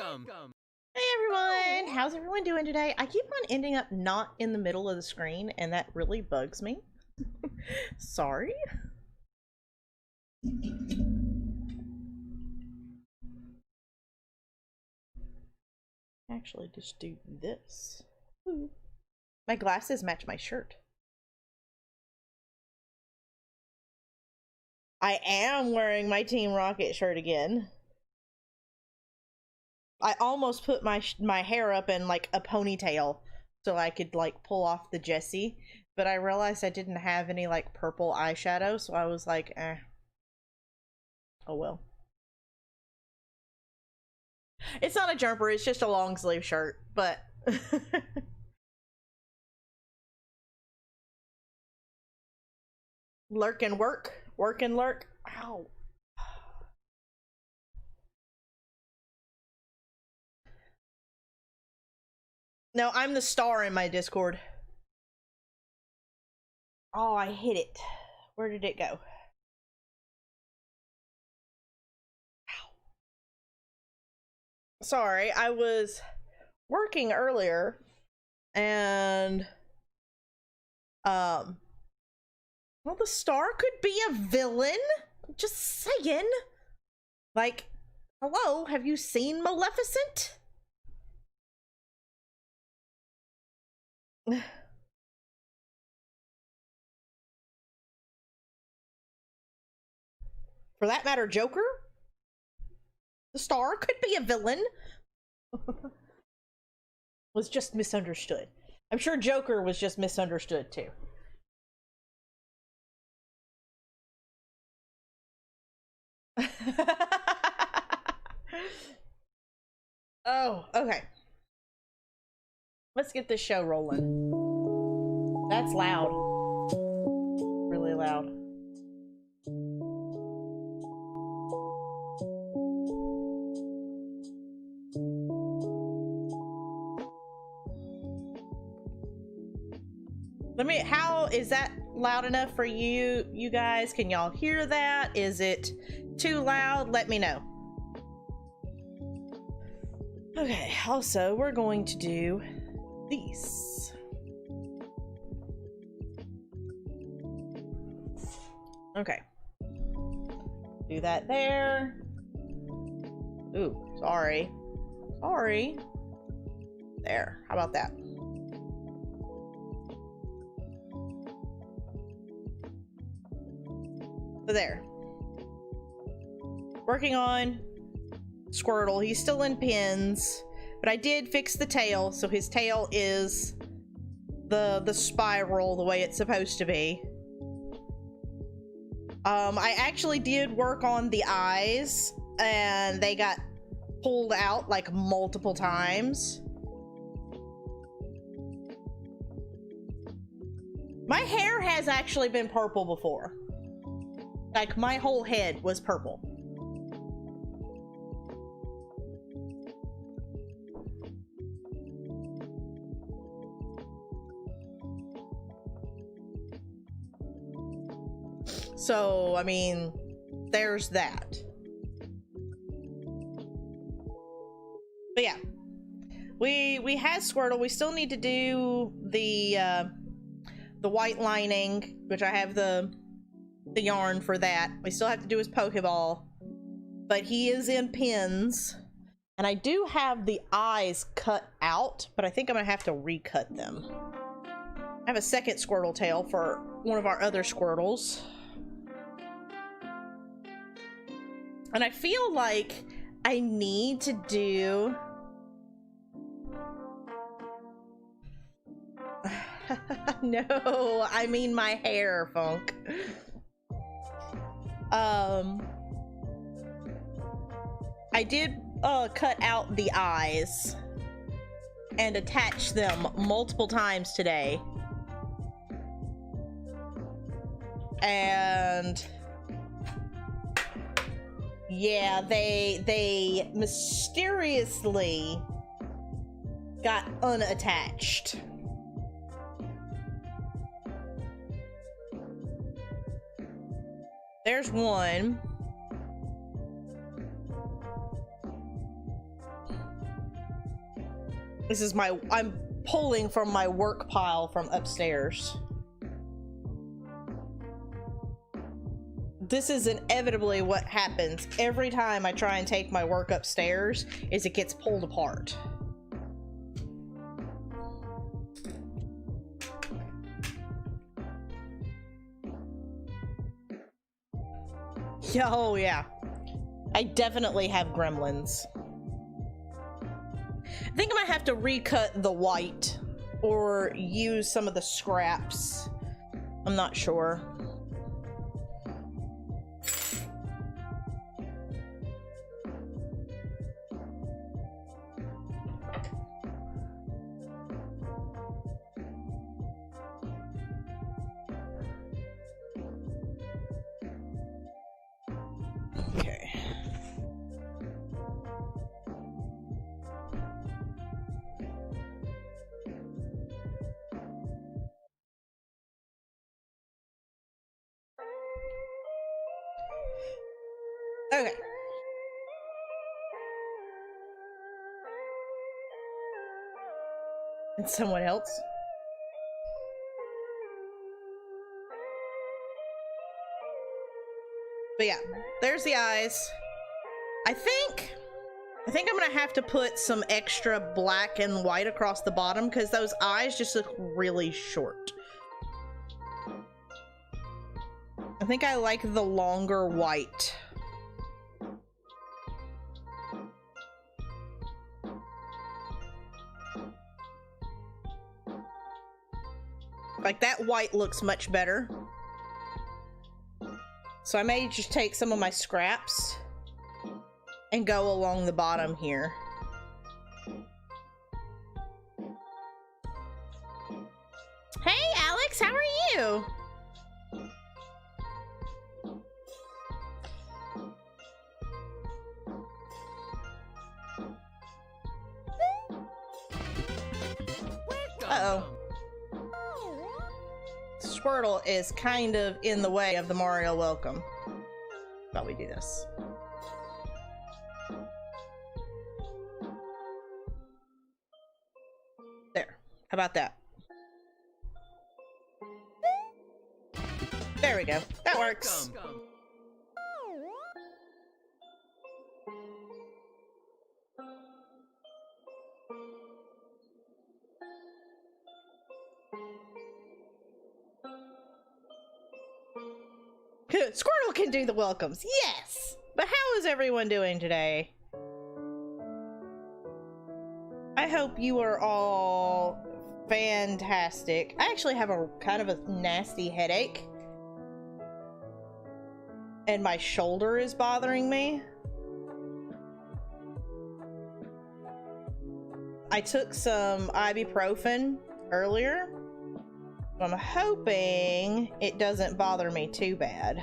Hey everyone! How's everyone doing today? I keep on ending up not in the middle of the screen, and that really bugs me. Sorry. Actually, just do this. Ooh. My glasses match my shirt. I am wearing my Team Rocket shirt again. I almost put my hair up in like a ponytail so I could like pull off the Jessie, but I realized I didn't have any like purple eyeshadow, so I was like, eh. Oh well. It's not a jumper, it's just a long sleeve shirt, but lurk and work, work and lurk. Ow. No, I'm the star in my Discord. Oh, I hit it. Where did it go? Ow. Sorry, I was working earlier and well, the star could be a villain. Just saying. Like, hello, have you seen Maleficent? For that matter, Joker? The star could be a villain. Was just misunderstood. I'm sure Joker was just misunderstood too. Oh, okay. Let's get this show rolling. That's loud. Really loud. How is that loud enough for you guys? Can y'all hear that? Is it too loud? Let me know. Okay, also we're going to do these. Okay. Do that there. Ooh, sorry. Sorry. There, how about that? So there. Working on Squirtle. He's still in pins, but I did fix the tail, so his tail is the spiral the way it's supposed to be. I actually did work on the eyes, and they got pulled out like multiple times. My hair has actually been purple before. Like, my whole head was purple. So, I mean, there's that. But yeah. We had Squirtle. We still need to do the white lining, which I have the yarn for that. We still have to do his Pokeball, but he is in pins, and I do have the eyes cut out, but I think I'm gonna have to recut them. I have a second Squirtle tail for one of our other Squirtles, and I feel like I need to do no, I mean my hair, Funk. I did cut out the eyes and attach them multiple times today, and yeah, they mysteriously got unattached. There's one. This is my, I'm pulling from my work pile from upstairs. This is inevitably what happens every time I try and take my work upstairs, is it gets pulled apart. Oh yeah, I definitely have gremlins. I think I might have to recut the white or use some of the scraps. I'm not sure. Okay. Okay. And someone else? But yeah, there's the eyes. I think I'm gonna have to put some extra black and white across the bottom because those eyes just look really short. I think I like the longer white. Like that white looks much better. So I may just take some of my scraps and go along the bottom here. Hey Alex, how are you? Uh-oh. Squirtle is kind of in the way of the Mario welcome. Thought we do this. There. How about that? There we go. That works. Squirtle can do the welcomes, yes! But how is everyone doing today? I hope you are all fantastic. I actually have a kind of a nasty headache. And my shoulder is bothering me. I took some ibuprofen earlier. I'm hoping it doesn't bother me too bad.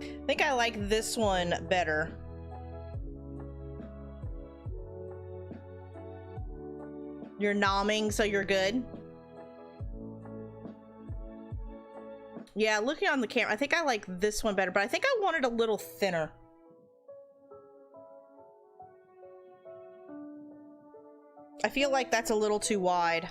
I think I like this one better. You're nomming, so you're good. Yeah, looking on the camera, I think I like this one better, but I think I want it a little thinner. I feel like that's a little too wide.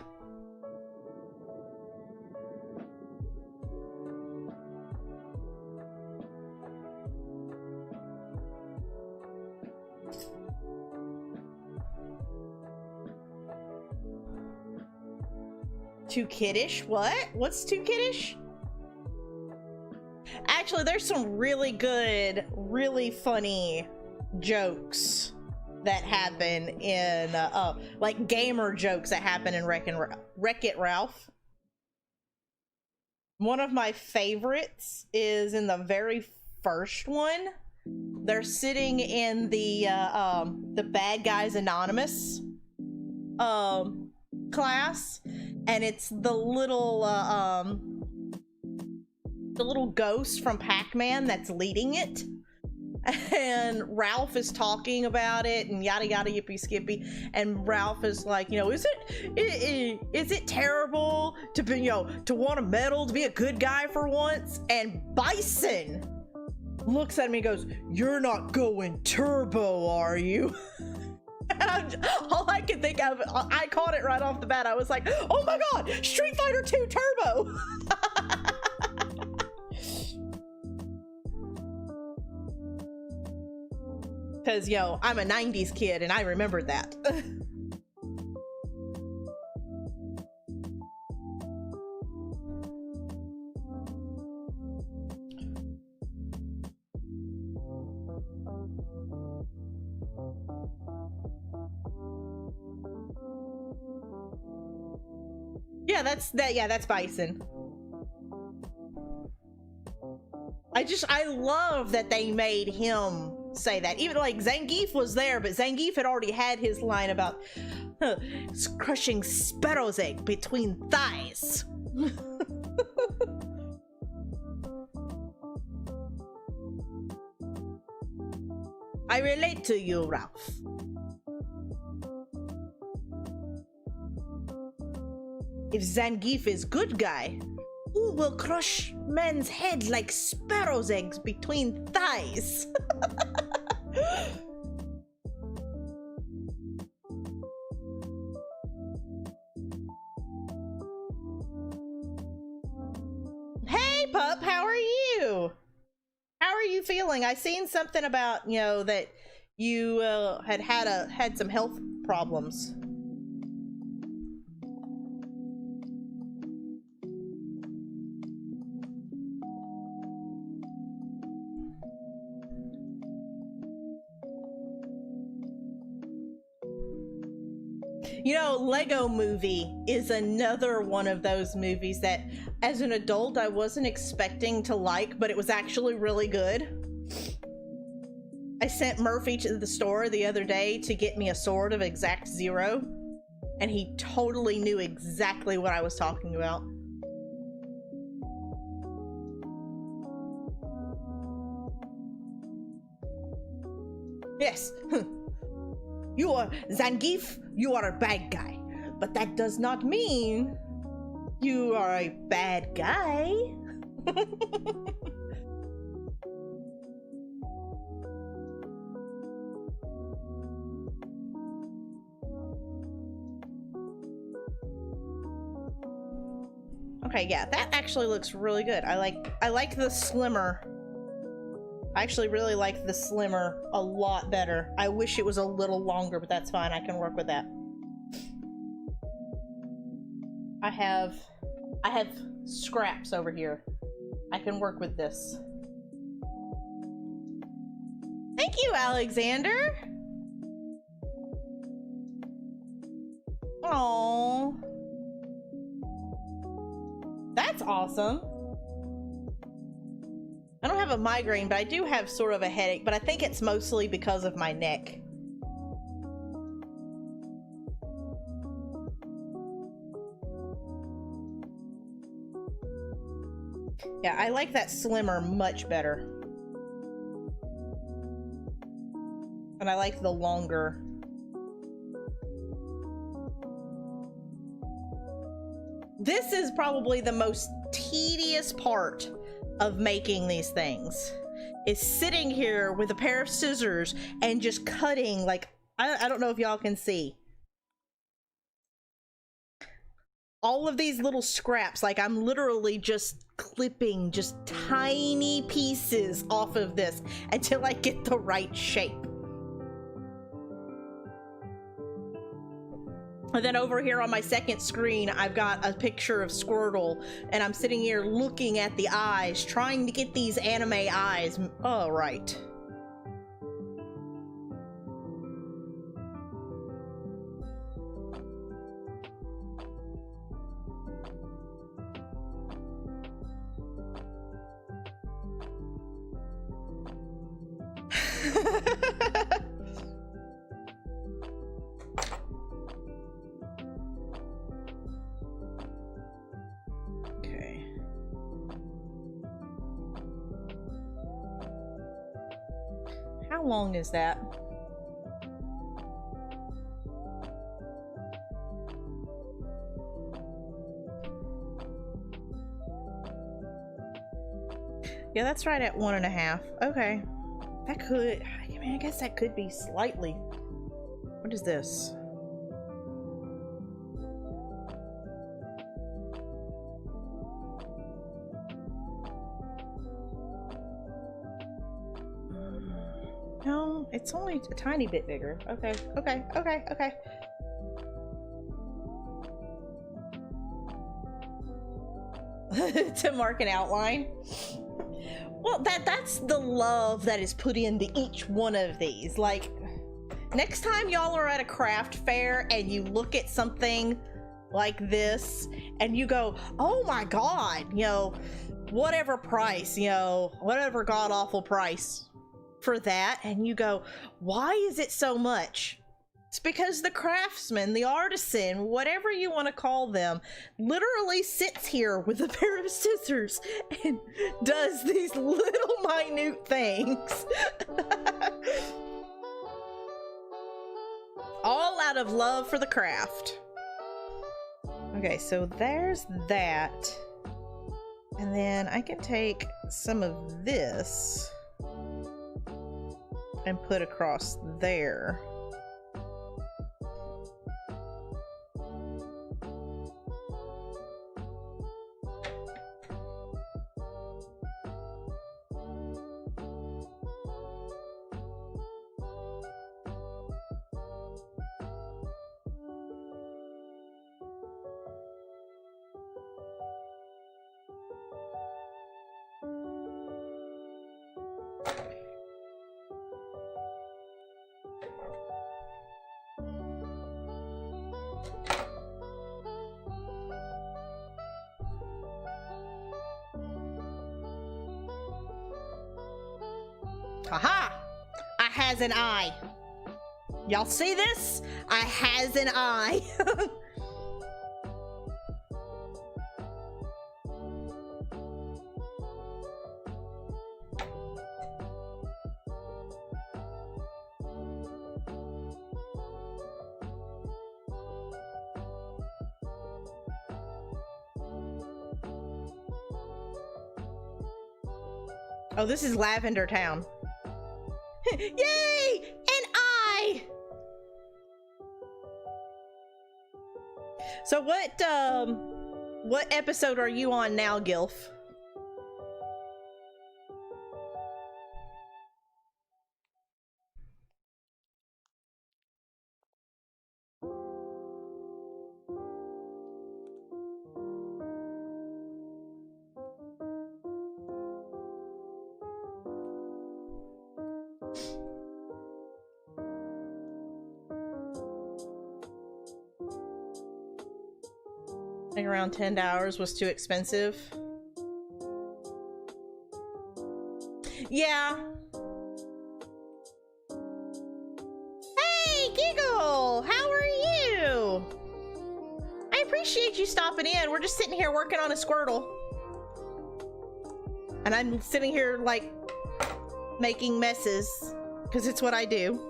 Too kiddish? What? What's too kiddish? Actually, there's some really good, really funny jokes that happen in, like gamer jokes that happen in Wreck-It Ralph. One of my favorites is in the very first one. They're sitting in the Bad Guys Anonymous, class, and it's the little ghost from Pac-Man that's leading it. And Ralph is talking about it and yada yada yippee skippy, and Ralph is like, you know, is it terrible to be, you know, to want a medal, to be a good guy for once? And Bison looks at me and goes, "You're not going turbo, are you?" And all I can think of, I caught it right off the bat. I was like, oh my god, Street Fighter 2 Turbo. Because, yo, I'm a 90s kid and I remembered that. Yeah, that's Bison. I love that they made him say that. Even like Zangief was there, but Zangief had already had his line about crushing Sparrow's egg between thighs. I relate to you, Ralph. If Zangief is good guy, who will crush man's head like sparrow's eggs between thighs? Hey, pup, how are you? How are you feeling? I seen something about, you know, that you had some health problems. You know, Lego Movie is another one of those movies that, as an adult, I wasn't expecting to like, but it was actually really good. I sent Murphy to the store the other day to get me a sword of exact zero, and he totally knew exactly what I was talking about. Yes. You are Zangief, you are a bad guy. But that does not mean you are a bad guy. Okay, yeah, that actually looks really good. I like the slimmer. I actually really like the slimmer a lot better. I wish it was a little longer, but that's fine. I can work with that. I have scraps over here. I can work with this. Thank you, Alexander. Oh, that's awesome. I don't have a migraine, but I do have sort of a headache, but I think it's mostly because of my neck. Yeah, I like that slimmer much better. And I like the longer. This is probably the most tedious part of making these things, is sitting here with a pair of scissors and just cutting, like, I don't know if y'all can see. All of these little scraps, like I'm literally just clipping just tiny pieces off of this until I get the right shape. And then over here on my second screen, I've got a picture of Squirtle, and I'm sitting here looking at the eyes, trying to get these anime eyes all right. How long is that? Yeah, that's right at 1.5. Okay. That could, I mean, I guess that could be slightly. What is this? No, it's only a tiny bit bigger. Okay, okay, okay, okay. To mark an outline. Well, that's the love that is put into each one of these. Like, next time y'all are at a craft fair and you look at something like this and you go, oh my god, you know, whatever price, you know, whatever god-awful price for that, and you go, why is it so much? It's because the craftsman, the artisan, whatever you want to call them, literally sits here with a pair of scissors and does these little minute things. All out of love for the craft. Okay, so there's that. And then I can take some of this and put across there. Haha! I has an eye. Y'all see this? I has an eye. Oh, this is Lavender Town. Yay! An eye! So what episode are you on now, Gilf? I think around 10 hours was too expensive. Yeah. Hey, Giggle! How are you? I appreciate you stopping in. We're just sitting here working on a Squirtle. And I'm sitting here, like, making messes. Because it's what I do.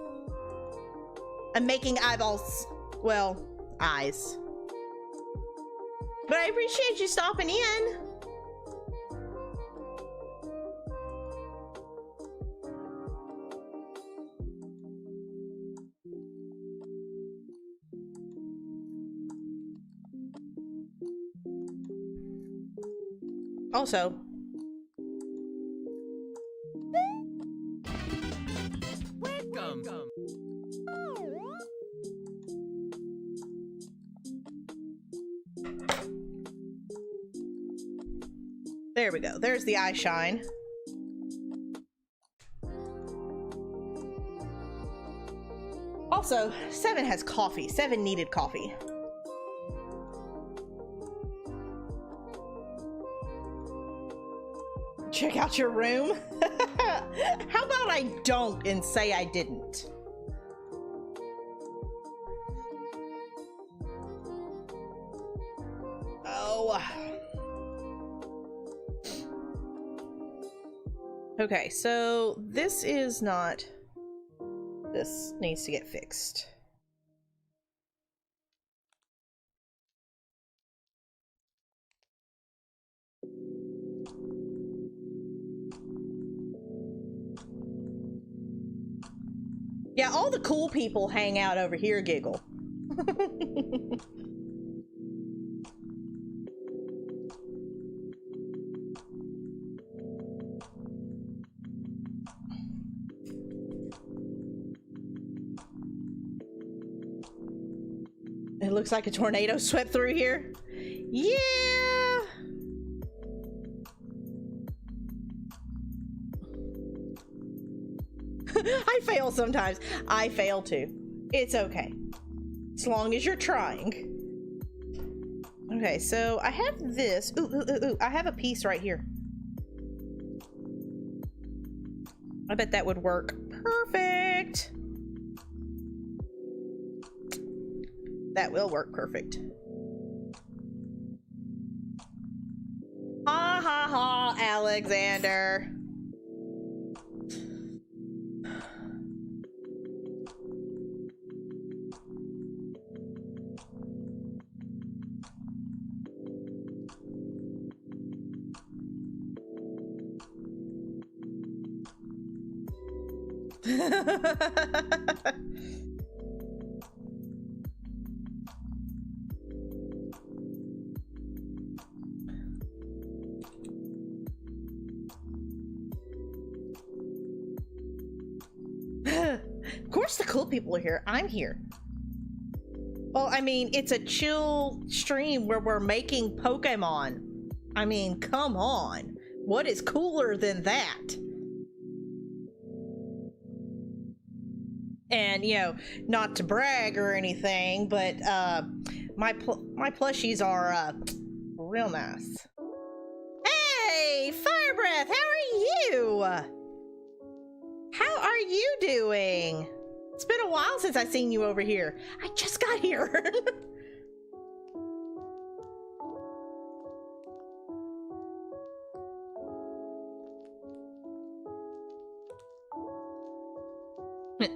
I'm making eyeballs. Well, eyes. But I appreciate you stopping in. Also, welcome. There we go. There's the eye shine. Also, 7 has coffee. 7 needed coffee. Check out your room. How about I don't and say I didn't? Oh. Okay, so this is not This needs to get fixed. Yeah, all the cool people hang out over here, Giggle. It looks like a tornado swept through here. Yeah! I fail sometimes. I fail too. It's okay. As long as you're trying. Okay, so I have this. Ooh, I have a piece right here. I bet that would work. Perfect. That will work perfect. Ha ha ha, Alexander. Of course the cool people are here. I'm here. Well, I mean, it's a chill stream where we're making Pokemon. I mean, come on. What is cooler than that? And, you know, not to brag or anything, but my plushies are real nice. Hey, Fire Breath, how are you? How are you doing? It's been a while since I've seen you over here. I just got here.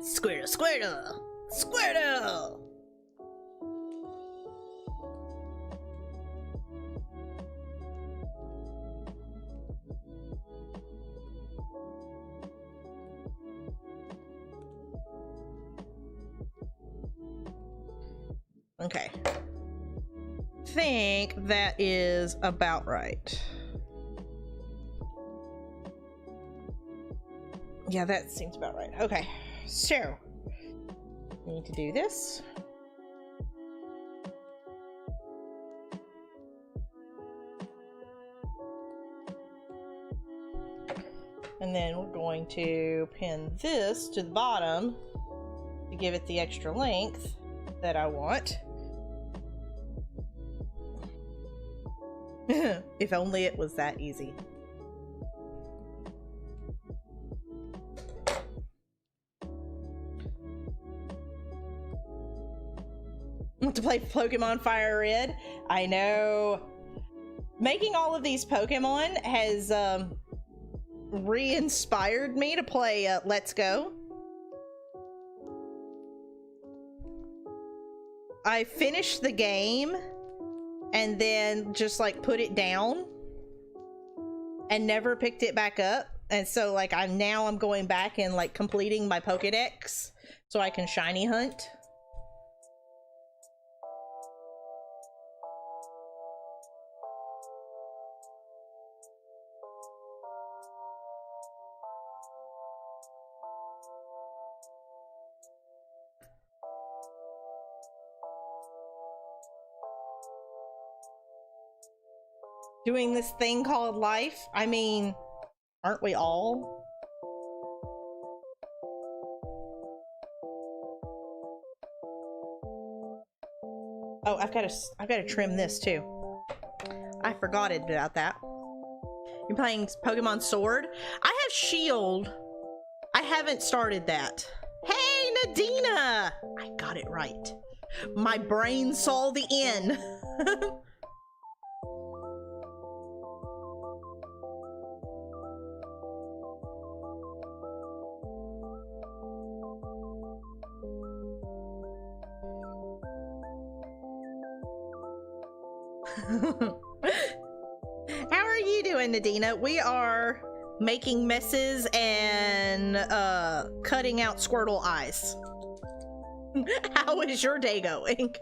Squirtle, Squirtle, Squirtle. Okay. Think that is about right. Yeah, that seems about right. Okay, so need to do this. And then we're going to pin this to the bottom to give it the extra length that I want. If only it was that easy. Want to play Pokemon Fire Red? I know. Making all of these Pokemon has re-inspired me to play Let's Go. I finished the game and then just like put it down and never picked it back up. And so like I'm going back and like completing my Pokedex so I can shiny hunt. Doing this thing called life. I mean, aren't we all? Oh, I've got to trim this too. I forgot about that. You're playing Pokemon Sword? I have Shield. I haven't started that. Hey, Nadina! I got it right. My brain saw the N. How are you doing, Nadina? We are making messes and cutting out Squirtle eyes. How is your day going?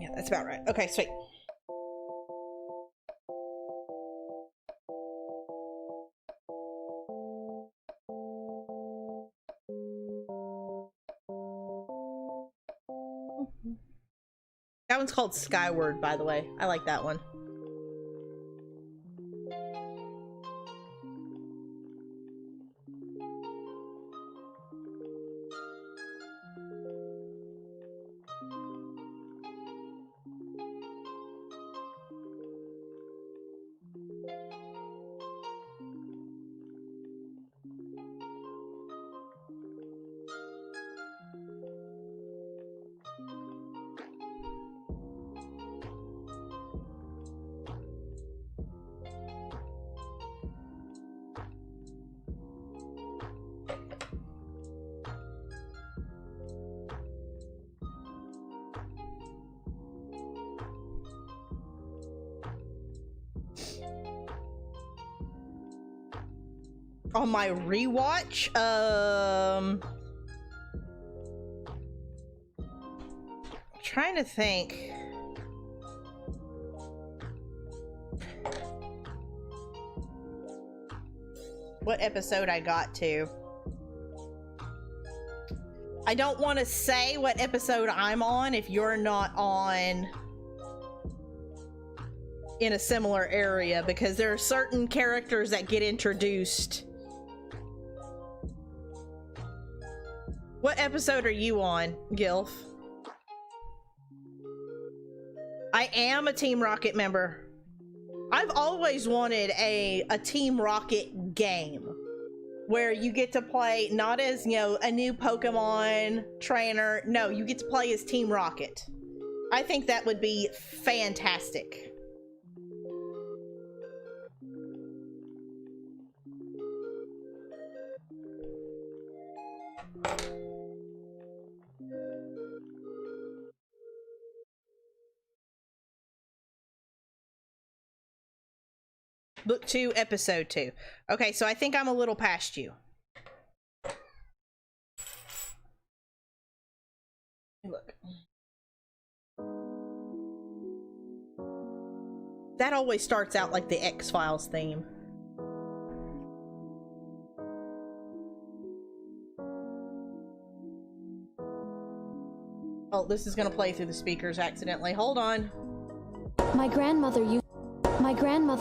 Yeah, that's about right. Okay, sweet. That one's called Skyward, by the way. I like that one. On my rewatch, trying to think. What episode I got to. I don't want to say what episode I'm on if you're not on in a similar area, because there are certain characters that get introduced. What episode are you on, Gilf? I am a Team Rocket member. I've always wanted a Team Rocket game where you get to play not as, you know, a new Pokemon trainer. No, you get to play as Team Rocket. I think that would be fantastic. Book 2, episode 2. Okay, so I think I'm a little past you. Look. That always starts out like the X-Files theme. Oh, this is gonna play through the speakers accidentally. Hold on. My grandmother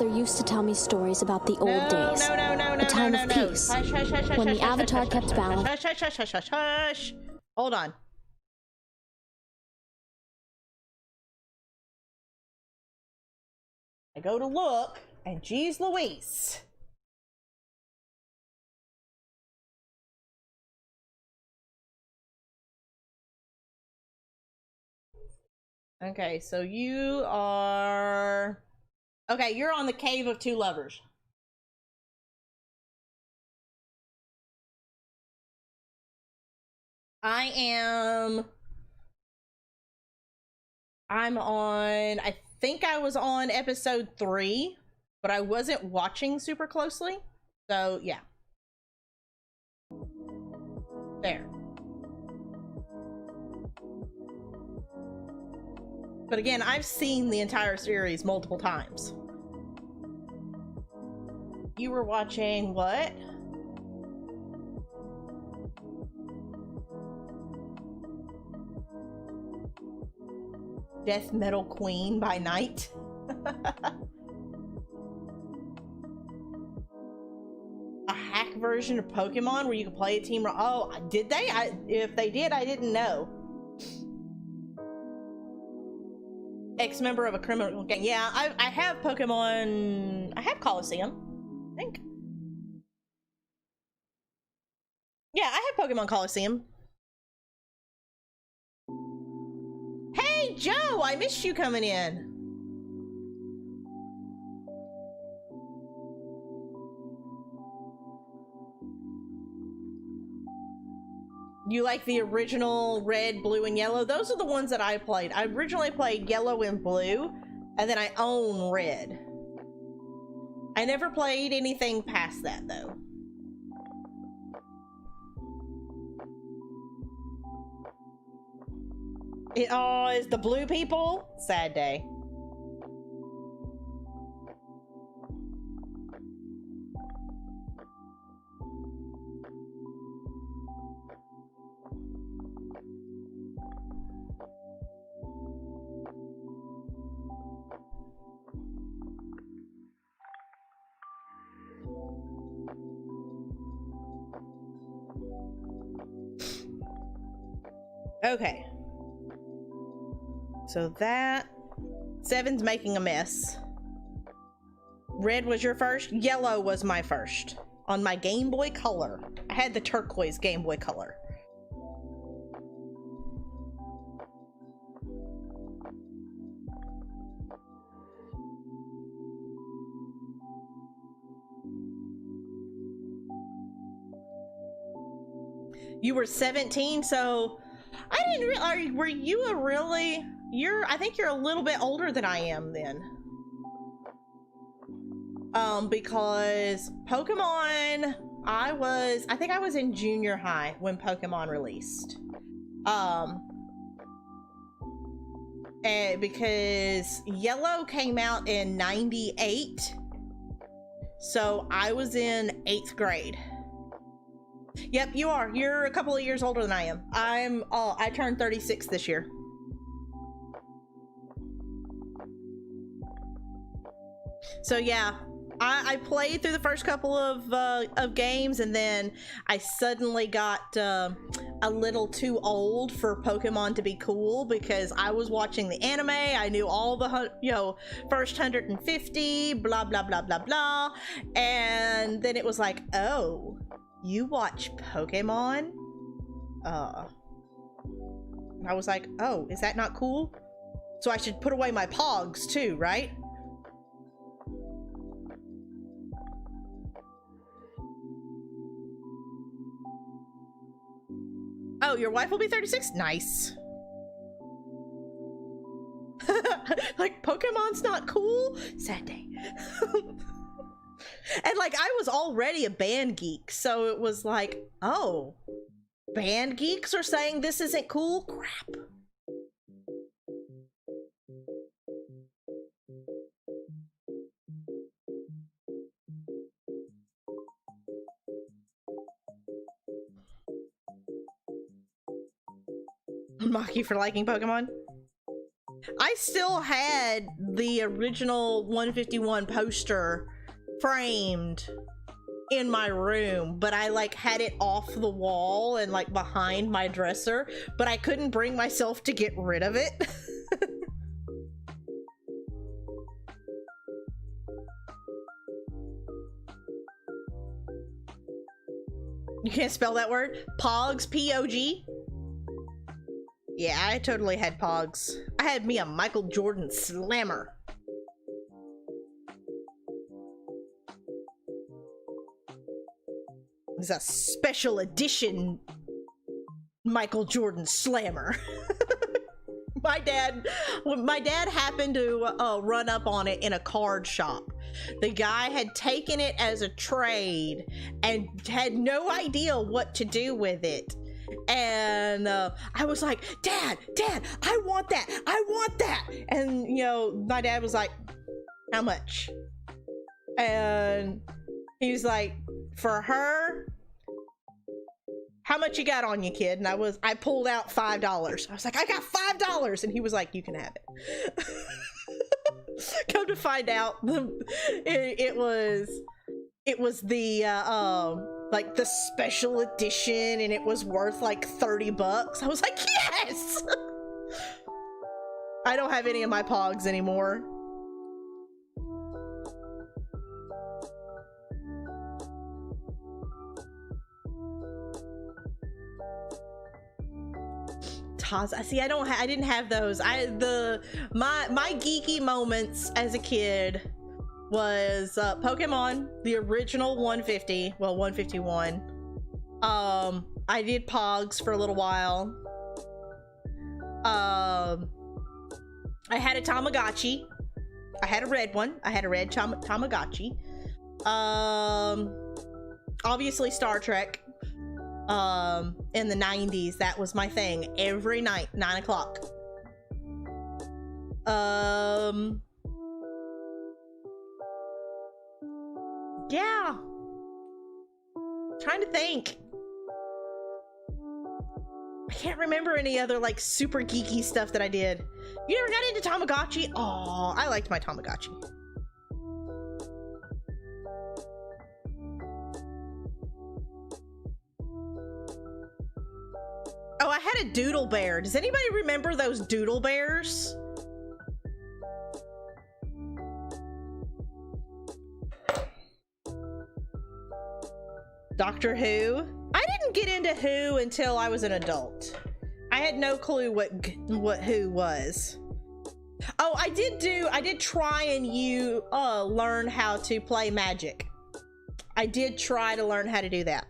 used to tell me stories about the old days. A time of peace. When the Avatar kept balance. Hush. Hold on. I go to look, and geez Louise. Okay, so you are... Okay, you're on the Cave of Two Lovers. I'm on... I think I was on episode 3, but I wasn't watching super closely. So, yeah. There. But again, I've seen the entire series multiple times. You were watching what? Death Metal Queen by night? A hack version of Pokemon where you could play a team. Oh, did they? If they did, I didn't know. Ex-member of a criminal gang. Yeah, I have Pokemon. I have Coliseum, I think. Pokemon Coliseum. Hey, Joe, I missed you coming in. You like the original red, blue, and yellow? Those are the ones that I played. I originally played yellow and blue, and then I own red. I never played anything past that, though. It all is the blue people? Sad day. Okay. So that... Seven's making a mess. Red was your first? Yellow was my first. On my Game Boy Color. I had the turquoise Game Boy Color. You were 17, so... I didn't realize, were you a really, I think you're a little bit older than I am then. Because Pokemon, I think I was in junior high when Pokemon released. And because Yellow came out in 98, so I was in 8th grade. Yep, you are. You're a couple of years older than I am. I turned 36 this year. So yeah, I played through the first couple of games, and then I suddenly got a little too old for Pokemon to be cool because I was watching the anime. I knew all the first 150, blah blah blah blah blah, and then it was like, oh, you watch Pokemon? I was like, oh, is that not cool? So I should put away my Pogs too, right? Oh, your wife will be 36? Nice. Like, Pokemon's not cool? Sad day. And like, I was already a band geek, so it was like, oh, band geeks are saying this isn't cool? Crap. Mock you for liking Pokemon? I still had the original 151 poster framed in my room, but I like had it off the wall and like behind my dresser, but I couldn't bring myself to get rid of it. You can't spell that word? Pogs, P-O-G? Yeah, I totally had Pogs. I had me a Michael Jordan Slammer. It's a special edition Michael Jordan Slammer. My dad happened to run up on it in a card shop. The guy had taken it as a trade and had no idea what to do with it. And I was like, Dad, I want that. And my dad was like, how much? And he was like, for her, how much you got on you, kid? And I pulled out $5. I was like, I got $5. And he was like, you can have it. Come to find out, it was the like the special edition, and it was worth like $30. I was like, yes. I don't have any of my Pogs anymore. See, I didn't have those. My geeky moments as a kid was Pokemon, the original 150, well 151. I did Pogs for a little while. I had a Tamagotchi. I had a red one. I had a red Tamagotchi. Obviously Star Trek. In the 90s, that was my thing every night, 9 o'clock. Yeah. Trying to think. I can't remember any other like super geeky stuff that I did. You ever got into Tamagotchi? Oh, I liked my Tamagotchi. Oh, I had a Doodle Bear. Does anybody remember those Doodle Bears? Doctor Who? I didn't get into Who until I was an adult. I had no clue what Who was. Oh, I did try and learn how to play Magic. I did try to learn how to do that.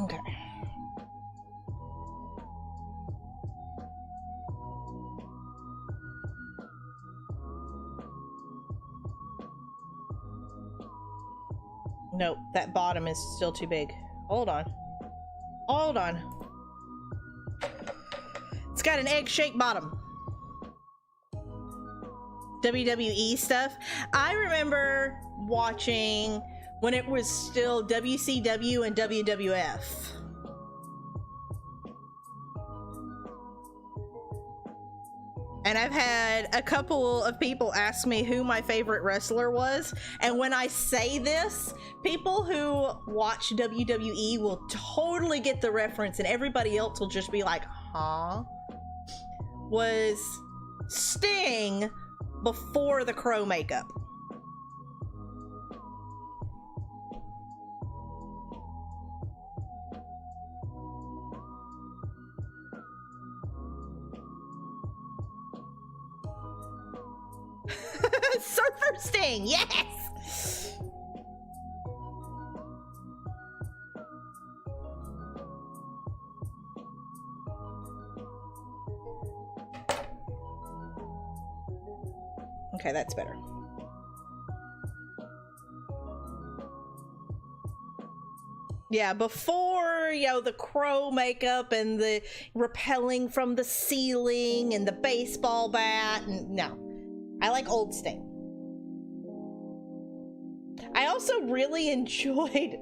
Okay. Nope, that bottom is still too big. Hold on. Hold on. It's got an egg-shaped bottom. WWE stuff. I remember watching when it was still WCW and WWF. And I've had a couple of people ask me who my favorite wrestler was. And when I say this, people who watch WWE will totally get the reference and everybody else will just be like, huh? Was Sting before the crow makeup. Surfer Sting, yes! Okay, that's better. Yeah, before, you know, the crow makeup and the rappelling from the ceiling and the baseball bat, and no. I like old Sting. I also really enjoyed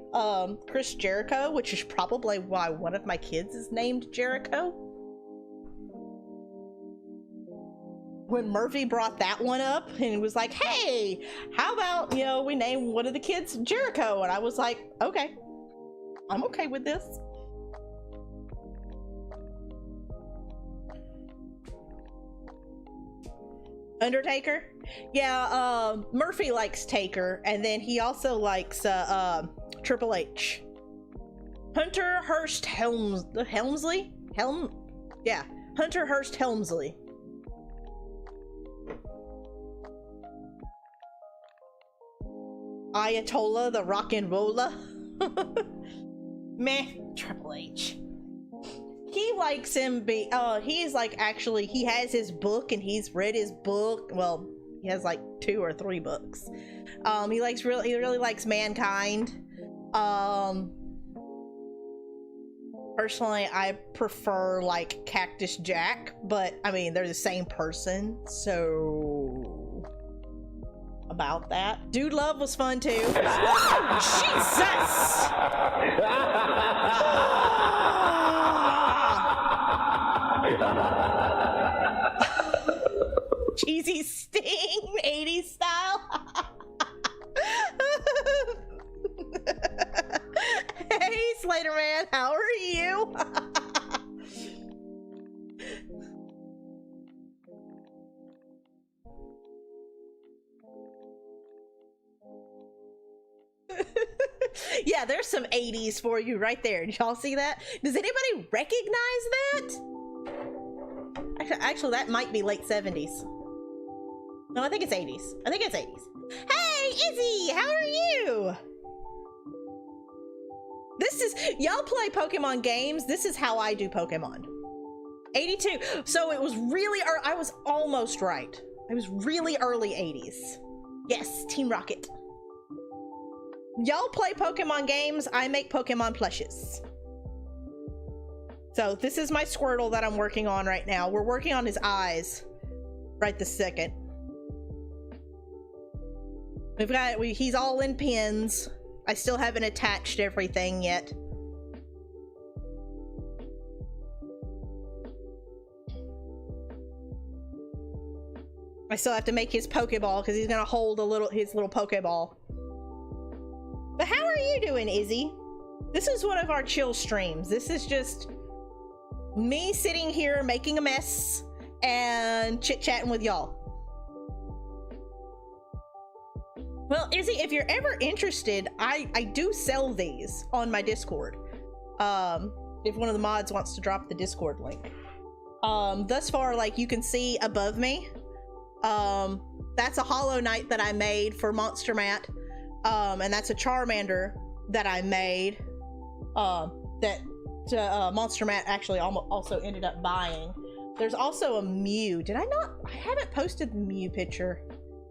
Chris Jericho, which is probably why one of my kids is named Jericho. When Murphy brought that one up and he was like, hey, how about, you know, we name one of the kids Jericho? And I was like, okay, I'm okay with this. Undertaker? Yeah, Murphy likes Taker, and then he also likes Triple H. Hunter Hearst Helmsley? Yeah, Hunter Hearst Helmsley. Ayatollah the rock and roller. Meh, Triple H. He likes him he's like, actually, he has his book and he's read his book. Well, he has like 2 or 3 books. He really likes Mankind. Personally, I prefer like Cactus Jack, but I mean, they're the same person, so about that. Dude Love was fun too. Jesus! Cheesy Spider-Man. How are you? Yeah, there's some 80s for you right there. Did y'all see that? Does anybody recognize that? Actually, that might be late 70s. No, I think it's 80s. I think it's 80s. Hey, Izzy, how are you? This is, y'all play Pokemon games. This is how I do Pokemon. 82. So it was really, I was almost right. It was really early 80s. Yes, Team Rocket. Y'all play Pokemon games. I make Pokemon plushes. So this is my Squirtle that I'm working on right now. We're working on his eyes right this second. He's all in pins. I still haven't attached everything yet. I still have to make his Pokeball because he's gonna hold his little Pokeball. But how are you doing, Izzy? This is one of our chill streams. This is just me sitting here making a mess and chit-chatting with y'all. Well, Izzy, if you're ever interested, I do sell these on my Discord. If one of the mods wants to drop the Discord link. Thus far, like, you can see above me, that's a Hollow Knight that I made for Monster Mat. And that's a Charmander that I made, that Monster Mat actually also ended up buying. There's also a Mew. I haven't posted the Mew picture.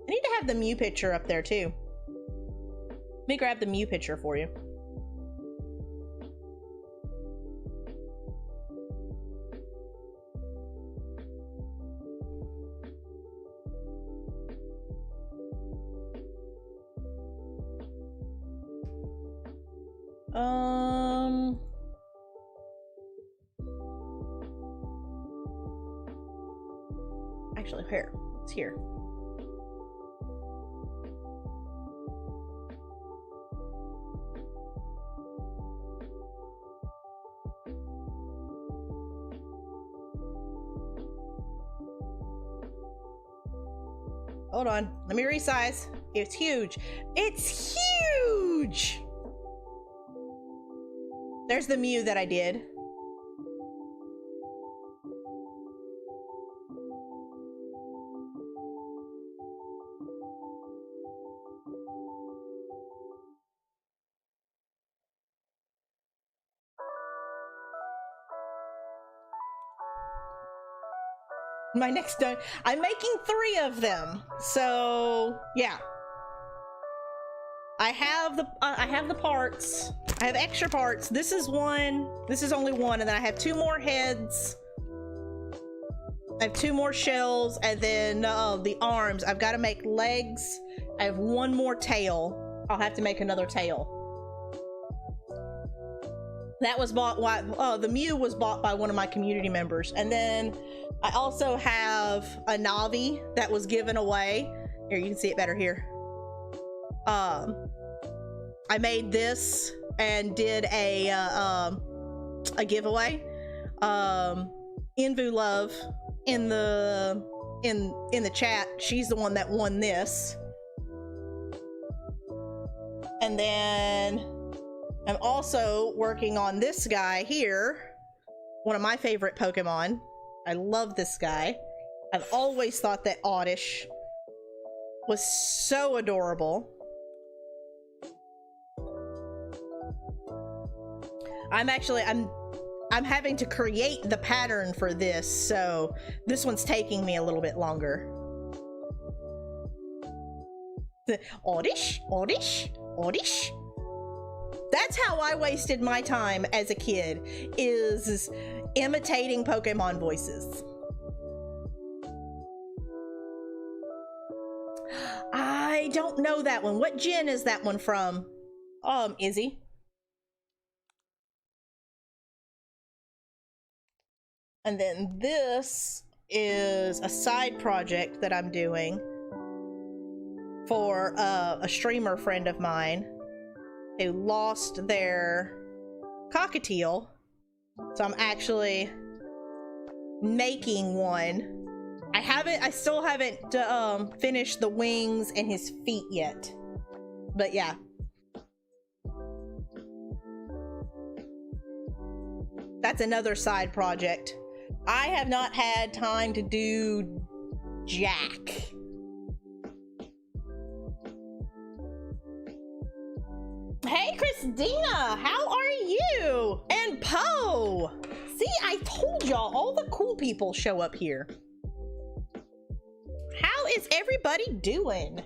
I need to have the Mew picture up there too. Let me grab the Mew picture for you. Actually, here. It's here. Hold on. Let me resize. It's huge. It's huge! There's the Mew that I did. My next done. I'm making 3 of them. So, yeah. I have the parts. I have extra parts. This is one. This is only one, and then I have 2 more heads. I have 2 more shells, and then the arms. I've got to make legs. I have 1 more tail. I'll have to make another tail. That was bought. The Mew was bought by one of my community members, and then I also have a Navi that was given away. Here, you can see it better here. I made this and did a giveaway. Invu Love in the chat, she's the one that won this. And then I'm also working on this guy here, one of my favorite Pokemon. I love this guy. I've always thought that Oddish was so adorable. I'm having to create the pattern for this, so this one's taking me a little bit longer. The Oddish, Oddish, Oddish. That's how I wasted my time as a kid, is imitating Pokemon voices. I don't know that one. What gen is that one from? Izzy? And then this is a side project that I'm doing for a streamer friend of mine who lost their cockatiel. So I'm actually making one. I still haven't finished the wings and his feet yet. But yeah. That's another side project. I have not had time to do jack. Hey Christina, how are you? And Poe! See, I told y'all all the cool people show up here. How is everybody doing?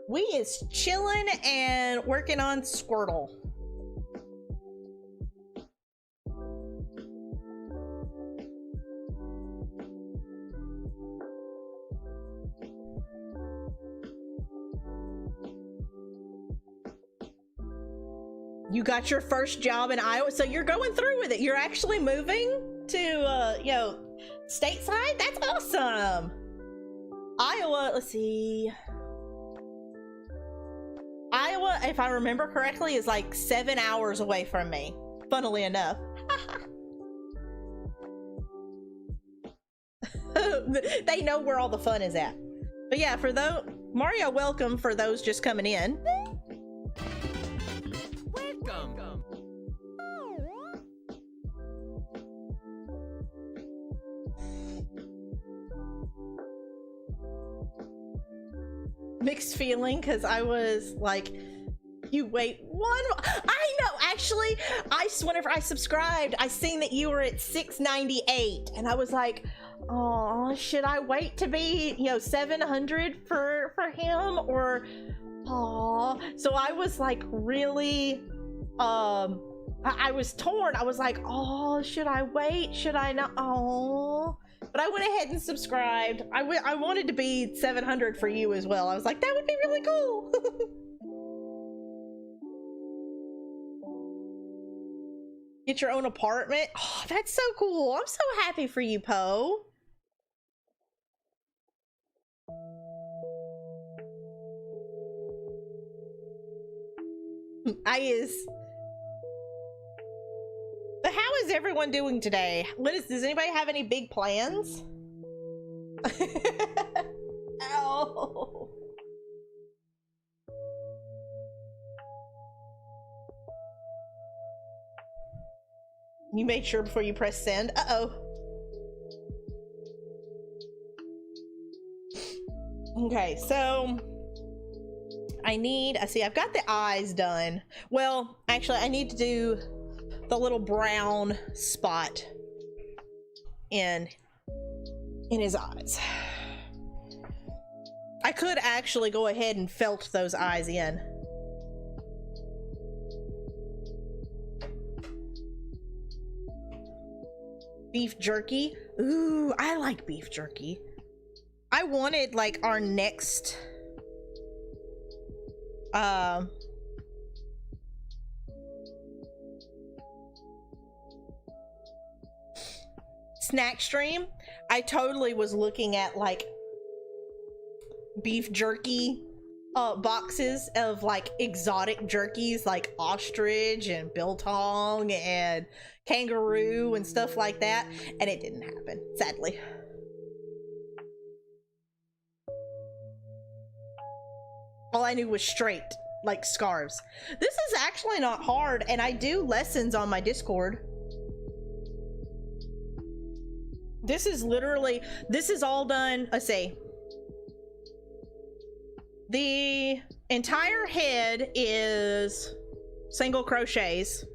We is chilling and working on Squirtle. You got your first job in Iowa, so you're going through with it. You're actually moving to, you know, stateside? That's awesome. Iowa, let's see. Iowa, if I remember correctly, is like 7 hours away from me, funnily enough. They know where all the fun is at. But yeah, for those, Mario, welcome for those just coming in. Mixed feeling, because I was like, you wait one, I know, actually, whenever I subscribed, I seen that you were at 698, and I was like, oh, should I wait to be, you know, 700 for him, or, oh, so I was like, really, I was torn. I was like, oh, should I wait, should I not, oh. But I went ahead and subscribed. I wanted to be 700 for you as well. I was like, that would be really cool. Get your own apartment. Oh, that's so cool. I'm so happy for you, Poe. But how is everyone doing today? Does anybody have any big plans? Ow. You made sure before you press send. Uh-oh. Okay, so I see, I've got the eyes done. Well, actually, I need to do the little brown spot in his eyes. I could actually go ahead and felt those eyes in. Beef jerky. Ooh, I like beef jerky. I wanted like our next snack stream. I totally was looking at like beef jerky boxes of like exotic jerkies like ostrich and biltong and kangaroo and stuff like that, and it didn't happen, sadly. All I knew was straight like scarves. This is actually not hard, and I do lessons on my Discord. This is literally, this is all done, let's see. The entire head is single crochets.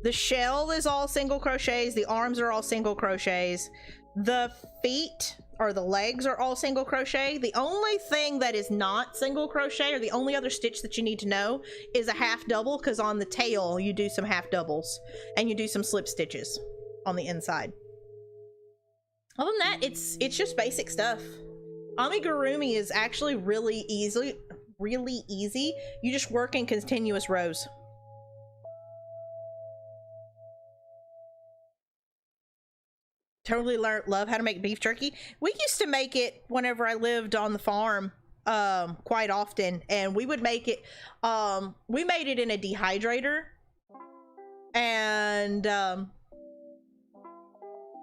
The shell is all single crochets. The arms are all single crochets. The feet or the legs are all single crochet. The only thing that is not single crochet, or the only other stitch that you need to know, is a half double, because on the tail you do some half doubles and you do some slip stitches on the inside. Other than that, it's just basic stuff. Amigurumi is actually really easy. You just work in continuous rows. Totally love how to make beef jerky. We used to make it whenever I lived on the farm quite often, and we would make it, we made it in a dehydrator, And you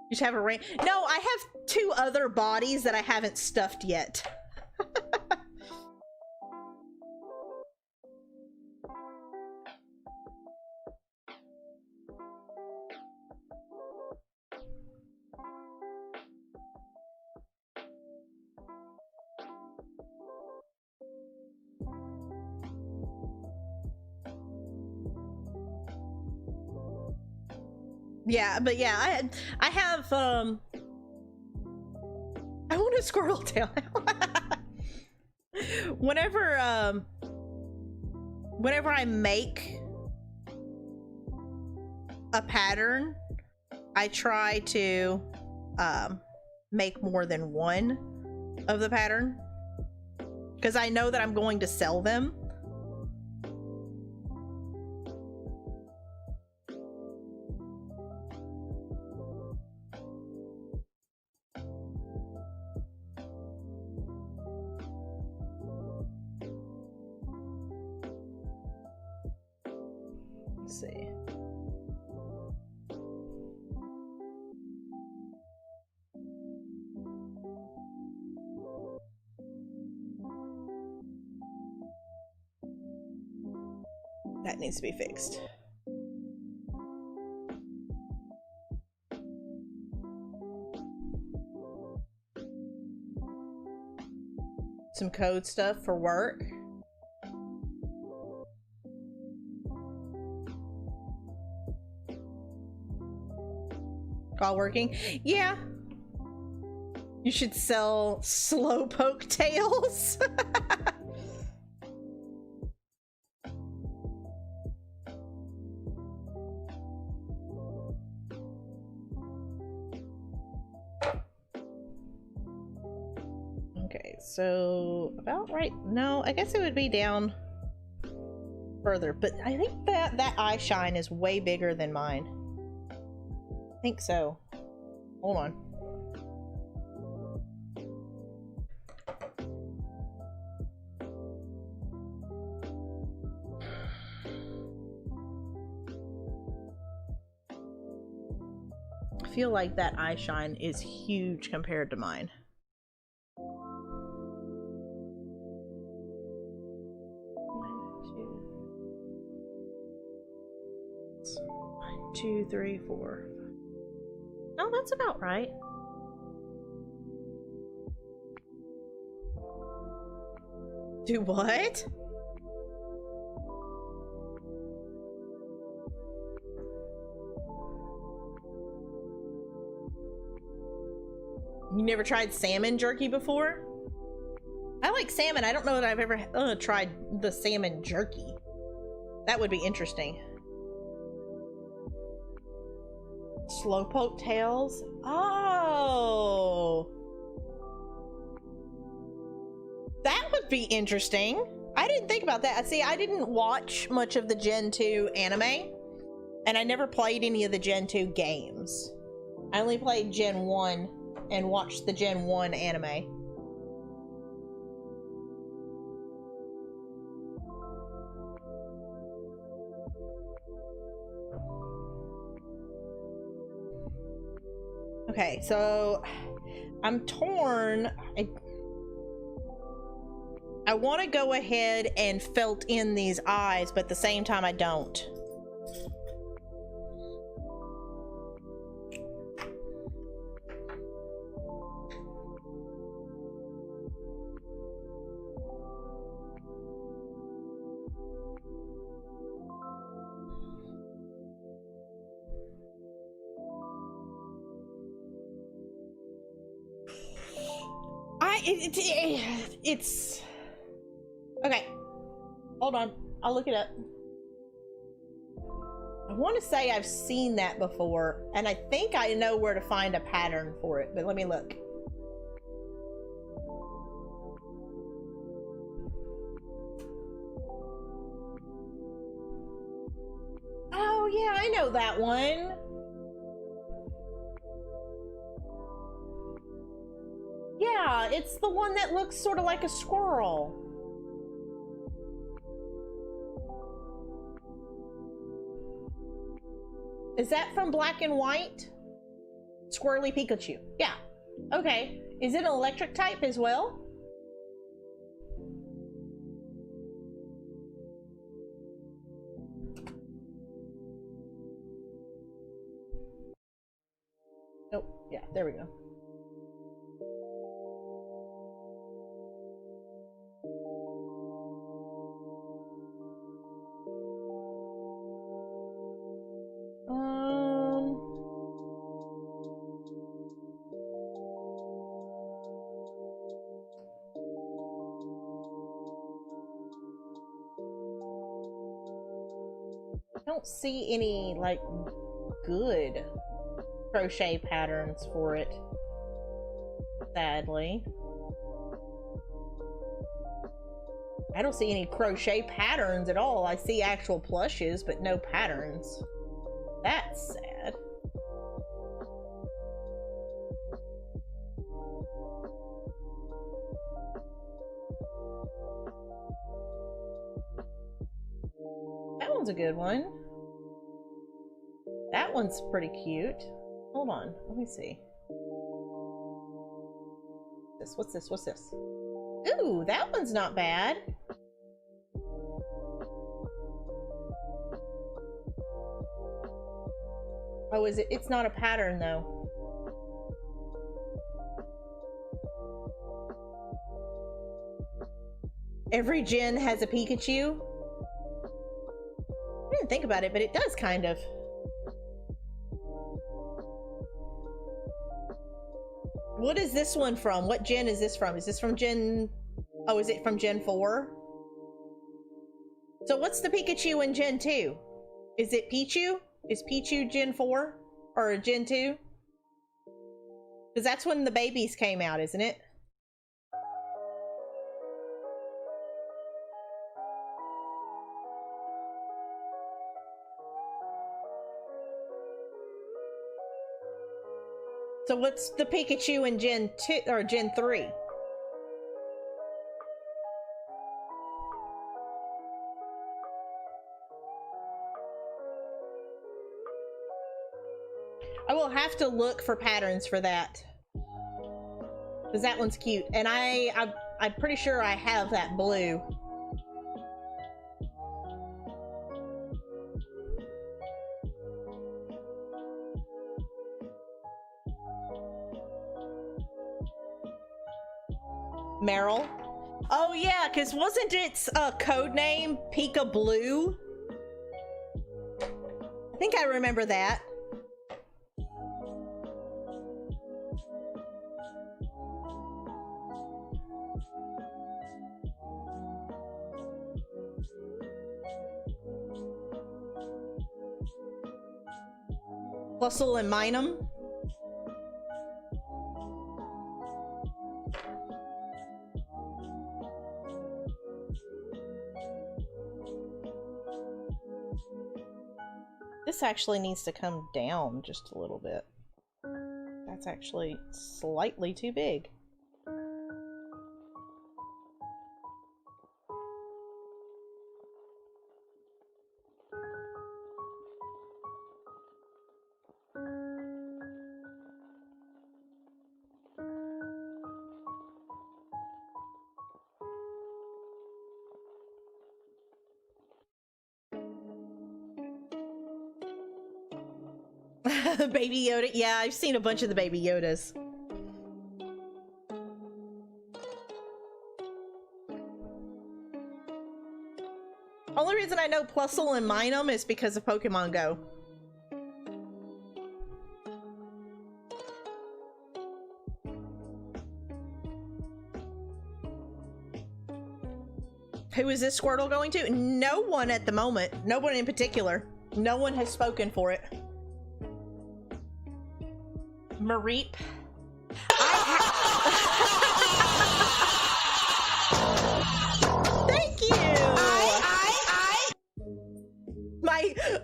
just have a ring. No, I have 2 other bodies that I haven't stuffed yet. Yeah, but yeah, I have I want a Squirtle tail. Whenever whenever I make a pattern, I try to make more than one of the pattern because I know that I'm going to sell them. Let's see. That needs to be fixed. Some code stuff for work. All working? Yeah. You should sell slowpoke tails. Okay, so about right. No, I guess it would be down further, but I think that eye shine is way bigger than mine. I think so. Hold on. I feel like that eye shine is huge compared to mine. 1, 2, 3, 4. No, that's about right. Do what? You never tried salmon jerky before? I like salmon. I don't know that I've ever tried the salmon jerky. That would be interesting. Slowpoke tails? Oh. That would be interesting. I didn't think about that. See, I didn't watch much of the Gen 2 anime, and I never played any of the Gen 2 games. I only played Gen 1 and watched the Gen 1 anime. Okay, so I'm torn. I want to go ahead and felt in these eyes, but at the same time I don't. It's okay. Hold on, I'll look it up. I want to say I've seen that before, and I think I know where to find a pattern for it, but let me look. Oh yeah, I know that one. Yeah, it's the one that looks sort of like a squirrel. Is that from Black and White? Squirrely Pikachu. Yeah. Okay. Is it an electric type as well? Oh, yeah, there we go. I don't see any, like, good crochet patterns for it, sadly. I don't see any crochet patterns at all. I see actual plushes, but no patterns. That's sad. That one's a good one. That one's pretty cute. Hold on, let me see. What's this? What's this? Ooh, that one's not bad. Oh, is it? It's not a pattern though. Every gen has a Pikachu. I didn't think about it, but it does kind of. What is this one from? What gen is this from? Is this from Gen... Oh, is it from Gen 4? So what's the Pikachu in Gen 2? Is it Pichu? Is Pichu Gen 4? Or Gen 2? Because that's when the babies came out, isn't it? So what's the Pikachu in Gen 2 or Gen 3? I will have to look for patterns for that. Because that one's cute. And I'm pretty sure I have that blue. Meryl. Oh yeah, because wasn't its code name Pika Blue? I think I remember that. Plusle and Minum. This actually needs to come down just a little bit. That's actually slightly too big. Baby Yoda. Yeah, I've seen a bunch of the Baby Yodas. Only reason I know Plusle and Minum is because of Pokemon Go. Who is this Squirtle going to? No one at the moment. No one in particular. No one has spoken for it. Mareep. Thank you.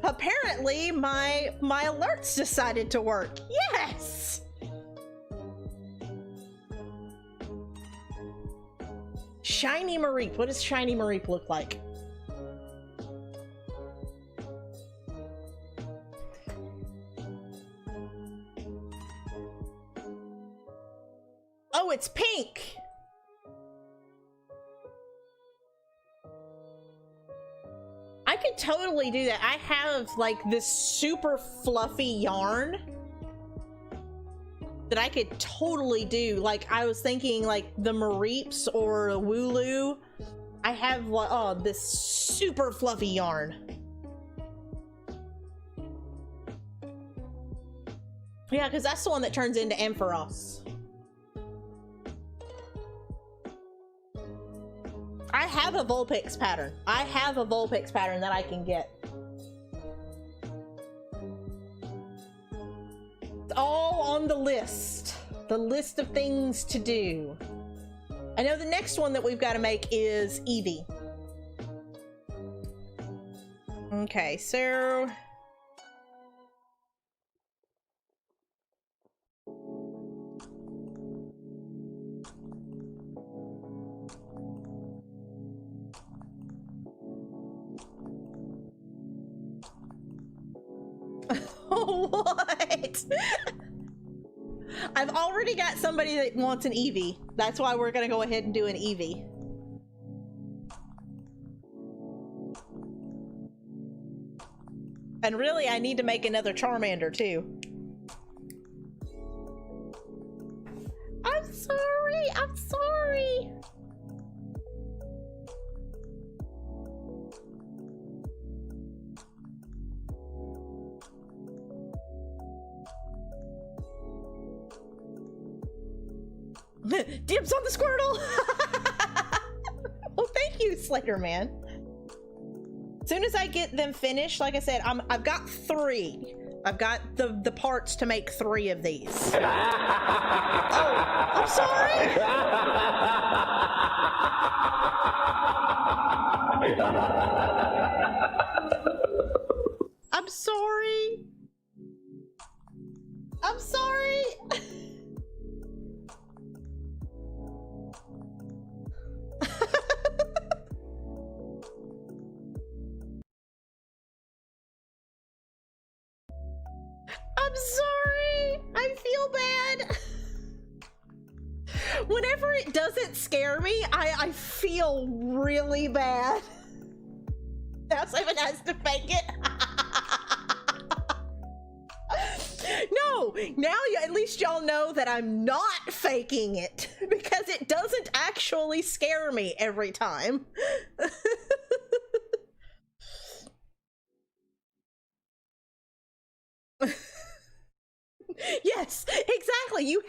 Apparently my alerts decided to work. Yes. Shiny Mareep. What does Shiny Mareep look like? Oh, it's pink. I could totally do that. I have like this super fluffy yarn that I could totally do. Like I was thinking like the Mareeps or Wooloo. I have this super fluffy yarn. Yeah, because that's the one that turns into Ampharos. I have a Vulpix pattern. I have a Vulpix pattern that I can get. It's all on the list of things to do. I know the next one that we've got to make is Eevee. Okay, so what? I've already got somebody that wants an Eevee. That's why we're gonna go ahead and do an Eevee. And really, I need to make another Charmander too. I'm sorry, I'm sorry. Dibs on the Squirtle! Well, thank you, Slater Man. As soon as I get them finished, like I said, I've got 3. I've got the parts to make 3 of these. Oh, I'm sorry! I'm sorry. I'm sorry. I'm sorry. I feel bad. Whenever it doesn't scare me, I feel really bad. Now someone has to fake it. No, now at least y'all know that I'm not faking it, because it doesn't actually scare me every time. Yes, exactly. You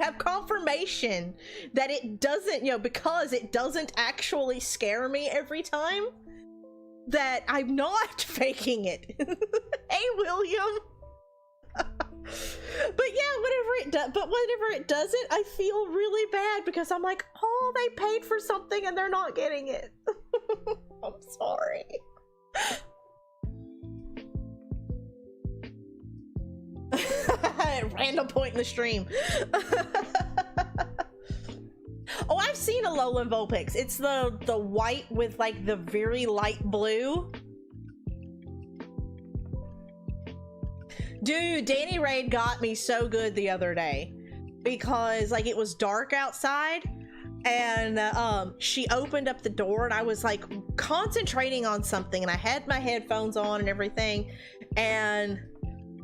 have confirmation that it doesn't, because it doesn't actually scare me every time, that I'm not faking it. Hey, William. But yeah, whenever it doesn't, I feel really bad because I'm like, oh, they paid for something and they're not getting it. I'm sorry. Random point in the stream. Oh, I've seen a Alolan Vulpix. It's the white with like the very light blue. Dude, Danny Raid got me so good the other day because like it was dark outside and she opened up the door and I was like concentrating on something and I had my headphones on and everything, and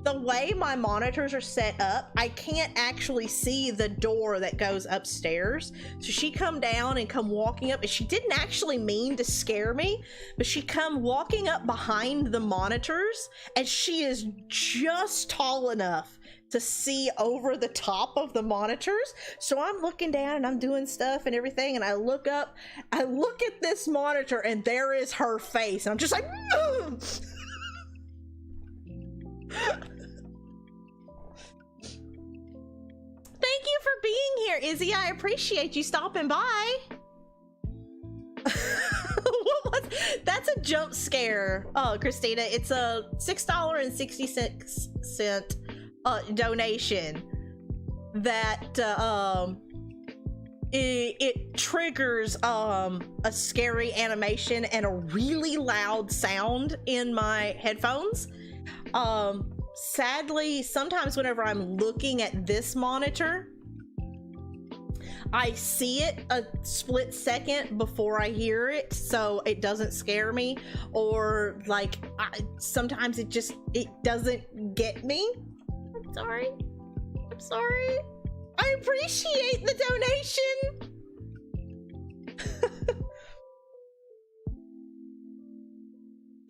the way my monitors are set up, I can't actually see the door that goes upstairs. So she come down and come walking up, and she didn't actually mean to scare me, but she come walking up behind the monitors, and she is just tall enough to see over the top of the monitors. So I'm looking down and I'm doing stuff and everything, and I look up, I look at this monitor, and there is her face, and I'm just like, ugh! Thank you for being here, Izzy. I appreciate you stopping by. What was that's a jump scare. Oh, Christina, it's a $6.66 donation that it triggers a scary animation and a really loud sound in my headphones. Sadly, sometimes whenever I'm looking at this monitor, I see it a split second before I hear it, so it doesn't scare me, or like sometimes it doesn't get me. I'm sorry. I'm sorry. I appreciate the donation.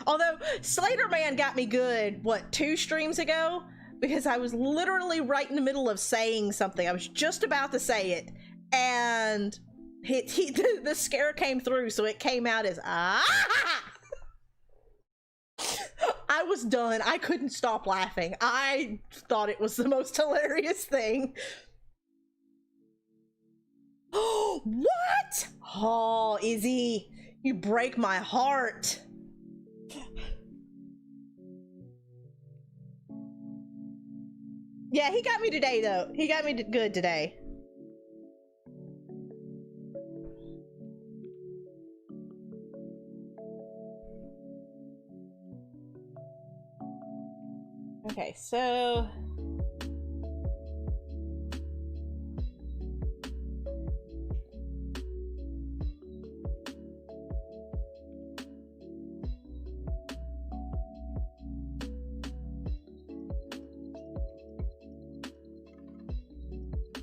Although Slater Man got me good, what, 2 streams ago? Because I was literally right in the middle of saying something. I was just about to say it, and the scare came through, so it came out as ah. I was done. I couldn't stop laughing. I thought it was the most hilarious thing. What? Oh, Izzy, you break my heart. Yeah, he got me today, though. He got me good today. Okay, so...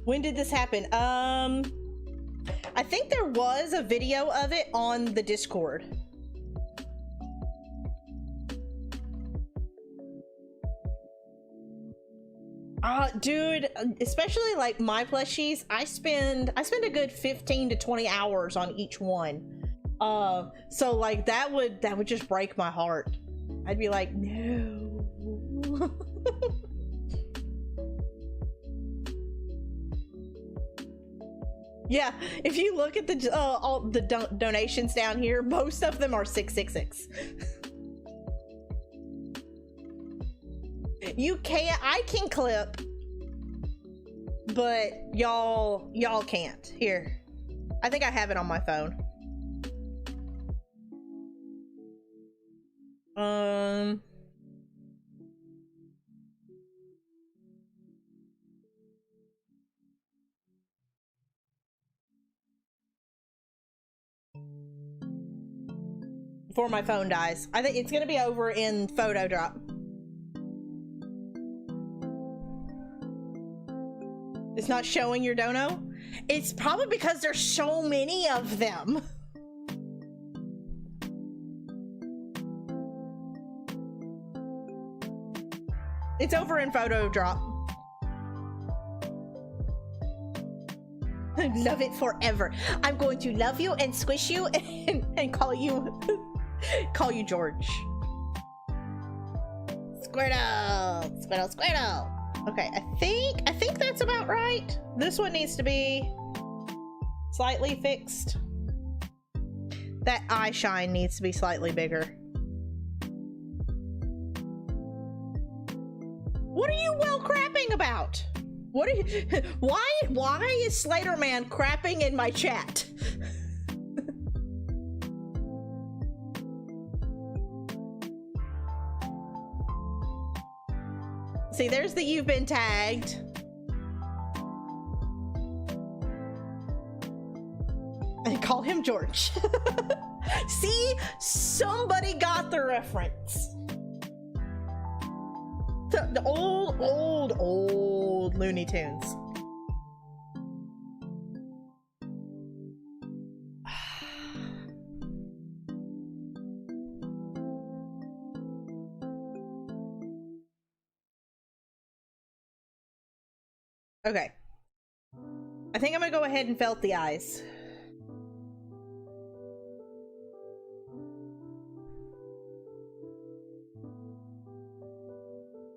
When did this happen? I think there was a video of it on the Discord. Dude, especially like my plushies, I spend a good 15 to 20 hours on each one. So like that would just break my heart. I'd be like, no. Yeah, if you look at the all the donations down here, most of them are 666. You can't. I can clip, but y'all can't. Here, I think I have it on my phone. Before my phone dies. I think it's gonna be over in photo drop. It's not showing your dono? It's probably because there's so many of them. It's over in photo drop. Love it forever. I'm going to love you and squish you and call you George. Squirtle, Squirtle, Squirtle. Okay, I think that's about right. This one needs to be slightly fixed. That eye shine needs to be slightly bigger. What are you well crapping about? What are you, why is Slater Man crapping in my chat? See, there's the you've been tagged. I call him George. See, somebody got the reference. The old Looney Tunes. Okay. I think I'm gonna go ahead and felt the eyes.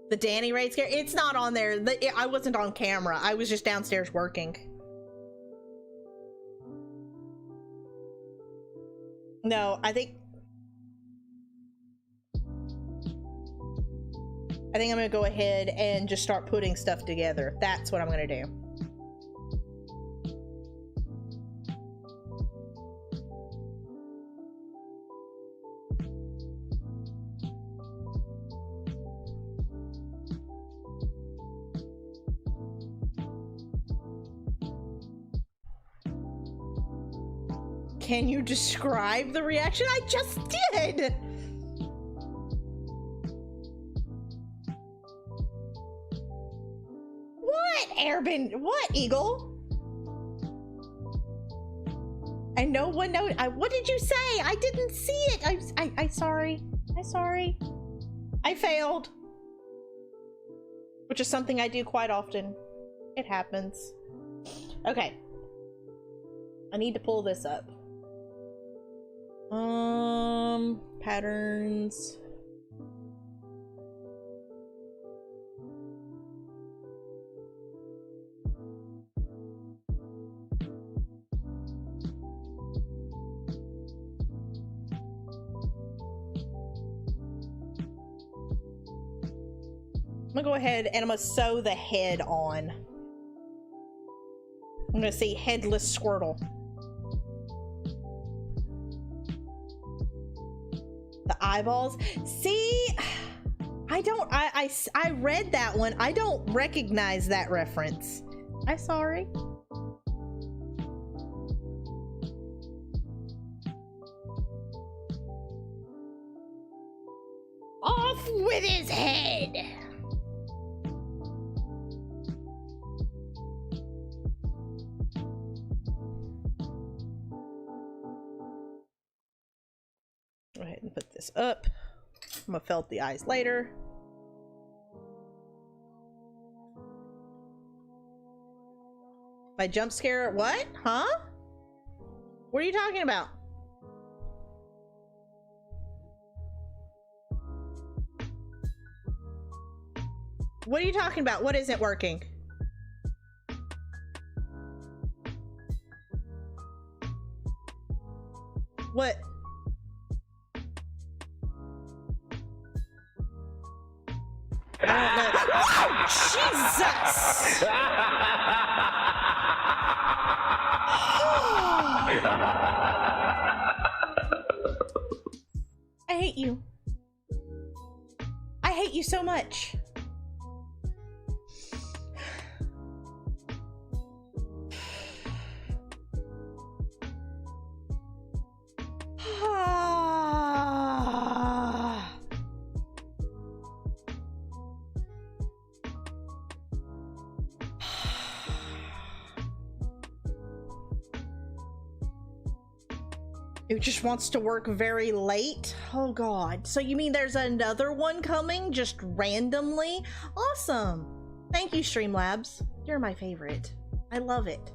The Danny raid scare? It's not on there. I wasn't on camera. I was just downstairs working. No, I think I'm gonna go ahead and just start putting stuff together. That's what I'm gonna do. Can you describe the reaction? I just did! What, Airbin? What, Eagle? And no one knows. What did you say? I didn't see it. I'm sorry. I'm sorry. I failed. Which is something I do quite often. It happens. Okay. I need to pull this up. Patterns. I'm gonna go ahead and I'm gonna sew the head on. I'm gonna see headless Squirtle. The eyeballs. See, I read that one. I don't recognize that reference. I'm sorry. Off with his head. Go ahead and put this up. I'm gonna felt the eyes later. By jump scare, what? Huh? What are you talking about? What are you talking about? What isn't working? What? I don't know. Oh, Jesus! I hate you. I hate you so much. It just wants to work very late. Oh god. So you mean there's another one coming just randomly? Awesome. Thank you, Streamlabs. You're my favorite. I love it.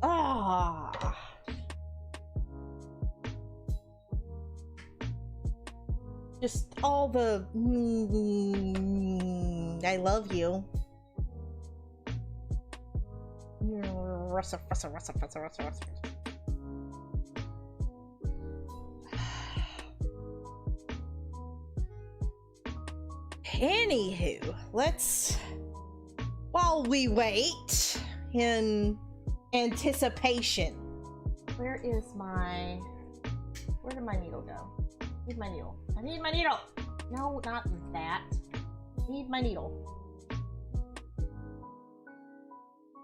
Ah. Just all the I love you. Russell. Anywho, let's, while we wait in anticipation, where did my needle go? I need my needle. I need my needle. No, not that. I need my needle.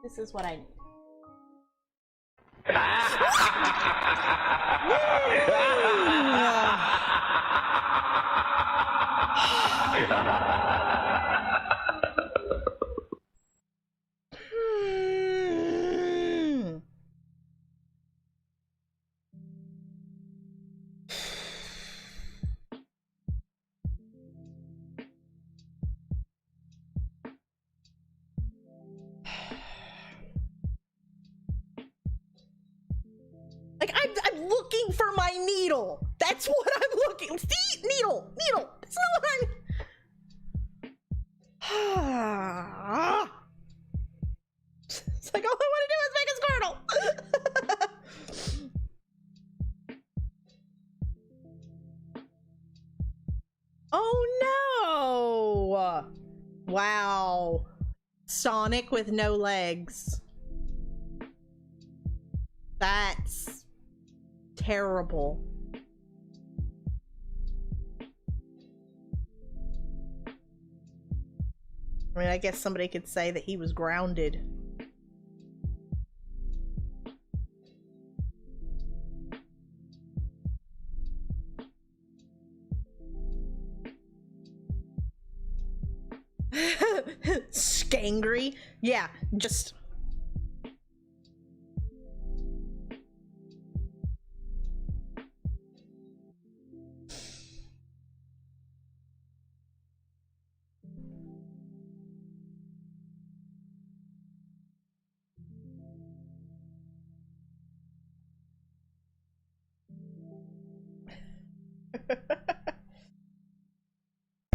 This is what I need. Like, I'm looking for my needle. That's what I'm looking. See, needle. That's not what I'm. It's like all I want to do is make a Squirtle. Oh no! Wow, Sonic with no legs. That's terrible. I mean, I guess somebody could say that he was grounded. Skangry. Yeah, just...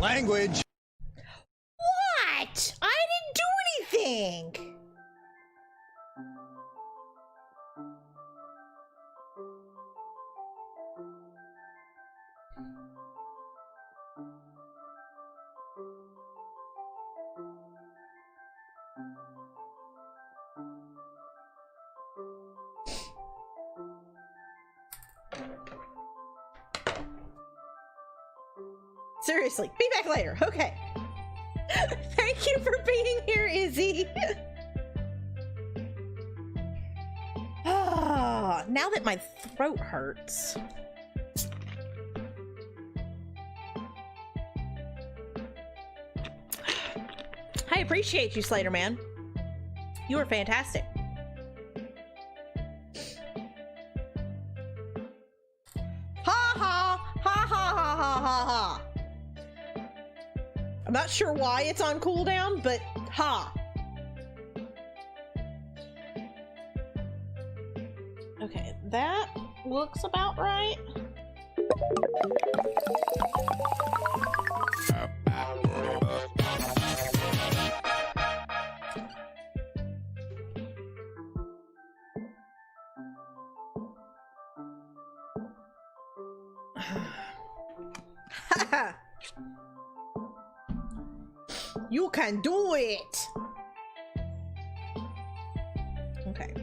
Language. What? I didn't do anything. Seriously, be back later. Okay. Thank you for being here, Izzy. Ah, now that my throat hurts. I appreciate you, Slater Man. You were fantastic. Ha ha ha ha ha ha ha ha. I'm not sure why it's on cooldown, but ha. Okay, that looks about right. You can do it. Okay.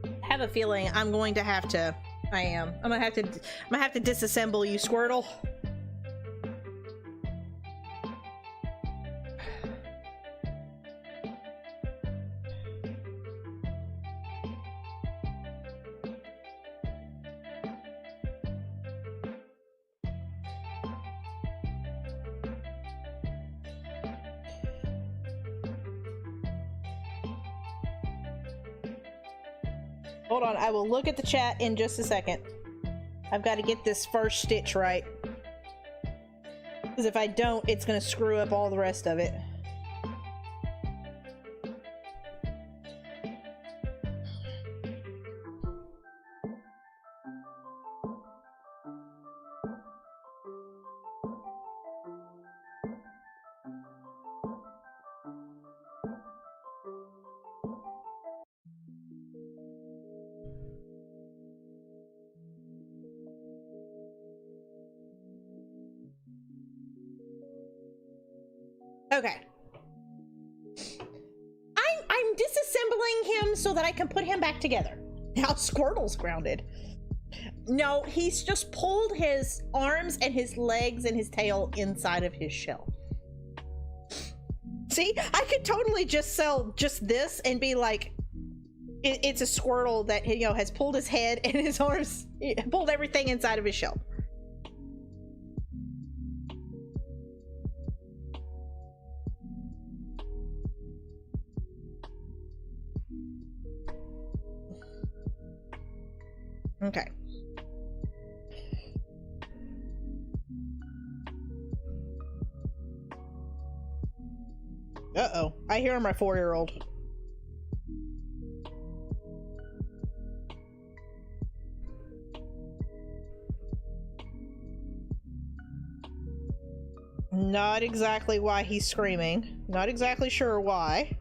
I have a feeling I'm going to have to. I'm gonna have to disassemble you, Squirtle. Hold on, I will look at the chat in just a second. I've got to get this first stitch right. Because if I don't, it's going to screw up all the rest of it. Okay. I'm disassembling him so that I can put him back together. Now Squirtle's grounded. No, he's just pulled his arms and his legs and his tail inside of his shell. See, I could totally just sell just this and be like, it's a Squirtle that, you know, has pulled his head and his arms, pulled everything inside of his shell. Okay. Uh-oh. I hear my 4-year-old. Not exactly why he's screaming. Not exactly sure why.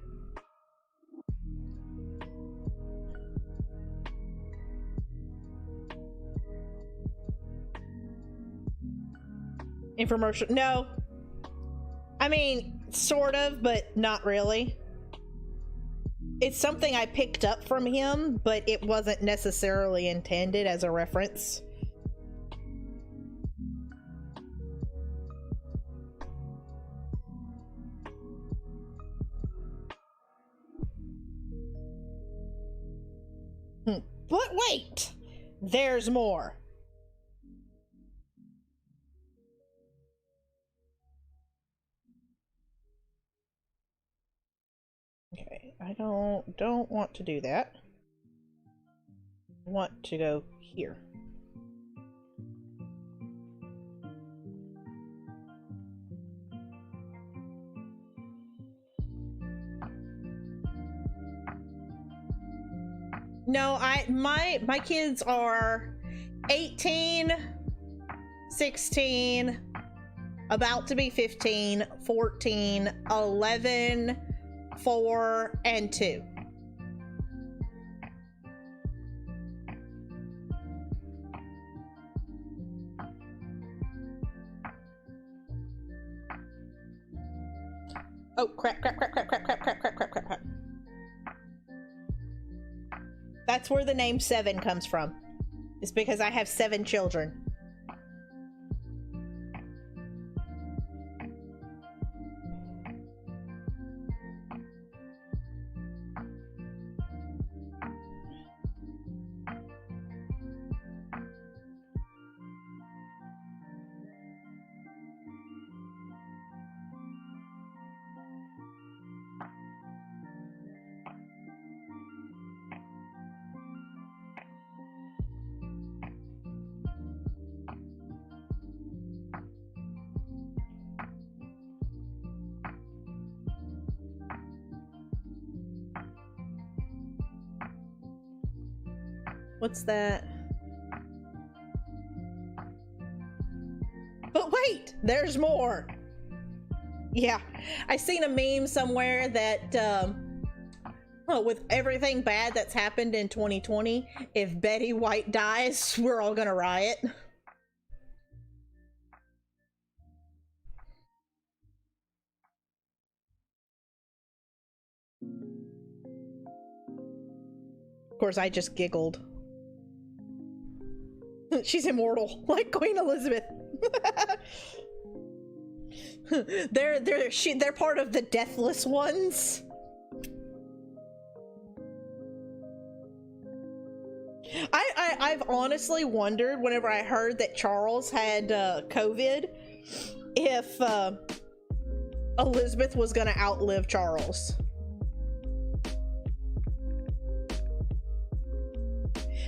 Infomercial. No. I mean, sort of, but not really. It's something I picked up from him, but it wasn't necessarily intended as a reference. But wait! There's more. I don't want to do that. I want to go here. No, my kids are 18, 16, about to be 15, 14, 11, 4, and 2. Oh, crap. That's where the name 7 comes from. It's because I have 7 children. What's that? But wait, there's more. Yeah, I seen a meme somewhere that with everything bad that's happened in 2020, if Betty White dies, we're all gonna riot. Of course, I just giggled. She's immortal, like Queen Elizabeth. They're part of the deathless ones. I've honestly wondered whenever I heard that Charles had COVID, if Elizabeth was gonna outlive Charles.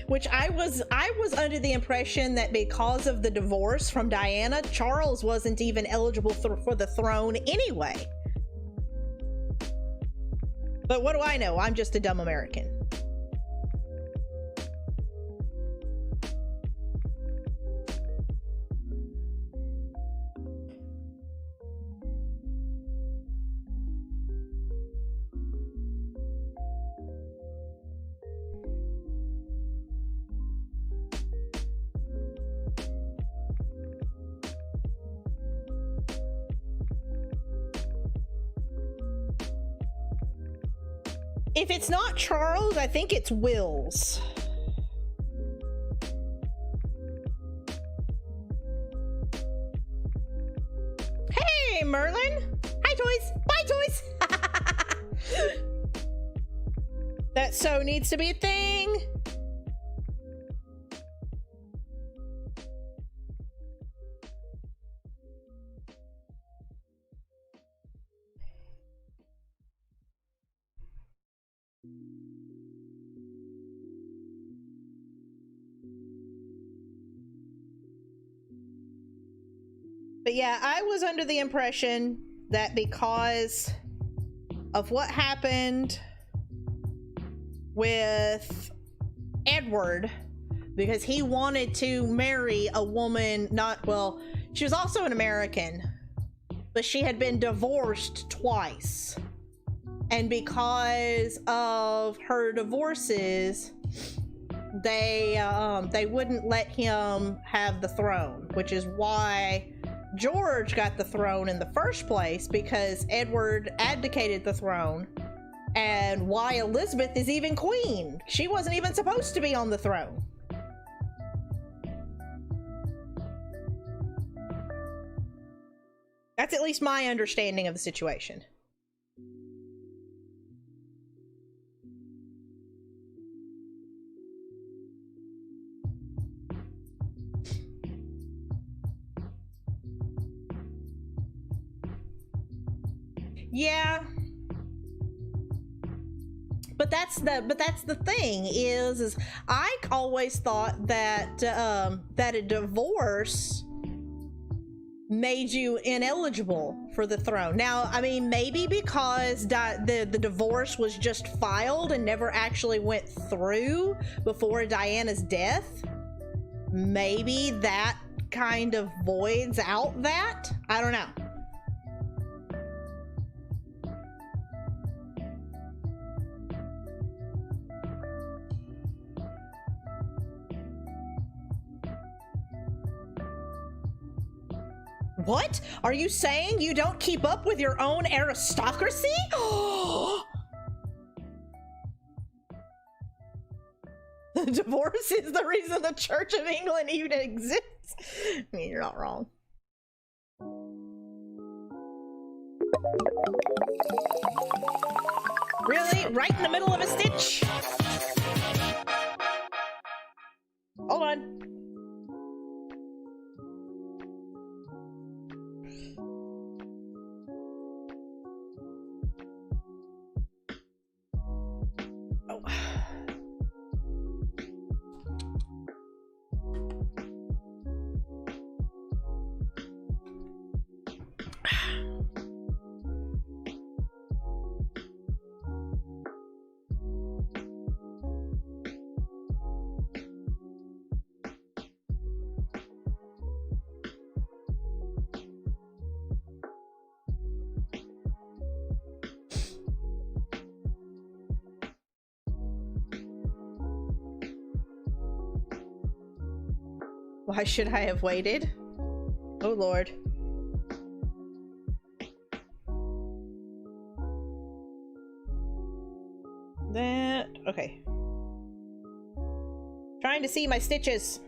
Which I was under the impression that because of the divorce from Diana, Charles wasn't even eligible for the throne anyway. But what do I know? I'm just a dumb American. If it's not Charles, I think it's Will's. Hey, Merlin! Hi, toys! Bye, toys! That so needs to be a thing. But yeah, I was under the impression that because of what happened with Edward, because he wanted to marry a woman, she was also an American, but she had been divorced twice. And because of her divorces, they wouldn't let him have the throne, which is why George got the throne in the first place, because Edward abdicated the throne, and why Elizabeth is even queen. She wasn't even supposed to be on the throne. That's at least my understanding of the situation. Yeah. But that's the thing is I always thought that that a divorce made you ineligible for the throne. Now, I mean, maybe because the divorce was just filed and never actually went through before Diana's death, maybe that kind of voids out that. I don't know. What? Are you saying you don't keep up with your own aristocracy? The divorce is the reason the Church of England even exists. I mean, you're not wrong. Really? Right in the middle of a stitch? Hold on. Why should I have waited? Oh Lord. That, okay. Trying to see my stitches.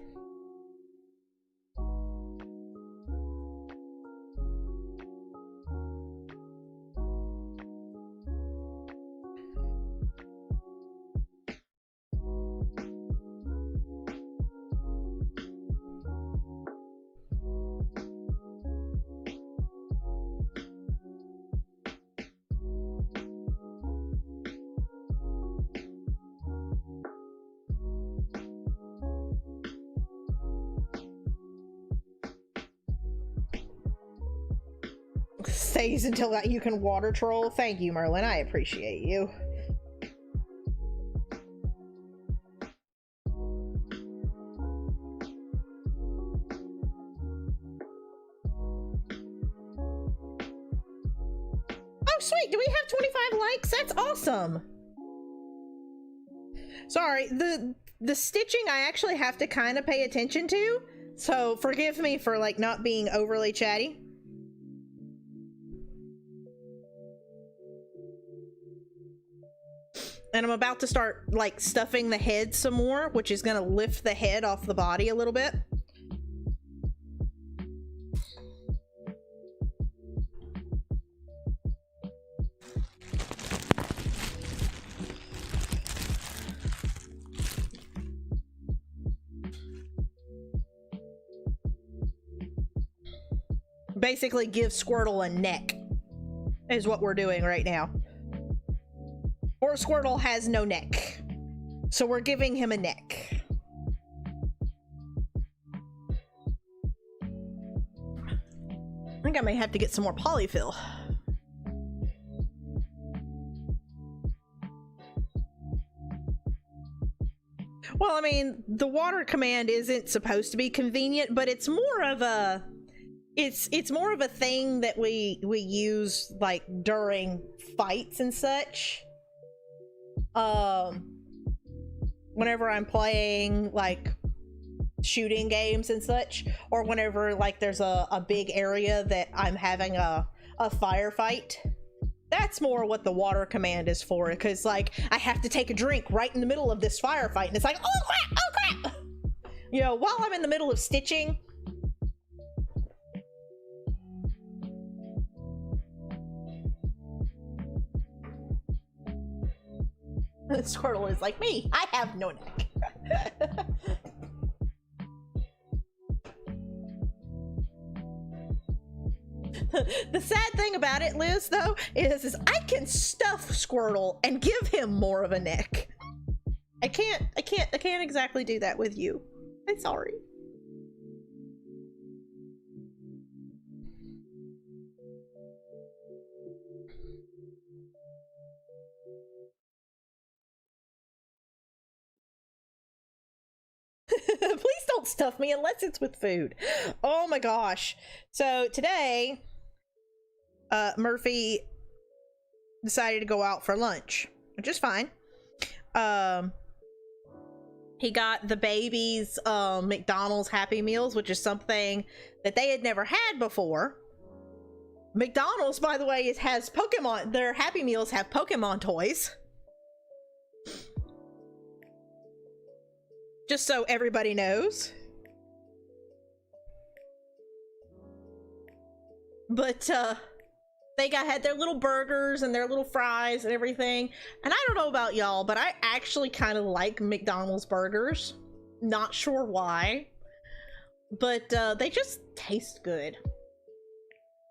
Stays until that you can water troll. Thank you, Merlin. I appreciate you. Oh, sweet. Do we have 25 likes? That's awesome. Sorry, the stitching I actually have to kind of pay attention to. So forgive me for like not being overly chatty. And I'm about to start like stuffing the head some more, which is gonna lift the head off the body a little bit. Basically give Squirtle a neck is what we're doing right now. Or Squirtle has no neck. So we're giving him a neck. I think I may have to get some more polyfill. Well, I mean, the water command isn't supposed to be convenient, but it's more of a it's more of a thing that we use like during fights and such. Whenever I'm playing like shooting games and such, or whenever like there's a big area that I'm having a firefight, that's more what the water command is for, because like I have to take a drink right in the middle of this firefight and it's like, oh crap, you know, while I'm in the middle of stitching. Squirtle is like me. I have no neck. The sad thing about it, Liz, though, is I can stuff Squirtle and give him more of a neck. I can't exactly do that with you. I'm sorry. Please don't stuff me unless it's with food. Oh my gosh. So today, Murphy decided to go out for lunch, which is fine. He got the babies McDonald's Happy Meals, which is something that they had never had before. McDonald's, by the way, has Pokemon. Their Happy Meals have Pokemon toys. Just so everybody knows. But they had their little burgers and their little fries and everything. And I don't know about y'all, but I actually kind of like McDonald's burgers. Not sure why. But they just taste good.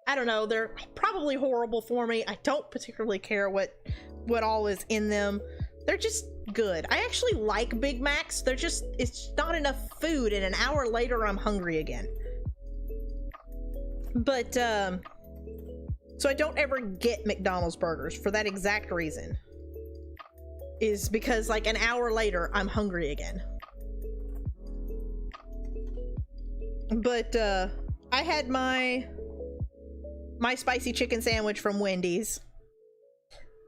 I don't know, they're probably horrible for me. I don't particularly care what all is in them. They're just good. I actually like Big Macs. It's not enough food, and an hour later I'm hungry again. But so I don't ever get McDonald's burgers for that exact reason. Is because like an hour later I'm hungry again. But I had my spicy chicken sandwich from Wendy's.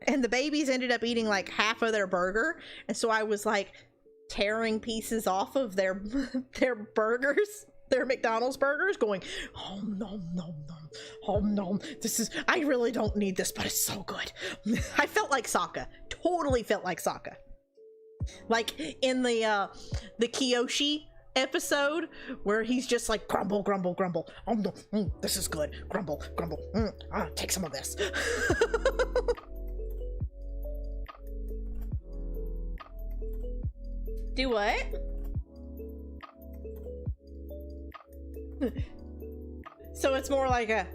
And the babies ended up eating like half of their burger, and so I was like tearing pieces off of their burgers, their McDonald's burgers, going, oh no, no, no, oh no, I really don't need this, but it's so good. I felt like Sokka, totally felt like Sokka. Like in the Kyoshi episode where he's just like grumble, grumble, grumble. Oh no, this is good. Grumble, grumble. Take some of this. Do what? So it's more like a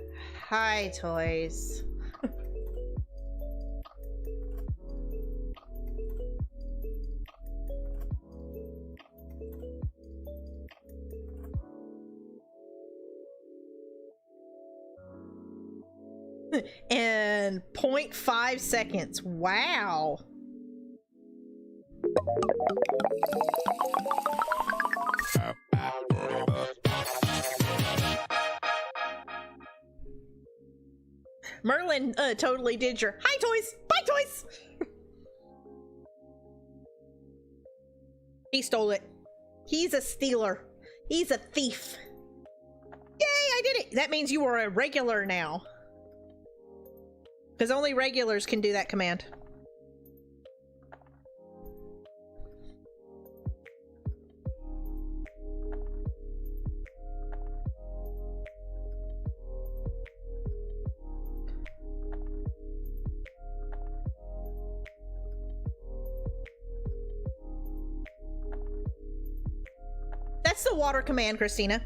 hi, toys. In 0.5 seconds. Wow. Merlin totally did your hi toys, bye toys. He stole it. He's a stealer. He's a thief. Yay, I did it. That means you are a regular now. Because only regulars can do that command. That's the water command, Christina.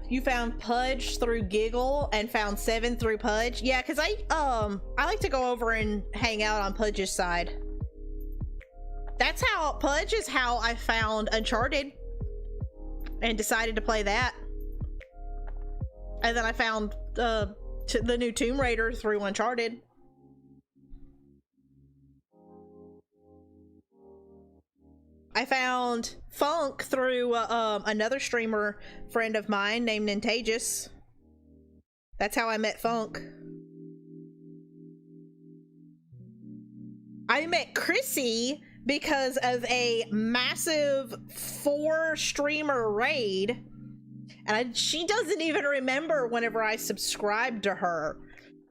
You found Pudge through Giggle and found 7 through Pudge. Yeah, because I like to go over and hang out on Pudge's side. That's how Pudge is how I found Uncharted and decided to play that. And then I found the new Tomb Raider through Uncharted. I found Funk through another streamer friend of mine named Nintagious. That's how I met Funk. I met Chrissy because of a massive 4-streamer raid, and she doesn't even remember whenever I subscribed to her,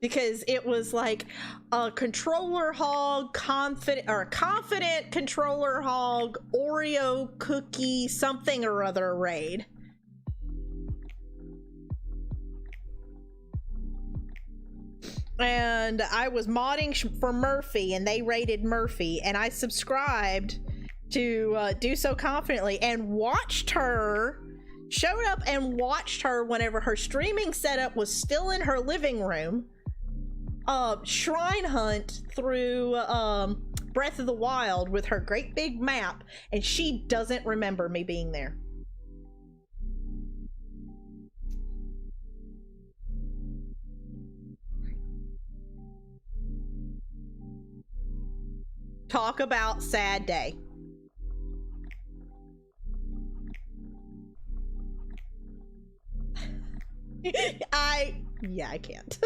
because it was like a controller hog, confident controller hog, Oreo cookie, something or other raid. And I was modding for Murphy, and they raided Murphy, and I subscribed to do so confidently, and watched her, showed up and watched her whenever her streaming setup was still in her living room, shrine hunt through Breath of the Wild with her great big map, and she doesn't remember me being there. Talk about sad day. I can't.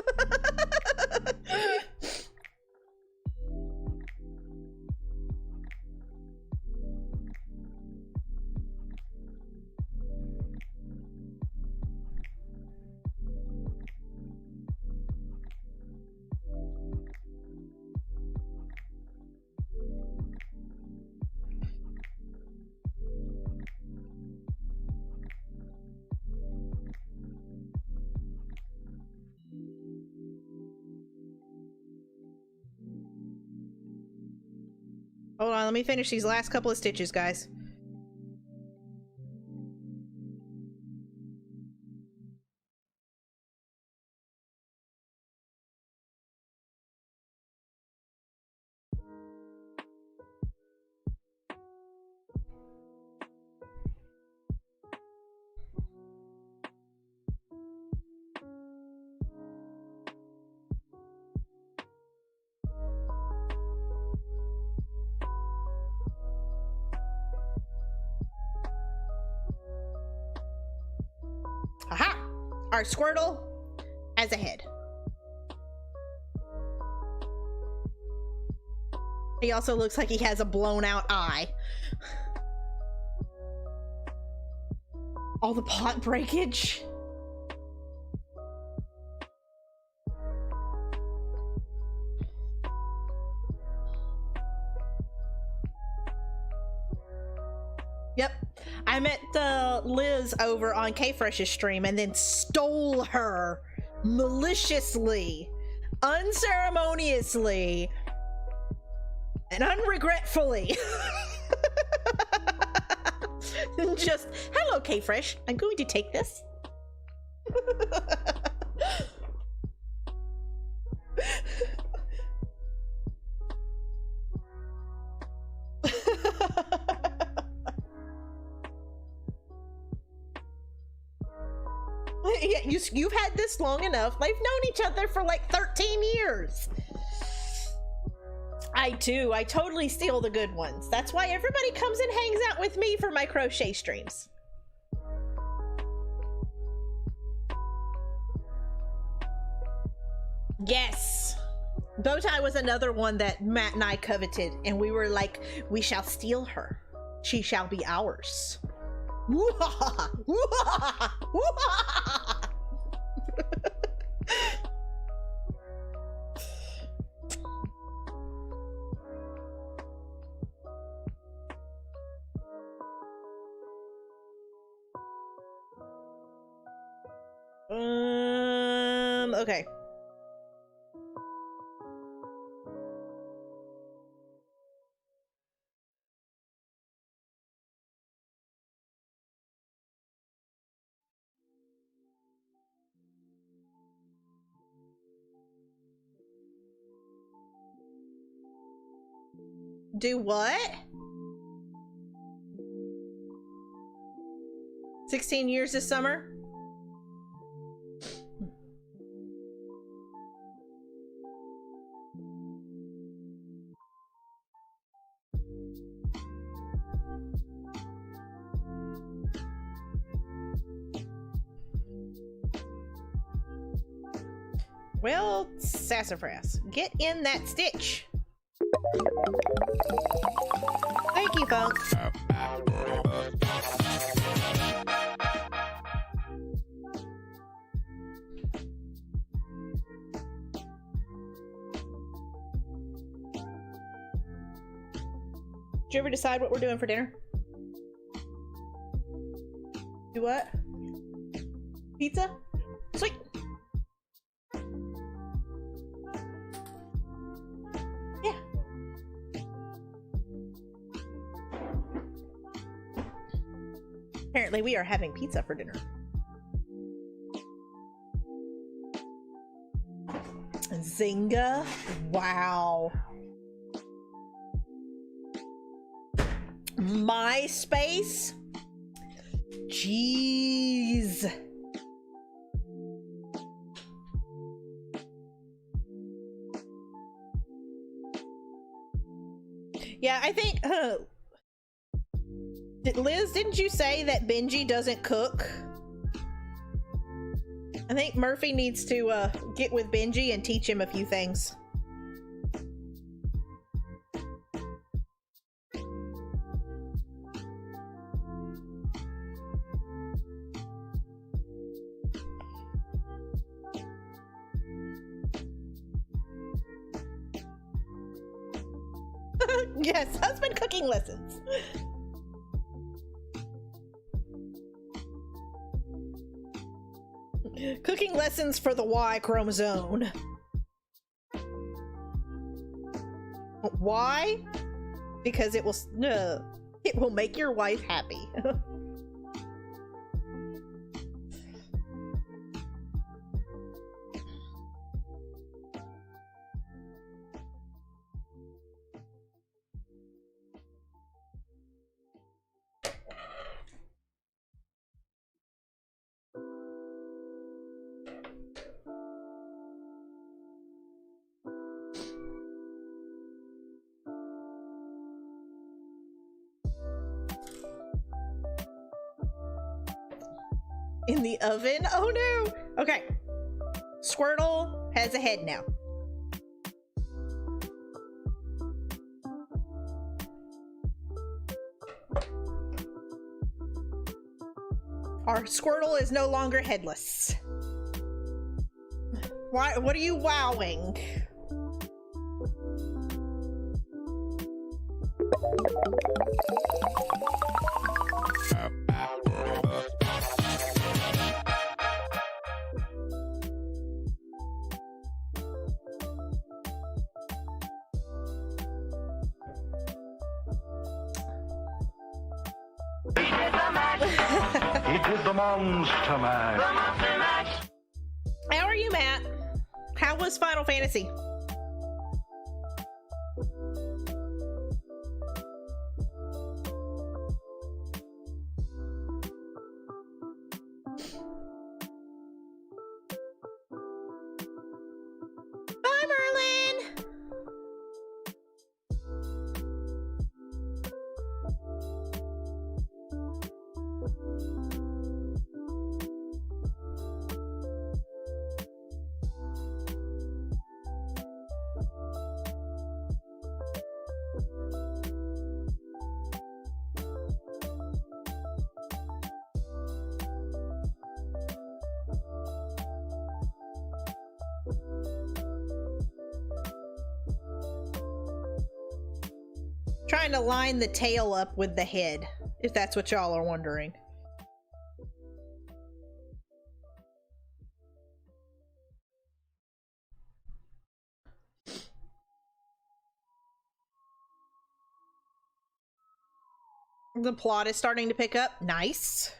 Hold on, let me finish these last couple of stitches, guys. Aha! Our Squirtle as a head. He also looks like he has a blown out eye. All the pot breakage. Yep. I met Liz over on K-Fresh's stream and then stole her maliciously, unceremoniously, and unregretfully. Just, hello, K-Fresh. I'm going to take this. Yeah, you've had this long enough. They've known each other for like 13 years. I totally steal the good ones. That's why everybody comes and hangs out with me for my crochet streams. Yes. Bowtie was another one that Matt and I coveted, and we were like, we shall steal her. She shall be ours. Woo-ha-ha! Woo-ha-ha! Woo-ha-ha! Okay. Do what? 16 years this summer? Well, sassafras, get in that stitch. Did you ever decide what we're doing for dinner? Do what? Pizza? Sweet. Yeah. Apparently we are having pizza for dinner. Zynga? Wow. MySpace? Jeez. Yeah, I think, Liz, didn't you say that Benji doesn't cook? I think Murphy needs to, get with Benji and teach him a few things. Yes, husband cooking lessons. Cooking lessons for the Y chromosome. Why? Because it will make your wife happy. In the oven? Oh no! Okay. Squirtle has a head now. Our Squirtle is no longer headless. Why? What are you wowing? It is the Monster Mash. How are you, Matt? How was Final Fantasy? Bye, Merlin! Trying to line the tail up with the head, if that's what y'all are wondering. The plot is starting to pick up. Nice.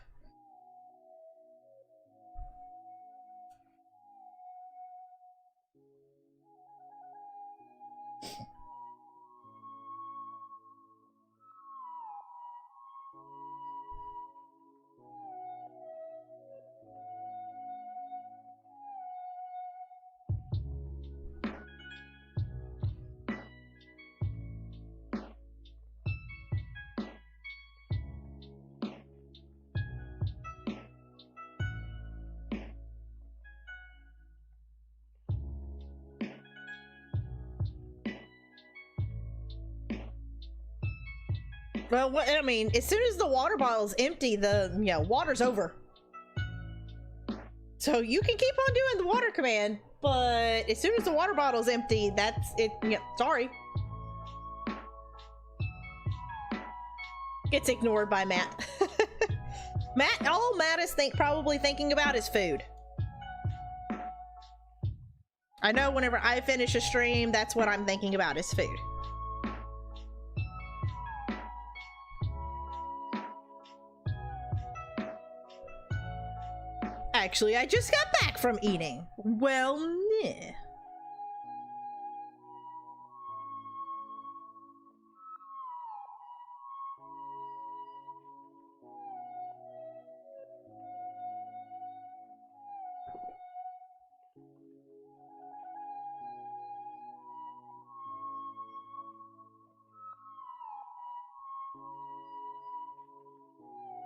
Well, what, I mean, as soon as the water bottle's empty, the, water's over. So you can keep on doing the water command, but as soon as the water bottle's empty, that's it. Sorry. Gets ignored by Matt. Matt, all Matt is probably thinking about is food. I know whenever I finish a stream, that's what I'm thinking about is food. Actually, I just got back from eating. Well, meh.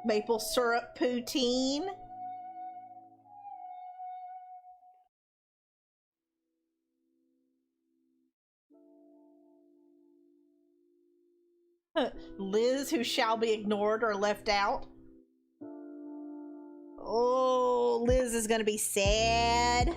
Maple syrup poutine. Liz, who shall be ignored or left out. Oh, Liz is gonna be sad.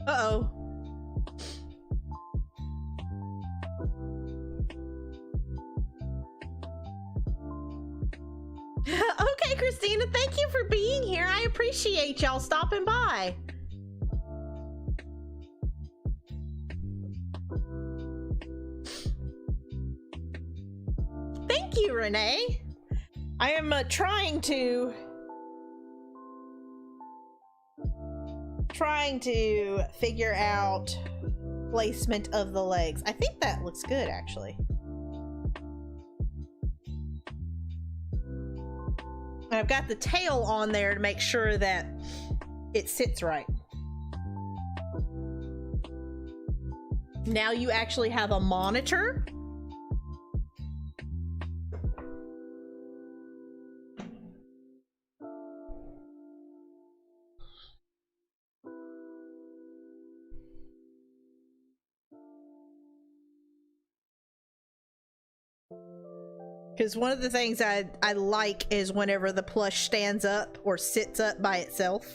Uh-oh. Okay, Christina, thank you for being here. I appreciate y'all stopping by. Thank you, Renee. I am trying to figure out placement of the legs. I think that looks good, actually. And I've got the tail on there to make sure that it sits right. Now you actually have a monitor. Because one of the things I like is whenever the plush stands up or sits up by itself.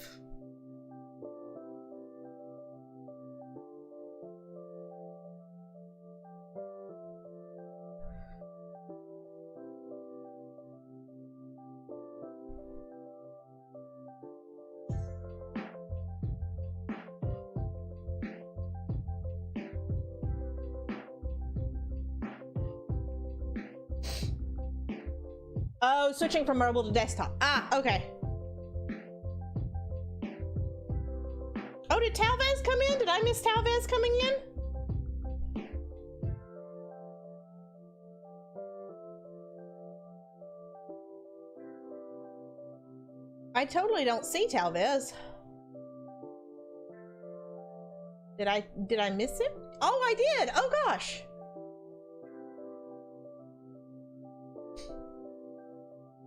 Oh, switching from mobile to desktop. Ah, okay. Oh, did Talvez come in? Did I miss Talvez coming in? I totally don't see Talvez. Did I miss him? Oh, I did. Oh gosh.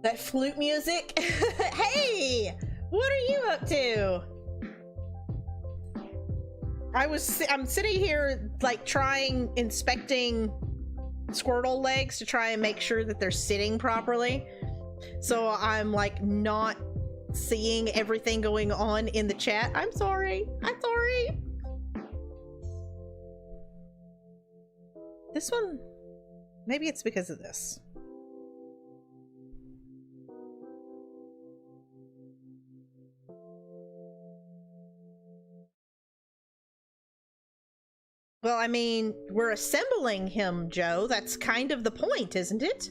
That flute music. Hey, what are you up to? I'm sitting here like inspecting Squirtle legs to try and make sure that they're sitting properly. So I'm like not seeing everything going on in the chat. I'm sorry. I'm sorry. This one, maybe it's because of this. Well, I mean, we're assembling him, Joe. That's kind of the point, isn't it?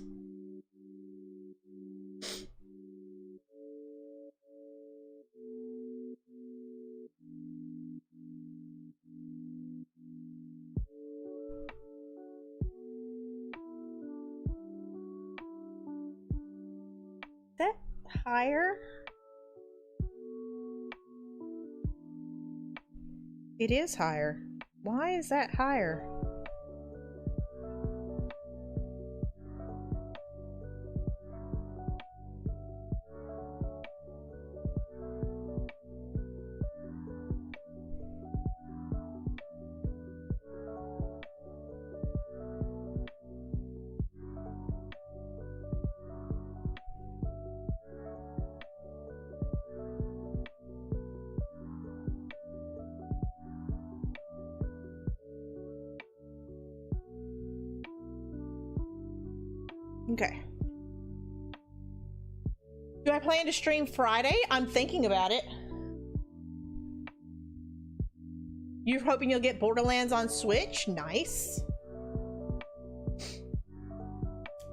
higher? It is higher. Why is that higher? Okay. Do I plan to stream Friday? I'm thinking about it. You're hoping you'll get Borderlands on Switch? Nice.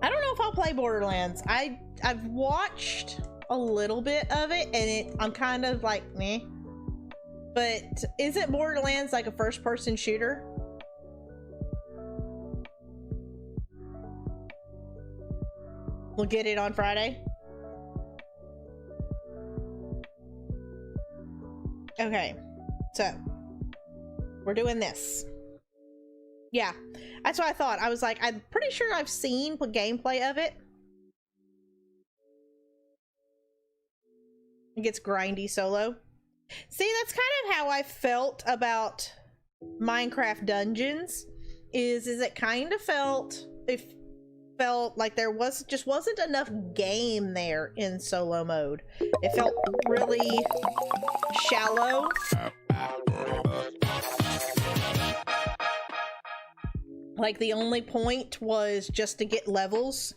I don't know if I'll play Borderlands. I've watched a little bit of it and I'm kind of like meh. But isn't Borderlands like a first-person shooter? We'll get it on Friday. Okay, so we're doing this. Yeah, that's what I thought. I was like, I'm pretty sure I've seen gameplay of it. It gets grindy solo. See, that's kind of how I felt about Minecraft Dungeons. Is it kind of felt like there just wasn't enough game there in solo mode. It felt really shallow. Like the only point was just to get levels.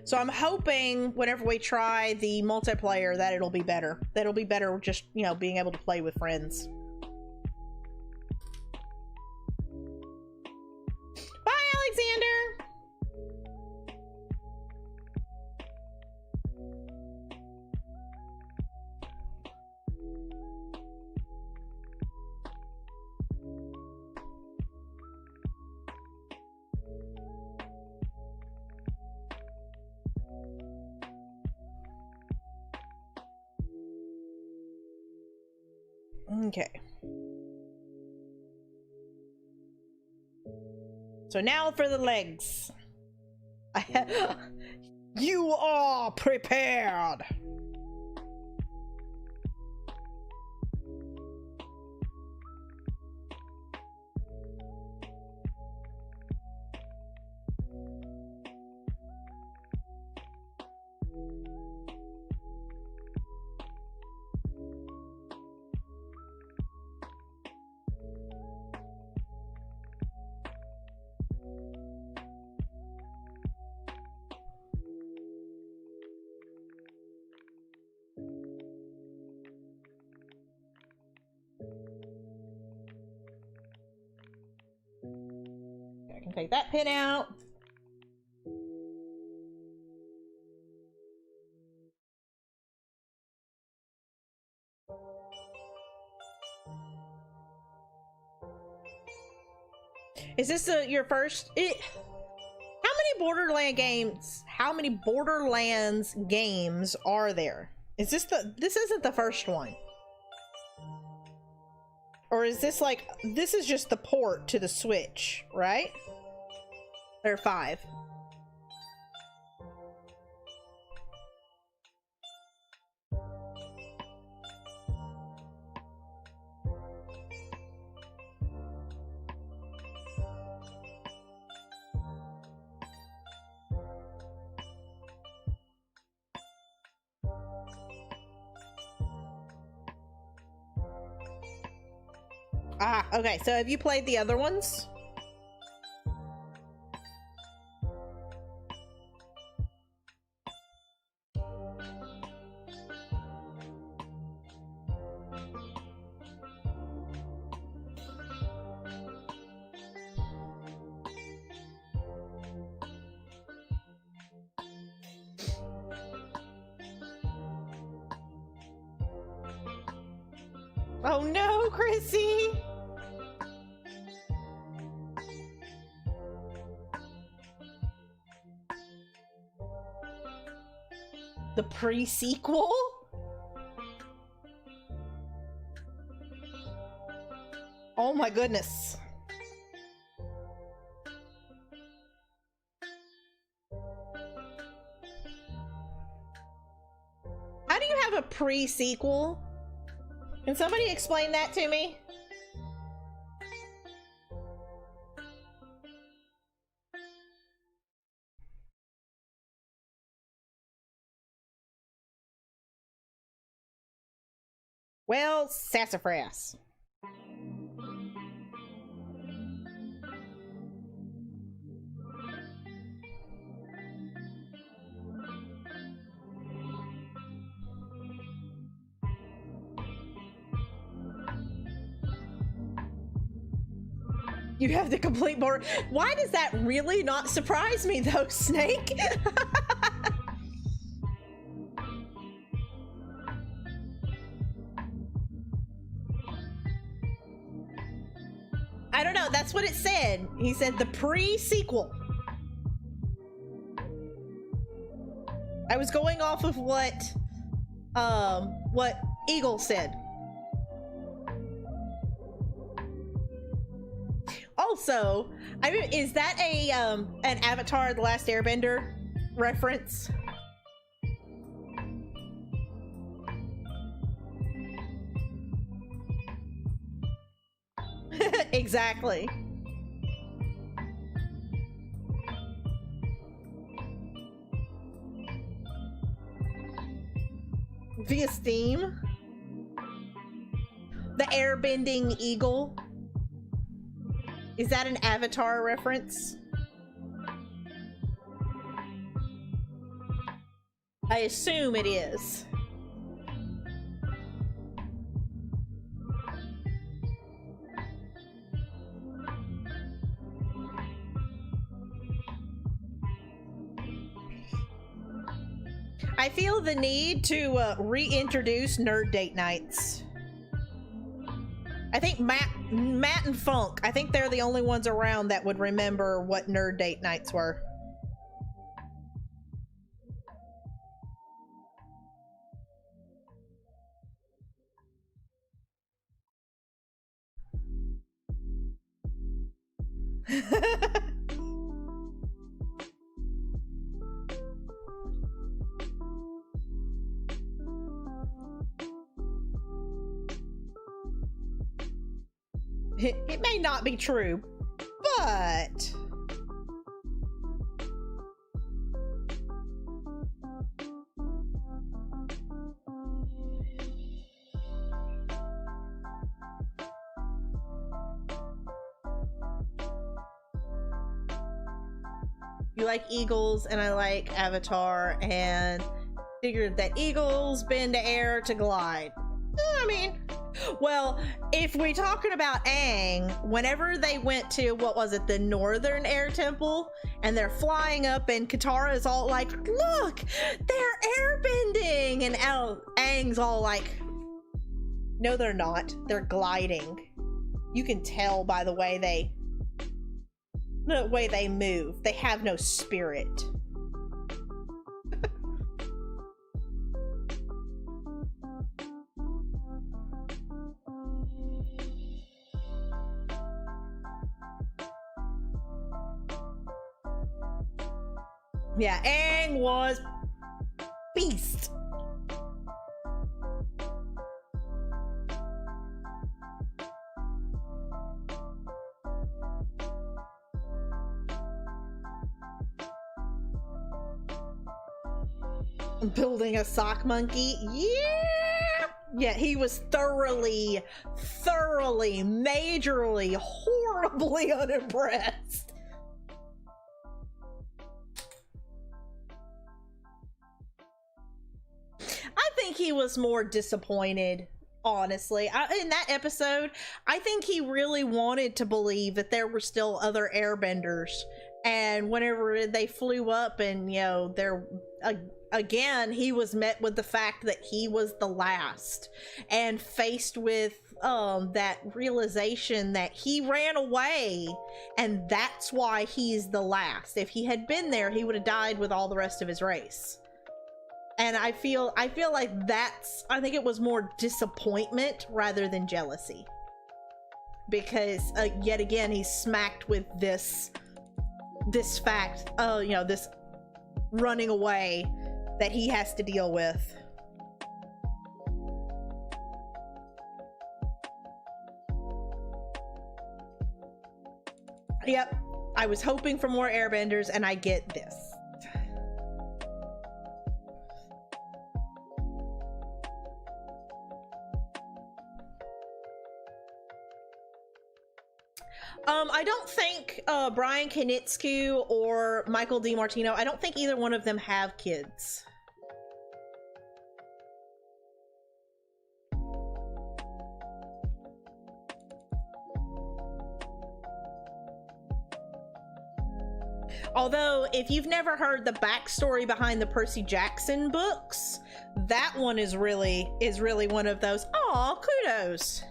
So I'm hoping whenever we try the multiplayer that it'll be better. That it'll be better just, you know, being able to play with friends. Bye, Alexander! Okay. So now for the legs. You are prepared. I can take that pin out. Is this your first? How many Borderlands games are there? Is this this isn't the first one? Or is this like, this is just the port to the Switch, right? There are 5. Ah, okay, so have you played the other ones? Oh no, Chrissy! The pre-sequel? Oh my goodness. How do you have a pre-sequel? Can somebody explain that to me? Well, sassafras. You have the complete board. Why does that really not surprise me though, Snake? I don't know, that's what it said. He said the pre-sequel. I was going off of what Eagle said. Also, I mean, is that a an Avatar: The Last Airbender reference? Exactly. Via Steam. The airbending eagle. Is that an Avatar reference? I assume it is. I feel the need to reintroduce nerd date nights. I think Matt and Funk, I think they're the only ones around that would remember what nerd date nights were. It may not be true, but you like eagles and I like Avatar, and figured that eagles bend to air to glide. I mean, well, if we're talking about Aang, whenever they went to, what was it, the Northern Air Temple, and they're flying up and Katara's all like, look, they're airbending, and Aang's all like, no they're not, they're gliding. You can tell by the way they move. They have no spirit. Yeah, Aang was beast. Building a sock monkey, yeah, he was thoroughly, majorly, horribly unimpressed. I think he was more disappointed, honestly. In that episode, I think he really wanted to believe that there were still other airbenders, and whenever they flew up and, you know, again, he was met with the fact that he was the last, and faced with that realization that he ran away, and that's why he's the last. If he had been there, he would have died with all the rest of his race. And I feel like I think it was more disappointment rather than jealousy. Because yet again, he's smacked with this fact, you know, this running away that he has to deal with. Yep, I was hoping for more airbenders and I get this. I don't think Brian Kanitsku or Michael DiMartino, I don't think either one of them have kids. Although, if you've never heard the backstory behind the Percy Jackson books, that one is really one of those, aw, kudos.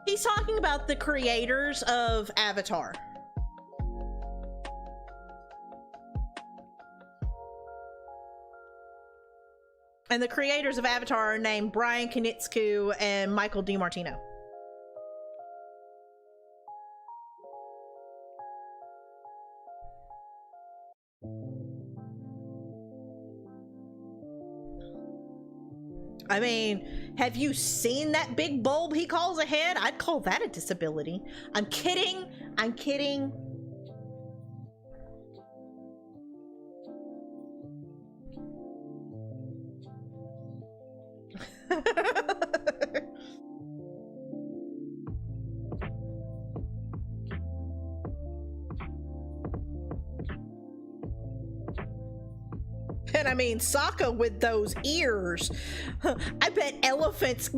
He's talking about the creators of Avatar. And the creators of Avatar are named Brian Kanitsku and Michael DiMartino. I mean, have you seen that big bulb he calls a head? I'd call that a disability. I'm kidding. I'm kidding. And I mean, Sokka with those ears. I bet elephants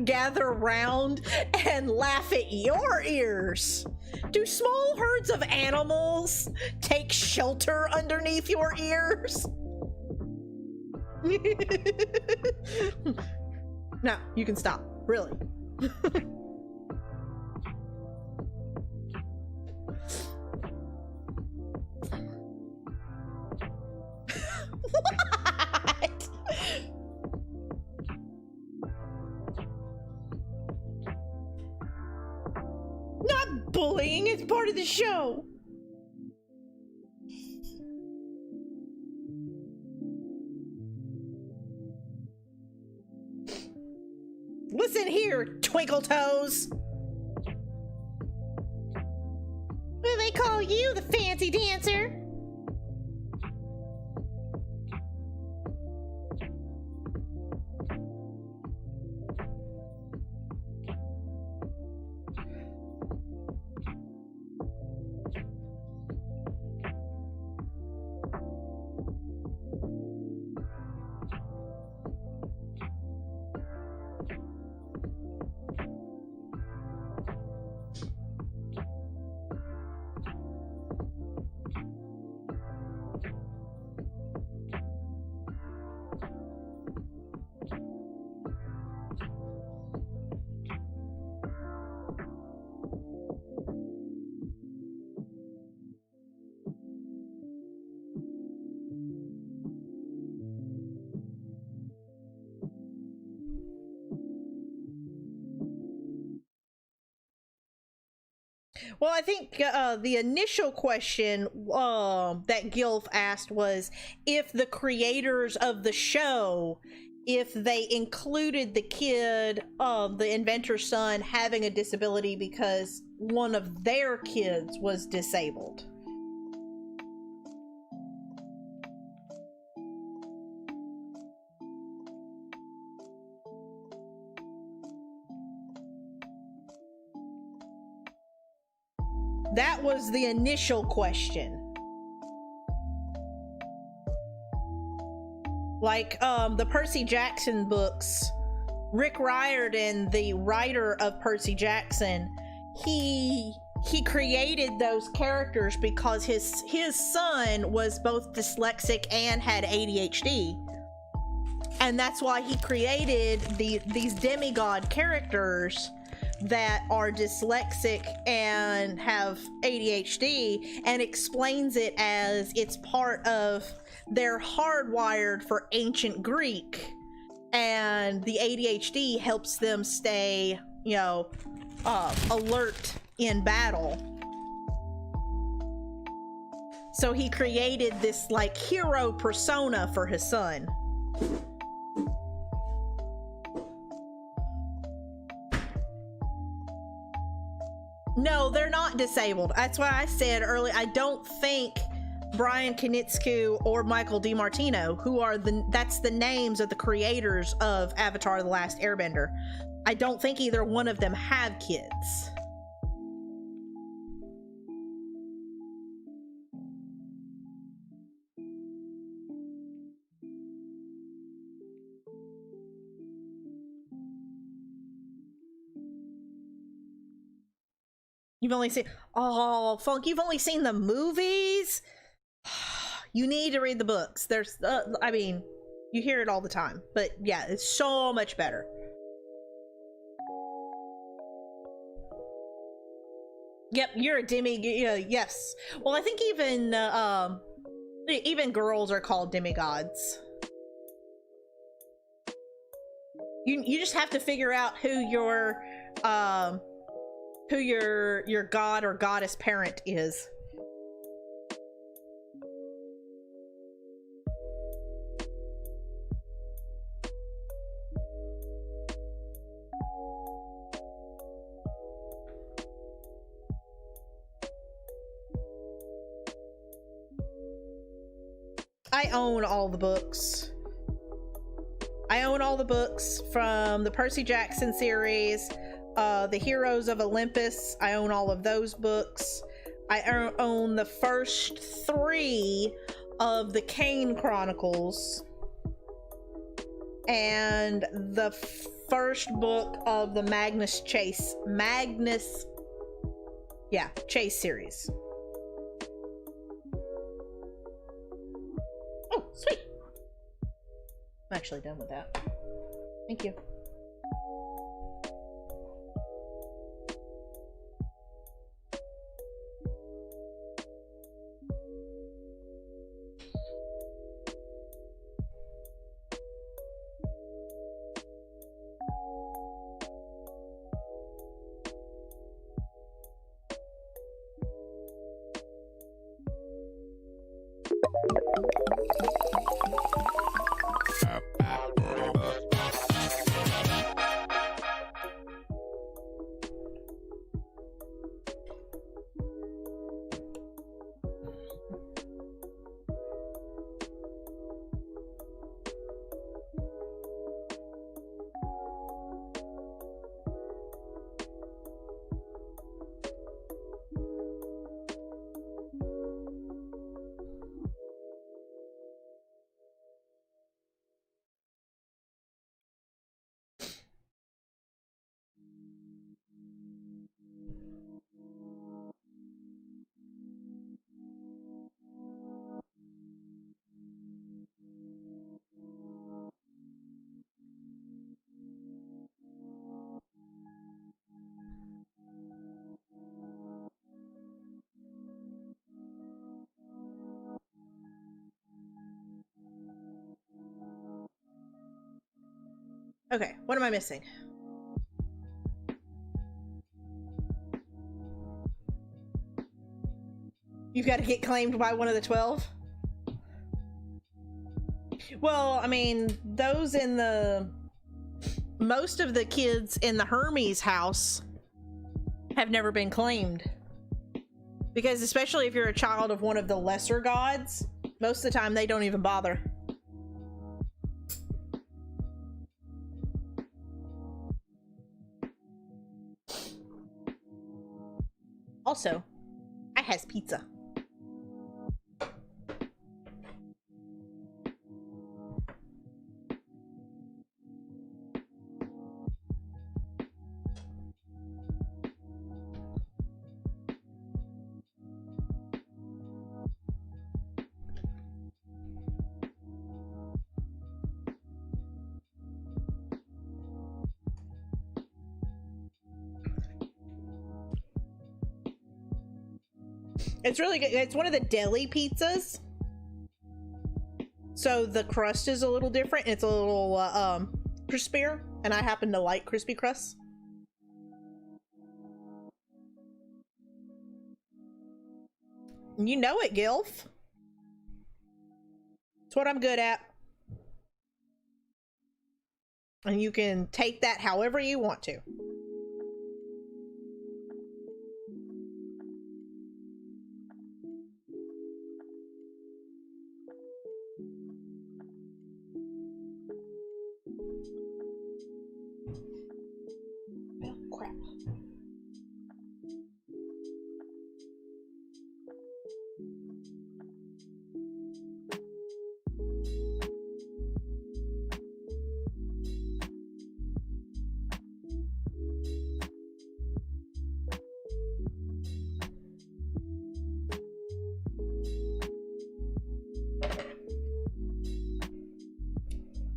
gather around and laugh at your ears. Do small herds of animals take shelter underneath your ears? No, you can stop. Really. What? Not bullying, it's part of the show. Listen here, Twinkle Toes. Well, they call you the fancy dancer. Well, I think the initial question that Gilf asked was if the creators of the show, if they included the kid, the inventor's son, having a disability because one of their kids was disabled. That was the initial question. Like, the Percy Jackson books, Rick Riordan, the writer of Percy Jackson, he created those characters because his son was both dyslexic and had ADHD. And that's why he created these demigod characters, that are dyslexic and have ADHD, and explains it as it's part of they're hardwired for ancient Greek, and the ADHD helps them stay, you know, alert in battle. So he created this like hero persona for his son. No, they're not disabled. That's why I said earlier, I don't think Brian Konietzko or Michael DiMartino, who are that's the names of the creators of Avatar: The Last Airbender. I don't think either one of them have kids. You've only seen, oh, Funk, you've only seen the movies? You need to read the books. There's, I mean, you hear it all the time, but yeah, it's so much better. Yep, you're a demi, yes. Well, I think even girls are called demigods. You just have to figure out who your god or goddess parent is. I own all the books. I own all the books from the Percy Jackson series, the Heroes of Olympus. I own all of those books. I own the first 3 of the Kane Chronicles and the first book of the Chase series. Oh, sweet. I'm actually done with that. Thank you. Okay, what am I missing? You've got to get claimed by one of the 12? Well, I mean, most of the kids in the Hermes house have never been claimed. Because especially if you're a child of one of the lesser gods, most of the time they don't even bother. Also, I has pizza. It's really good. It's one of the deli pizzas. So the crust is a little different. It's a little crispier, and I happen to like crispy crusts. You know it, Gilf. It's what I'm good at. And you can take that however you want to. Oh, crap.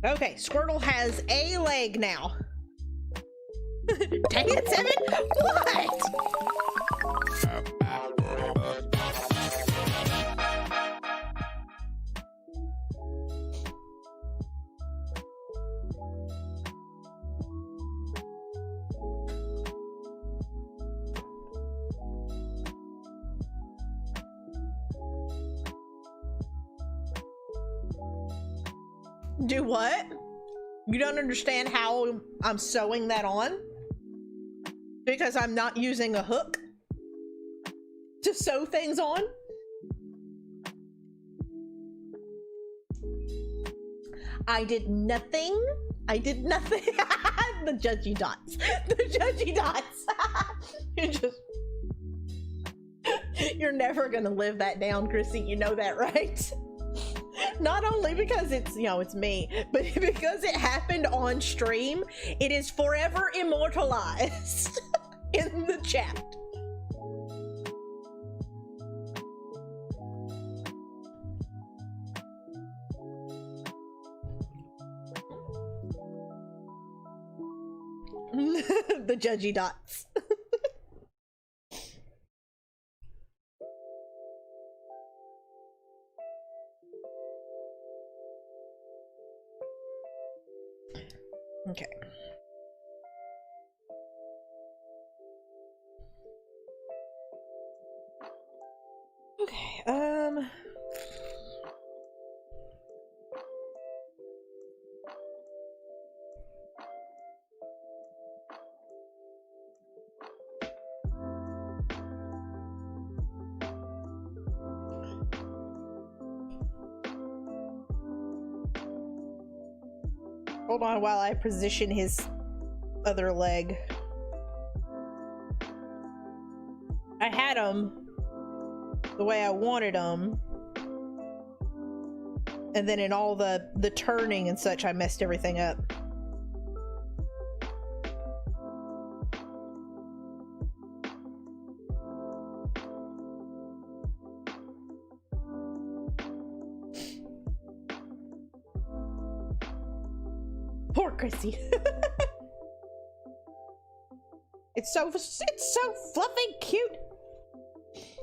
Okay, Squirtle has a leg now. Dang it, 7? What? Do what? You don't understand how I'm sewing that on? Because I'm not using a hook to sew things on? I did nothing. I did nothing. The judgy dots. The judgy dots. You're never gonna live that down, Chrissy. You know that, right? Not only because it's, you know, it's me, but because it happened on stream, it is forever immortalized in the chat. The judgy dots. Okay. Okay, hold on while I position his other leg. I had him the way I wanted him, and then in all the turning and such, I messed everything up. Poor Chrissy. It's so fluffy cute.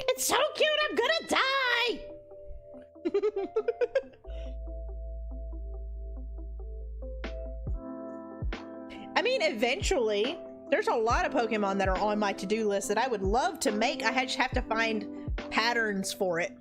It's so cute, I'm gonna die! I mean, eventually, there's a lot of Pokemon that are on my to-do list that I would love to make. I just have to find patterns for it.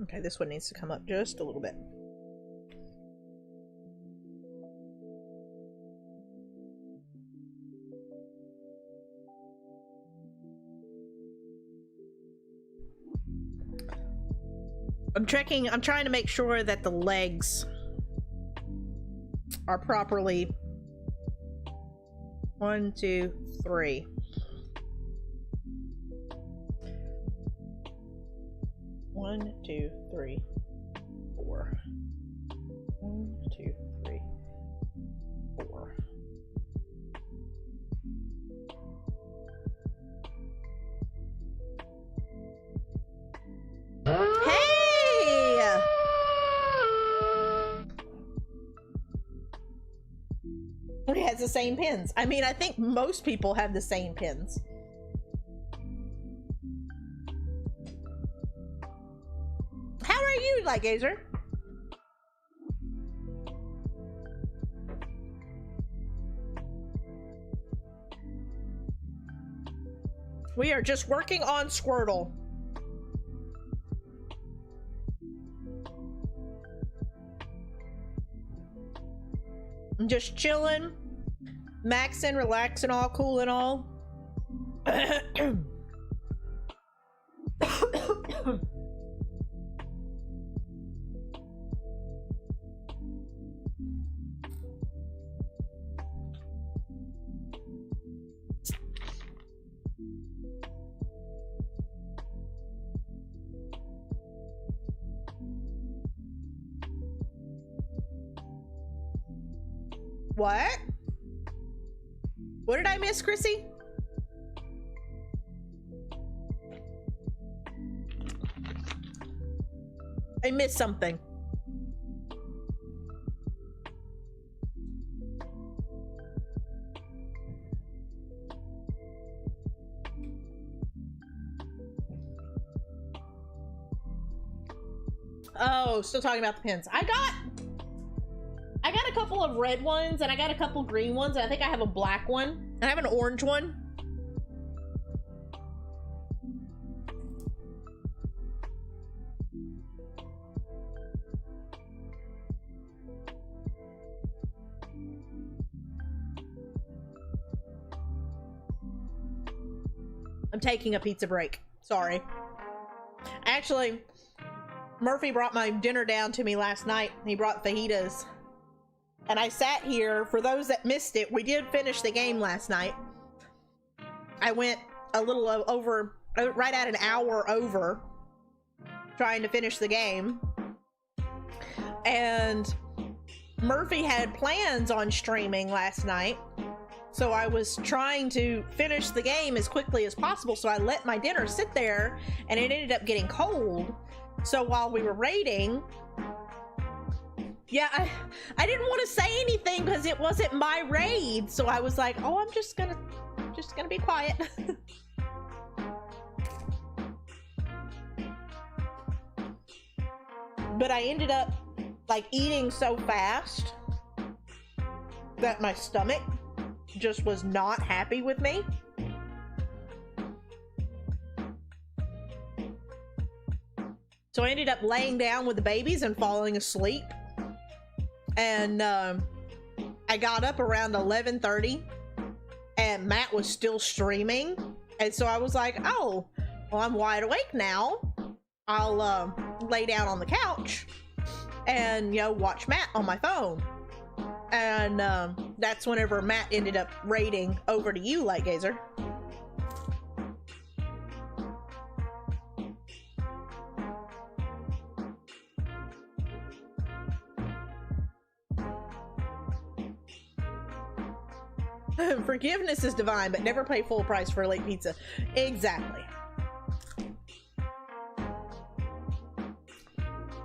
Okay, this one needs to come up just a little bit. I'm trying to make sure that the legs are properly 1, 2, 3. 1, 2, 3, 4. 1, 2, 3, 4. Hey! It has the same pins. I mean, I think most people have the same pins. How are you, Light Gazer? We are just working on Squirtle. I'm just chilling, maxing, relaxing, all cool and all. What? What did I miss, Chrissy? I missed something. Oh, still talking about the pins. I got a couple of red ones and I got a couple green ones. And I think I have a black one and I have an orange one. I'm taking a pizza break. Sorry. Actually, Murphy brought my dinner down to me last night. He brought fajitas. And I sat here, for those that missed it, we did finish the game last night. I went a little over, right at an hour over, trying to finish the game. And Murphy had plans on streaming last night. So I was trying to finish the game as quickly as possible. So I let my dinner sit there and it ended up getting cold. So while we were raiding, yeah, I didn't want to say anything because it wasn't my raid. So I was like, oh, I'm just gonna be quiet. But I ended up like eating so fast that my stomach just was not happy with me. So I ended up laying down with the babies and falling asleep. And I got up around 11:30 and Matt was still streaming. And so I was like, oh, well, I'm wide awake now. I'll lay down on the couch and, you know, watch Matt on my phone. And that's whenever Matt ended up raiding over to you, Light Gazer. Forgiveness is divine, but never pay full price for a late pizza. Exactly.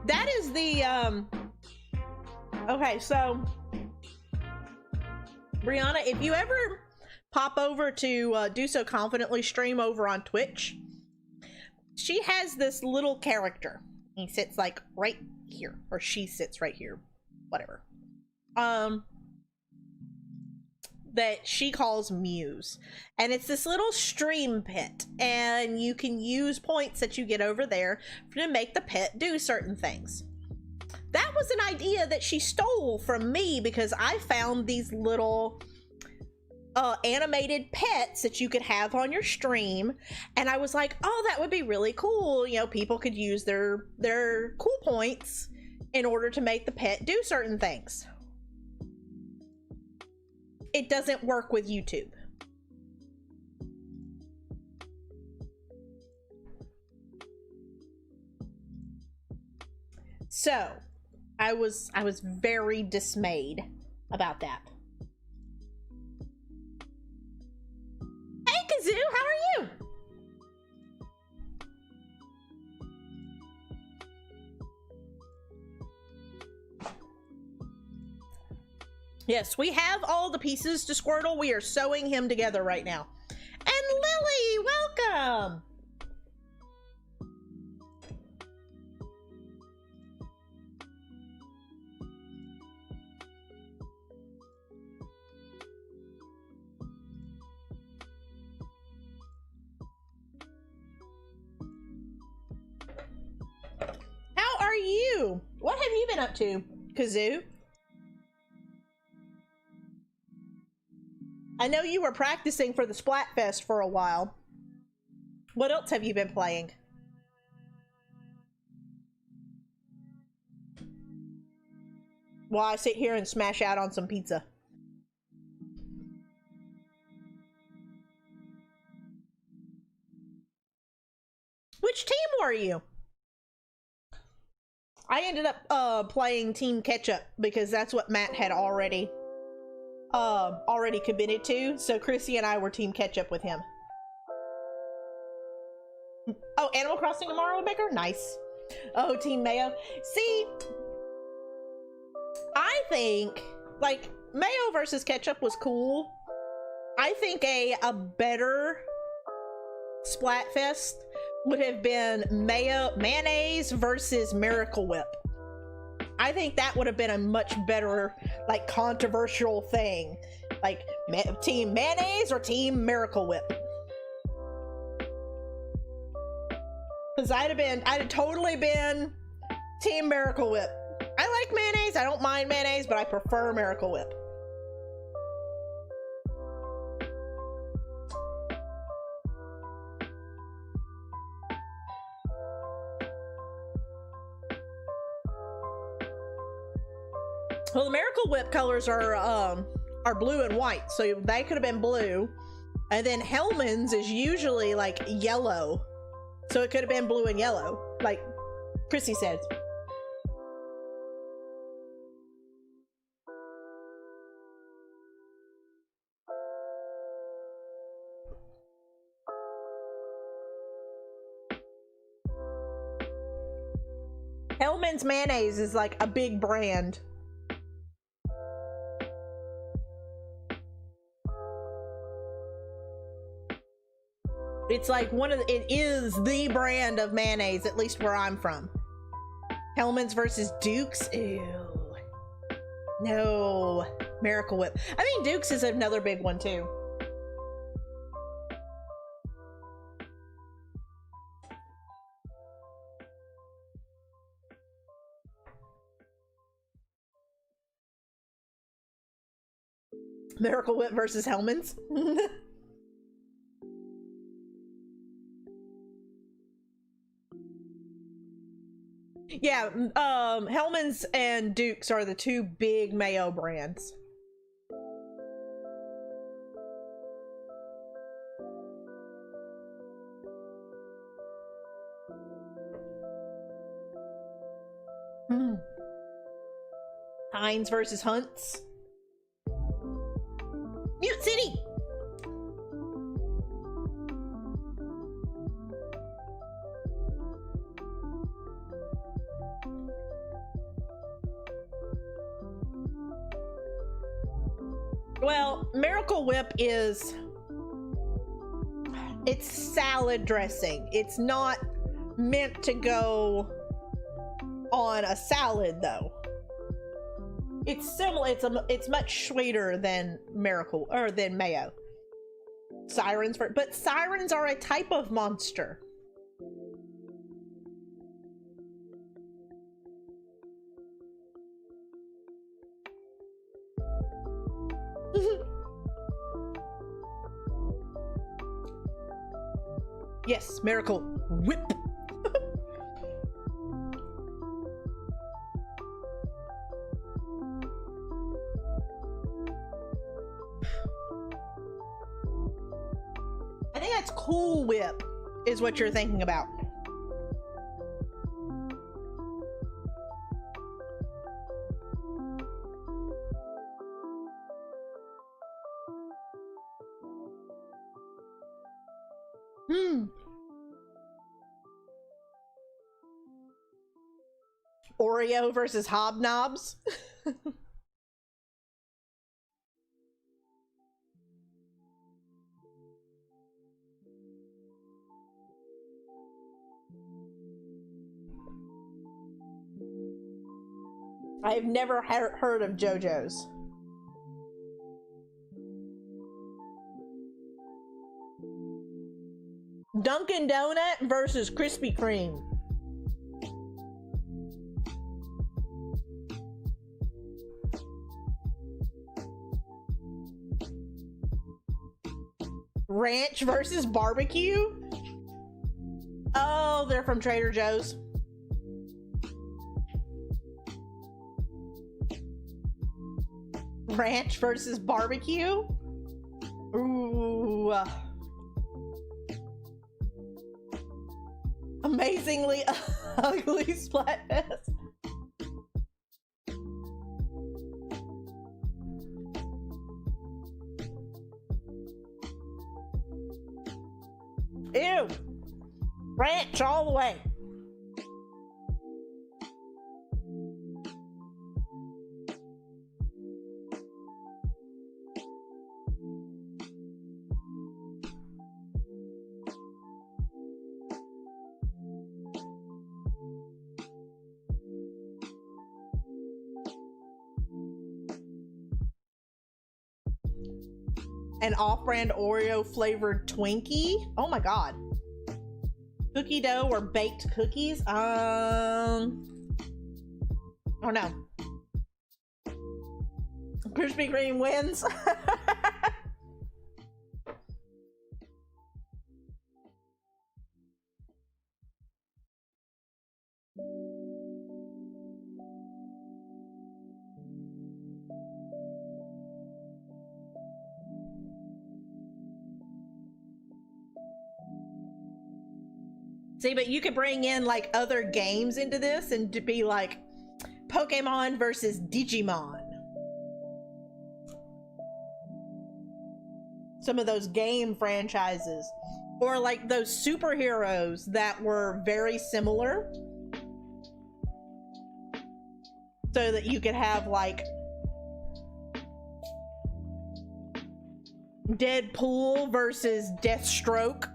That is the okay, so Brianna, if you ever pop over to Do So Confidently stream over on Twitch, she has this little character. He sits like right here, or she sits right here, whatever. That she calls Muse, and it's this little stream pet, and you can use points that you get over there to make the pet do certain things. That was an idea that she stole from me because I found these little animated pets that you could have on your stream, and I was like, oh, that would be really cool. You know, people could use their cool points in order to make the pet do certain things. It doesn't work with YouTube. So, I was very dismayed about that. Hey, Kazoo, how are you? Yes, we have all the pieces to Squirtle. We are sewing him together right now. And Lily, welcome! How are you? What have you been up to, Kazoo? I know you were practicing for the Splatfest for a while. What else have you been playing? While I sit here and smash out on some pizza. Which team were you? I ended up playing Team Ketchup because that's what Matt had already committed to, so Chrissy and I were Team Ketchup with him. Oh, Animal Crossing tomorrow, Baker? Nice. Oh, Team Mayo. See, I think, like, Mayo versus Ketchup was cool. I think a better Splatfest would have been mayonnaise versus Miracle Whip. I think that would have been a much better, like, controversial thing. Like, Team Mayonnaise or Team Miracle Whip. Because I'd have totally been Team Miracle Whip. I like mayonnaise, I don't mind mayonnaise, but I prefer Miracle Whip. Well, the Miracle Whip colors are blue and white, so they could have been blue. And then Hellman's is usually like yellow, so it could have been blue and yellow, like Chrissy said. Hellman's mayonnaise is like a big brand. It's like it is the brand of mayonnaise, at least where I'm from. Hellman's versus Duke's? Ew. No. Miracle Whip. I think Duke's is another big one too. Miracle Whip versus Hellman's? Yeah, Hellman's and Duke's are the two big mayo brands. Heinz versus Hunt's. Mute City! Well, Miracle Whip it's salad dressing. It's not meant to go on a salad though. It's similar, it's much sweeter than than mayo. But sirens are a type of monster. Yes, Miracle Whip. I think that's Cool Whip is what you're thinking about. Oreo versus Hobnobs. I've never heard of JoJo's. Dunkin' Donut versus Krispy Kreme. Ranch versus barbecue? Oh, they're from Trader Joe's. Ranch versus barbecue? Ooh. Amazingly ugly splatfest. Ew. Ranch all the way. An off-brand Oreo flavored Twinkie? Oh my god. Cookie dough or baked cookies? Oh no. Krispy Kreme wins. See, but you could bring in like other games into this and to be like Pokemon versus Digimon. Some of those game franchises. Or like those superheroes that were very similar. So that you could have like Deadpool versus Deathstroke.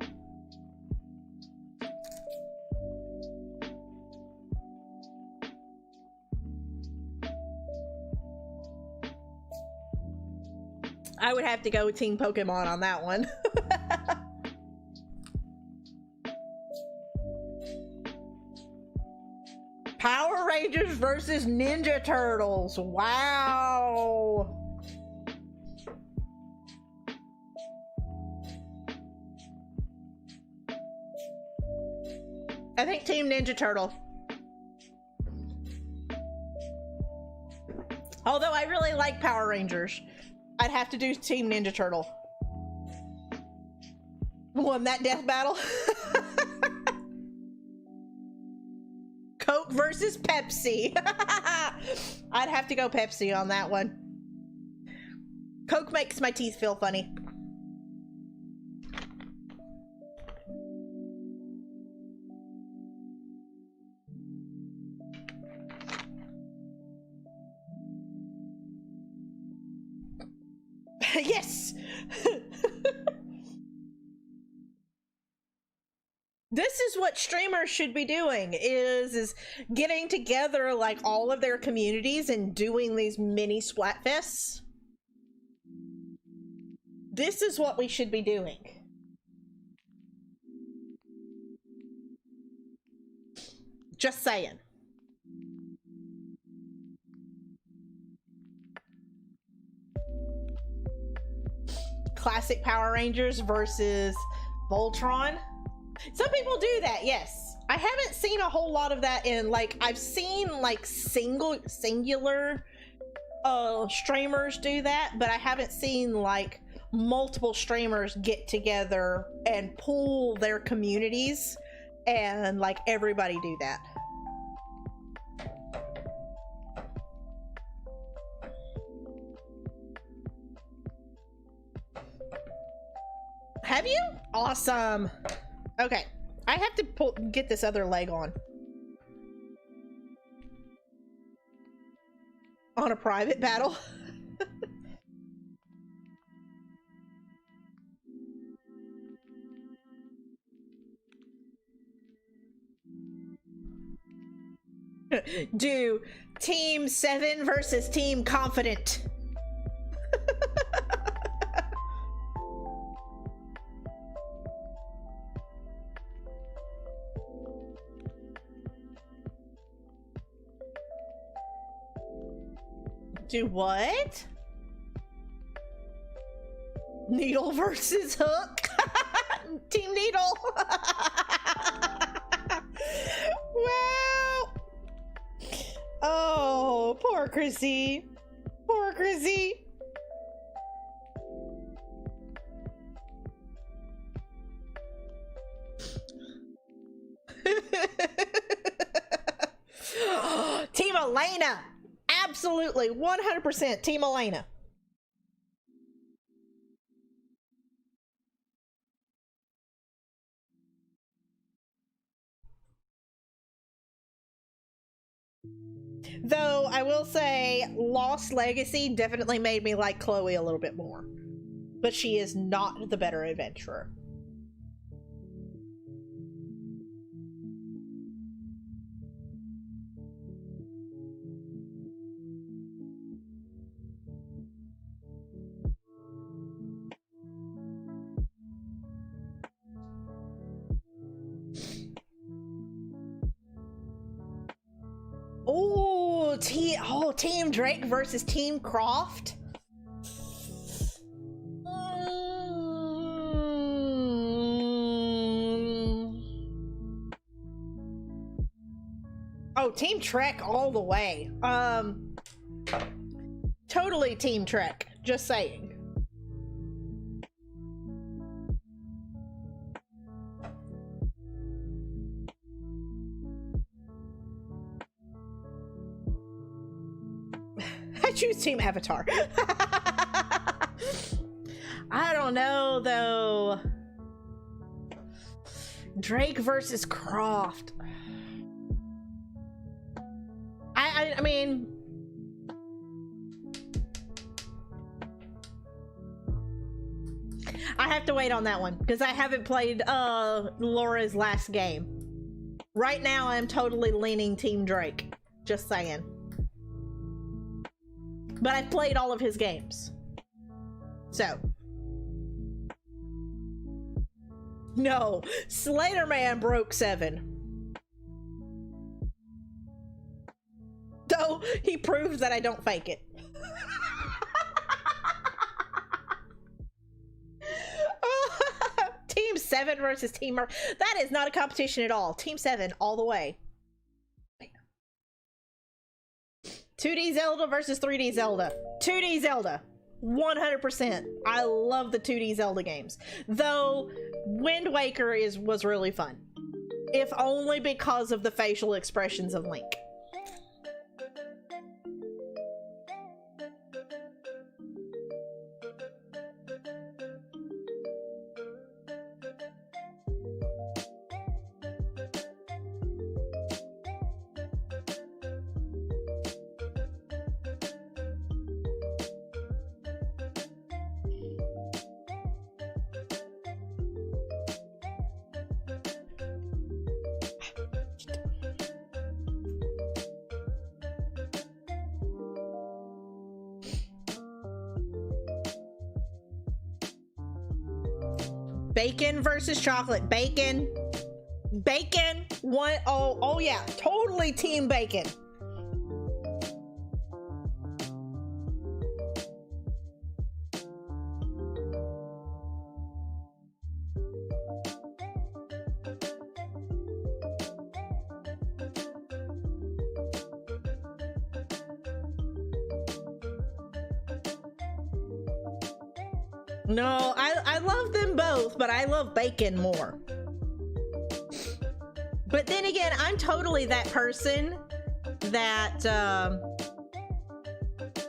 I would have to go with Team Pokemon on that one. Power Rangers versus Ninja Turtles. Wow. I think Team Ninja Turtle. Although I really like Power Rangers. I'd have to do Team Ninja Turtle. Won that death battle. Coke versus Pepsi. I'd have to go Pepsi on that one. Coke makes my teeth feel funny. Yes. This is what streamers should be doing, is getting together like all of their communities and doing these mini splatfests. This is what we should be doing. Just saying. Classic Power Rangers versus Voltron. Some people do that, yes. I haven't seen a whole lot of that in like, I've seen like singular streamers do that, but I haven't seen like multiple streamers get together and pool their communities and like everybody do that. Have you? Awesome. Okay, I have to get this other leg on a private battle. Do Team 7 versus Team Confident. Do what? Needle versus Hook? Team Needle. Well, oh, poor Chrissy. Poor Chrissy. Team Elena. Absolutely, 100% Team Elena. Though I will say Lost Legacy definitely made me like Chloe a little bit more. But she is not the better adventurer. Team Drake versus Team Croft. Oh, Team Trek all the way. Totally Team Trek. Just saying. I choose Team Avatar. I don't know though. Drake versus Croft. I mean, I have to wait on that one because I haven't played Laura's last game. Right now I'm totally leaning Team Drake. Just saying. But I've played all of his games. So. No. Slater Man broke 7. Though he proves that I don't fake it. Team 7 versus Team Mer. That is not a competition at all. Team 7 all the way. 2D Zelda versus 3D Zelda. 2D Zelda. 100%. I love the 2D Zelda games. Though Wind Waker was really fun. If only because of the facial expressions of Link. Bacon versus chocolate. Bacon. Bacon. One. Oh yeah. Totally Team Bacon. No, I love them both, but I love Bacon more. But then again, I'm totally that person that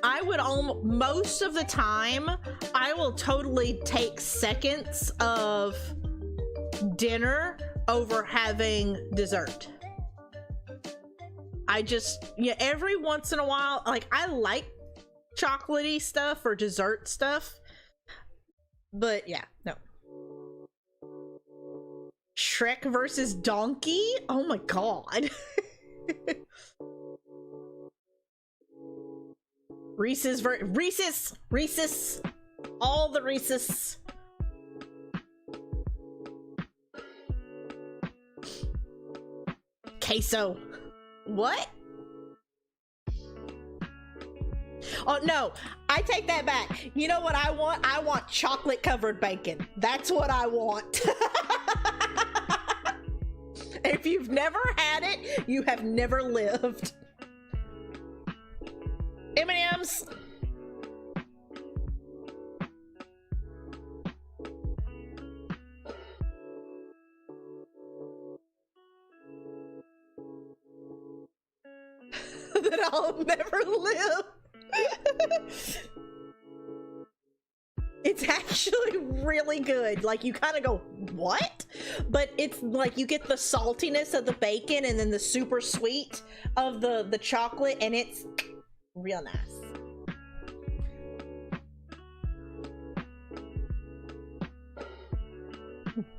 I would most of the time I will totally take seconds of dinner over having dessert. I just, yeah, every once in a while, like, I like chocolatey stuff or dessert stuff, but yeah, no. Shrek versus Donkey? Oh my god. Reese's, all the Reese's. Queso. What? Oh no, I take that back. You know what I want? I want chocolate covered bacon. That's what I want. If you've never had it, you have never lived. M&M's. That I'll never live. It's actually really good. Like, you kind of go, what? But it's like you get the saltiness of the bacon and then the super sweet of the chocolate, and it's real nice.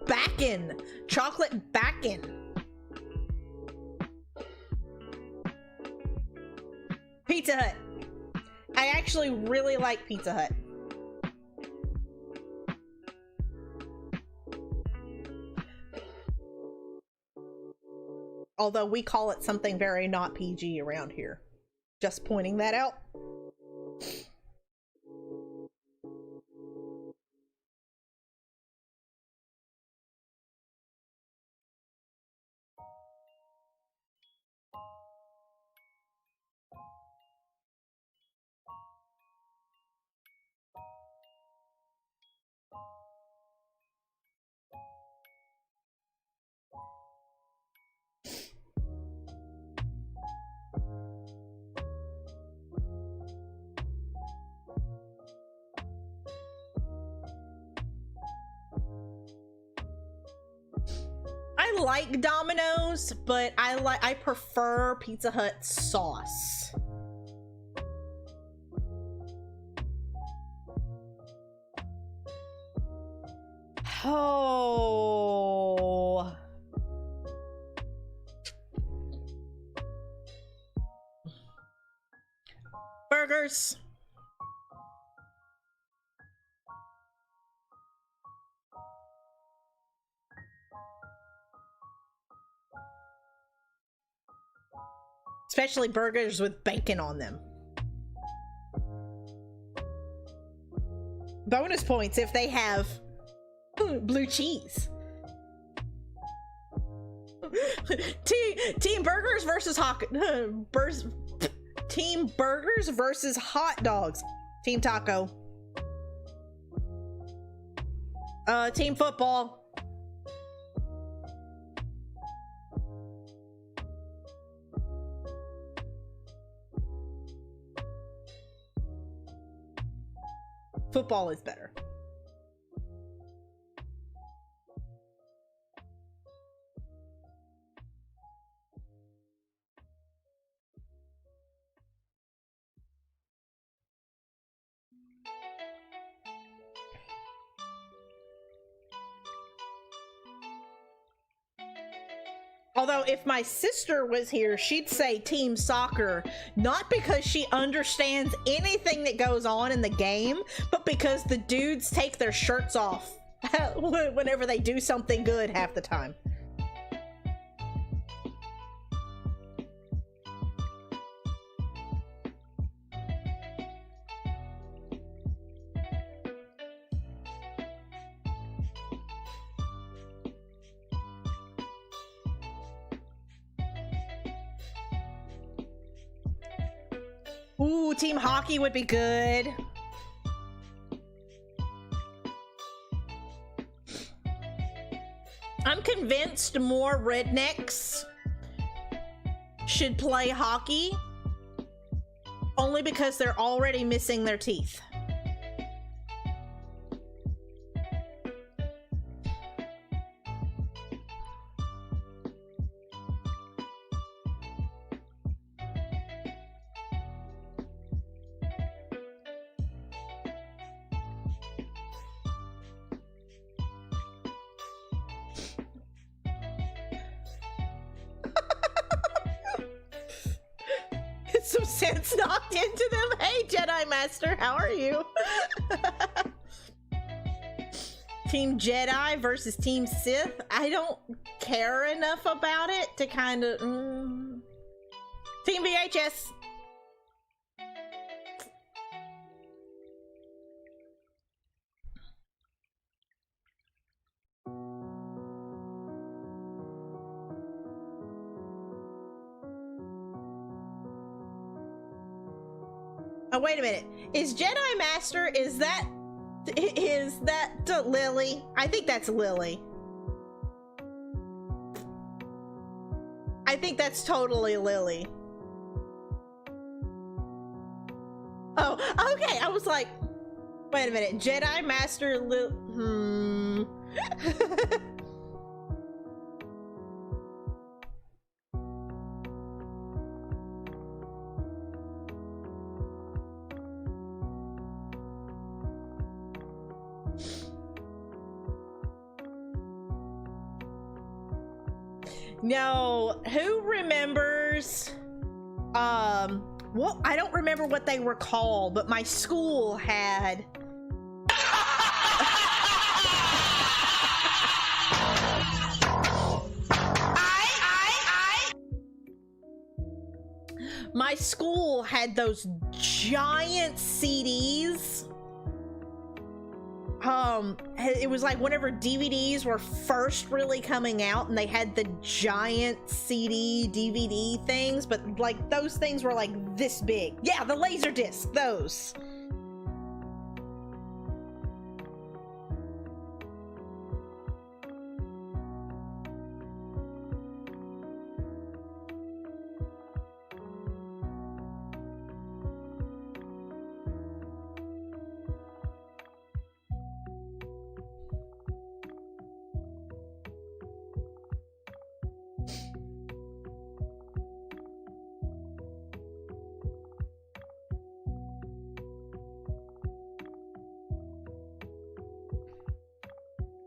Bacon. Chocolate bacon. Pizza Hut. I actually really like Pizza Hut. Although we call it something very not PG around here. Just pointing that out. I like Domino's, but I prefer Pizza Hut sauce. Oh. Burgers. Especially burgers with bacon on them. Bonus points if they have blue cheese. Team burgers versus Team burgers versus hot dogs. Team taco. Team football. Football is better. Although if my sister was here, she'd say team soccer, not because she understands anything that goes on in the game, but because the dudes take their shirts off whenever they do something good half the time. Ooh, team hockey would be good. I'm convinced more rednecks should play hockey only because they're already missing their teeth. some sense knocked into them. Hey, Jedi Master, how are you? Team Jedi versus Team Sith. I don't care enough about it to kind of... Team VHS. Oh, wait a minute. Is Jedi Master, is that Lily? I think that's Lily. I think that's totally Lily. Oh, okay. I was like, wait a minute. Jedi Master No, who remembers, well, I don't remember what they were called, but my school had... My school had those giant CDs. It was like whenever DVDs were first really coming out and they had the giant CD DVD things, but like those things were like this big. Yeah, the laser disc, those.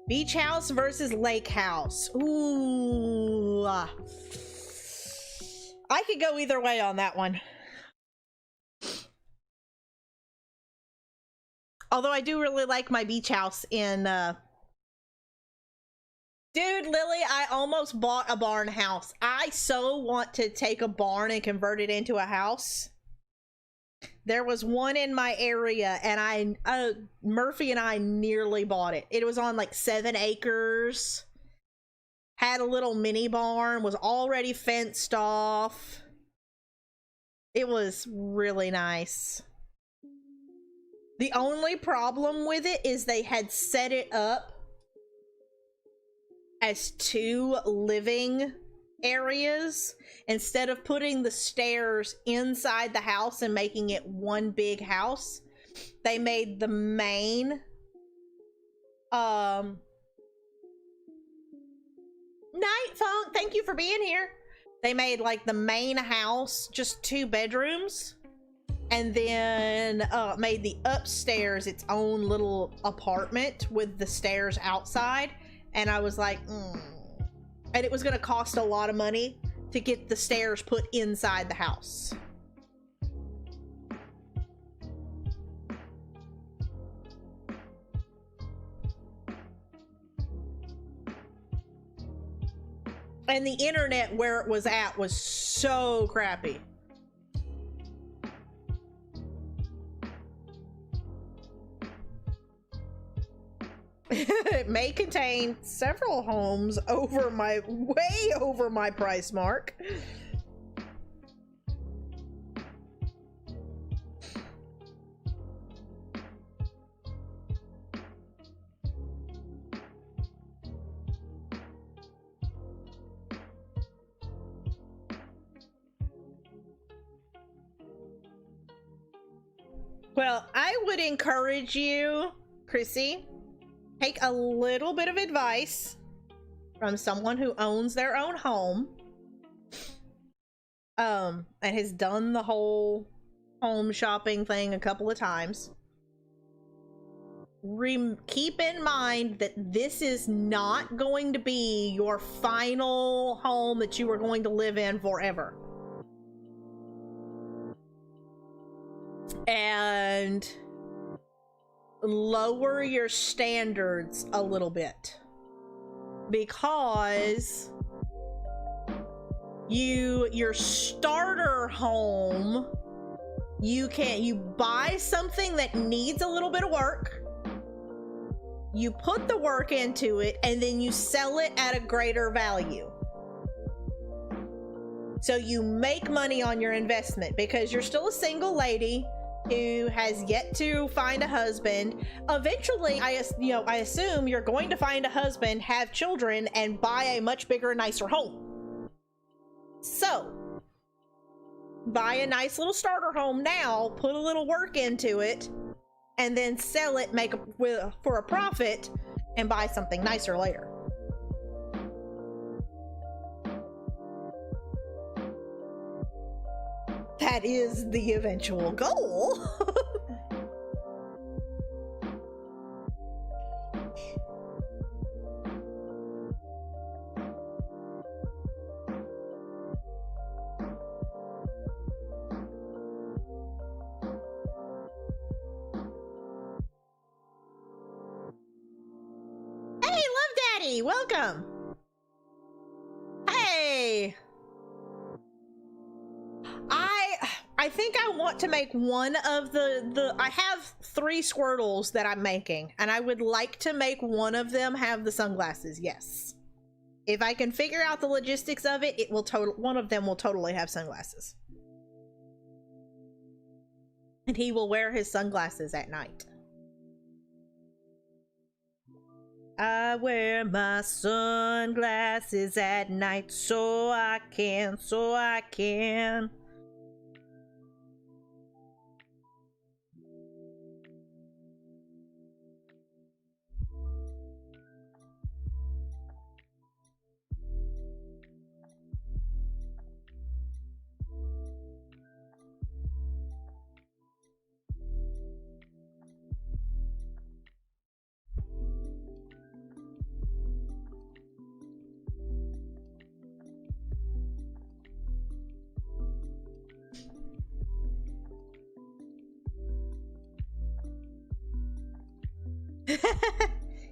Beach house versus lake house. Ooh. I could go either way on that one. Although I do really like my beach house in, Dude, Lily, I almost bought a barn house. I so want to take a barn and convert it into a house. There was one in my area and Murphy and I nearly bought it. It was on like 7 acres. Had a little mini barn, was already fenced off. It was really nice. The only problem with it is they had set it up as 2 living areas instead of putting the stairs inside the house and making it one big house. They made the main Night Funk, thank you for being here. They made like the main house just 2 bedrooms and then made the upstairs its own little apartment with the stairs outside. And I was like, And it was going to cost a lot of money to get the stairs put inside the house. And the internet where it was at was so crappy. It may contain several homes over my, way over my price mark. Well, I would encourage you, Chrissy, take a little bit of advice from someone who owns their own home and has done the whole home shopping thing a couple of times. Keep in mind that this is not going to be your final home that you are going to live in forever. and lower your standards a little bit, because your starter home, you buy something that needs a little bit of work, you put the work into it, and then you sell it at a greater value. So you make money on your investment, because you're still a single lady who has yet to find a husband. Eventually, I assume you're going to find a husband, have children, and buy a much bigger, nicer home. So buy a nice little starter home now, put a little work into it, and then sell it, for a profit, and buy something nicer later. That is the eventual goal. Hey, Love Daddy, welcome. Hey. I think I want to make one of I have 3 Squirtles that I'm making, and I would like to make one of them have the sunglasses. Yes. If I can figure out the logistics of it, one of them will totally have sunglasses. And he will wear his sunglasses at night. I wear my sunglasses at night so I can.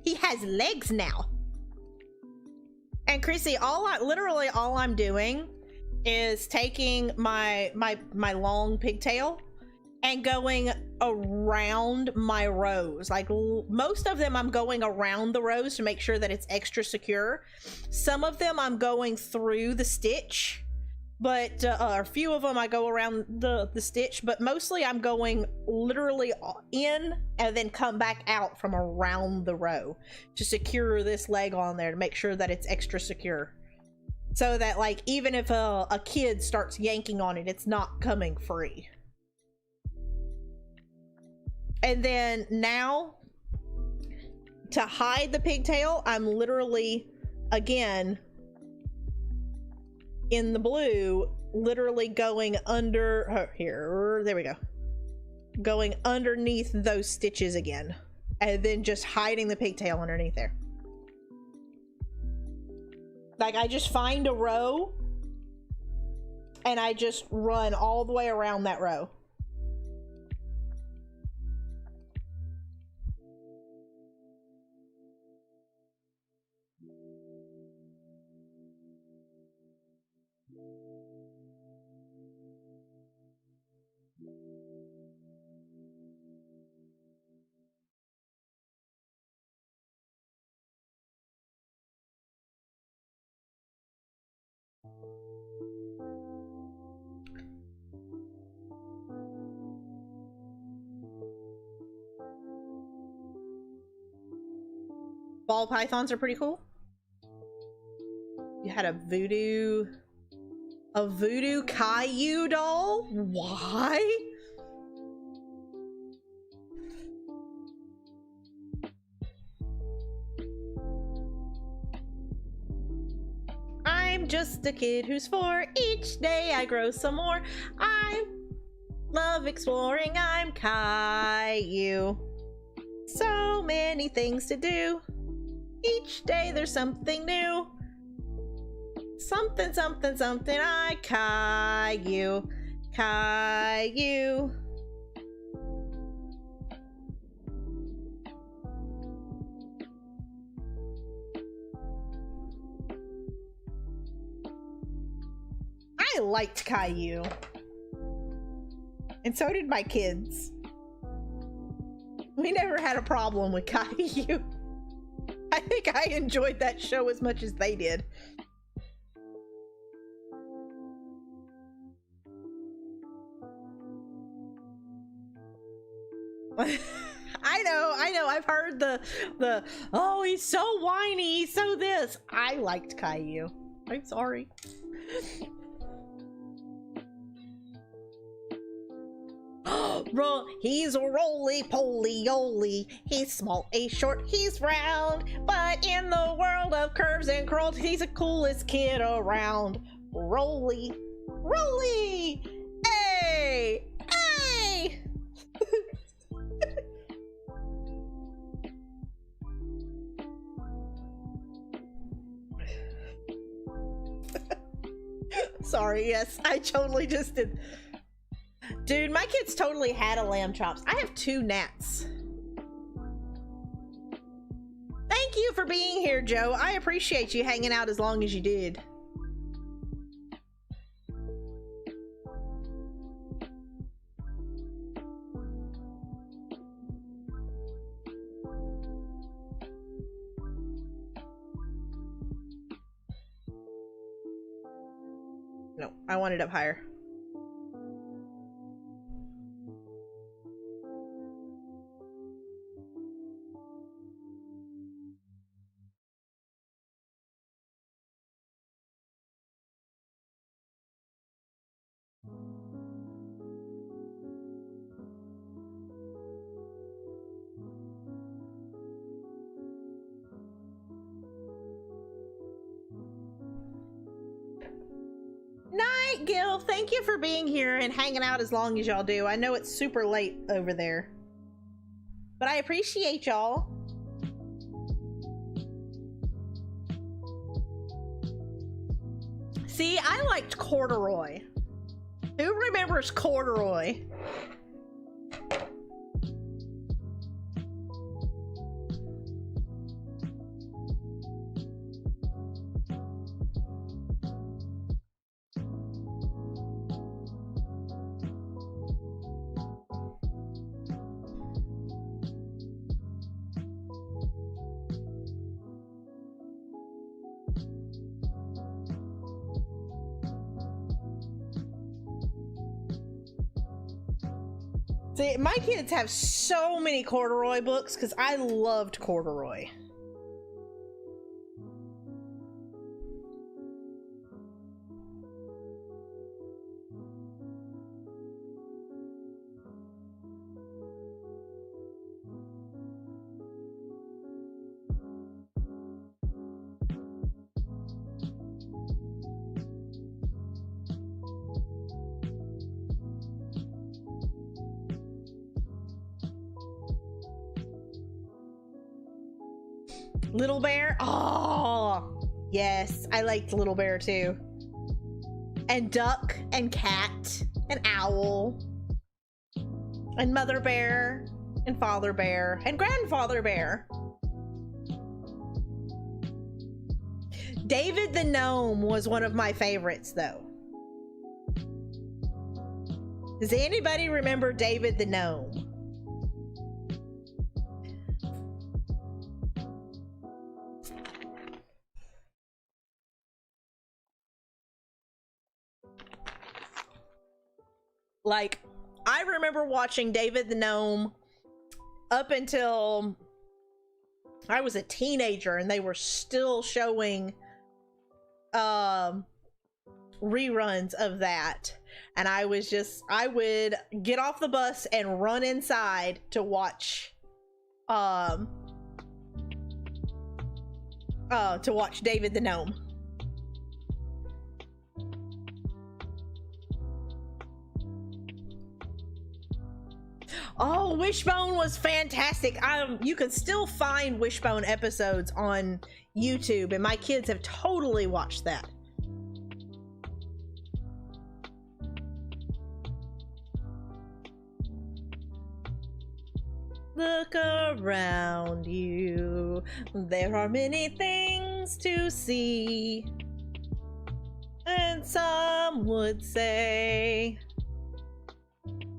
He has legs now. And Chrissy, literally all I'm doing is taking my long pigtail and going around my rows. Like, most of them I'm going around the rows to make sure that it's extra secure. Some of them I'm going through the stitch, but a few of them I go around the stitch, but mostly I'm going literally in and then come back out from around the row to secure this leg on there, to make sure that it's extra secure, so that, like, even if a kid starts yanking on it, it's not coming free. And then now, to hide the pigtail, I'm literally, again, in the blue, literally going under here, there we go, going underneath those stitches again, and then just hiding the pigtail underneath there. Like, I just find a row and I just run all the way around that row. Ball pythons are pretty cool. You had a voodoo Caillou doll? Why? I'm just a kid who's 4. Each day I grow some more. I love exploring. I'm Caillou. So many things to do. Each day there's something new. Something, something, something. I Caillou. Caillou. I liked Caillou. And so did my kids. We never had a problem with Caillou. I think I enjoyed that show as much as they did. I know, I've heard the, oh, he's so whiny, he's so this. I liked Caillou. I'm sorry. He's a roly-poly-oly. He's small, he's short, he's round. But in the world of curves and curls, he's the coolest kid around. Roly, roly, hey, hey. Sorry, yes, I totally just did. Dude, my kids totally had a lamb chops. I have 2 gnats. Thank you for being here, Joe. I appreciate you hanging out as long as you did. No, I want it up higher. Night, Gil. Thank you for being here and hanging out as long as y'all do. I know it's super late over there, but I appreciate y'all. See, I liked corduroy. Who remembers corduroy? See, my kids have so many corduroy books because I loved corduroy. Little Bear? Oh, yes. I liked Little Bear too. And Duck and Cat and Owl and Mother Bear and Father Bear and Grandfather Bear. David the Gnome was one of my favorites though. Does anybody remember David the Gnome? Like, I remember watching David the Gnome up until I was a teenager and they were still showing reruns of that. And I would get off the bus and run inside to watch David the Gnome. Oh, Wishbone was fantastic. You can still find Wishbone episodes on YouTube, and my kids have totally watched that. Look around you. There are many things to see. And some would say.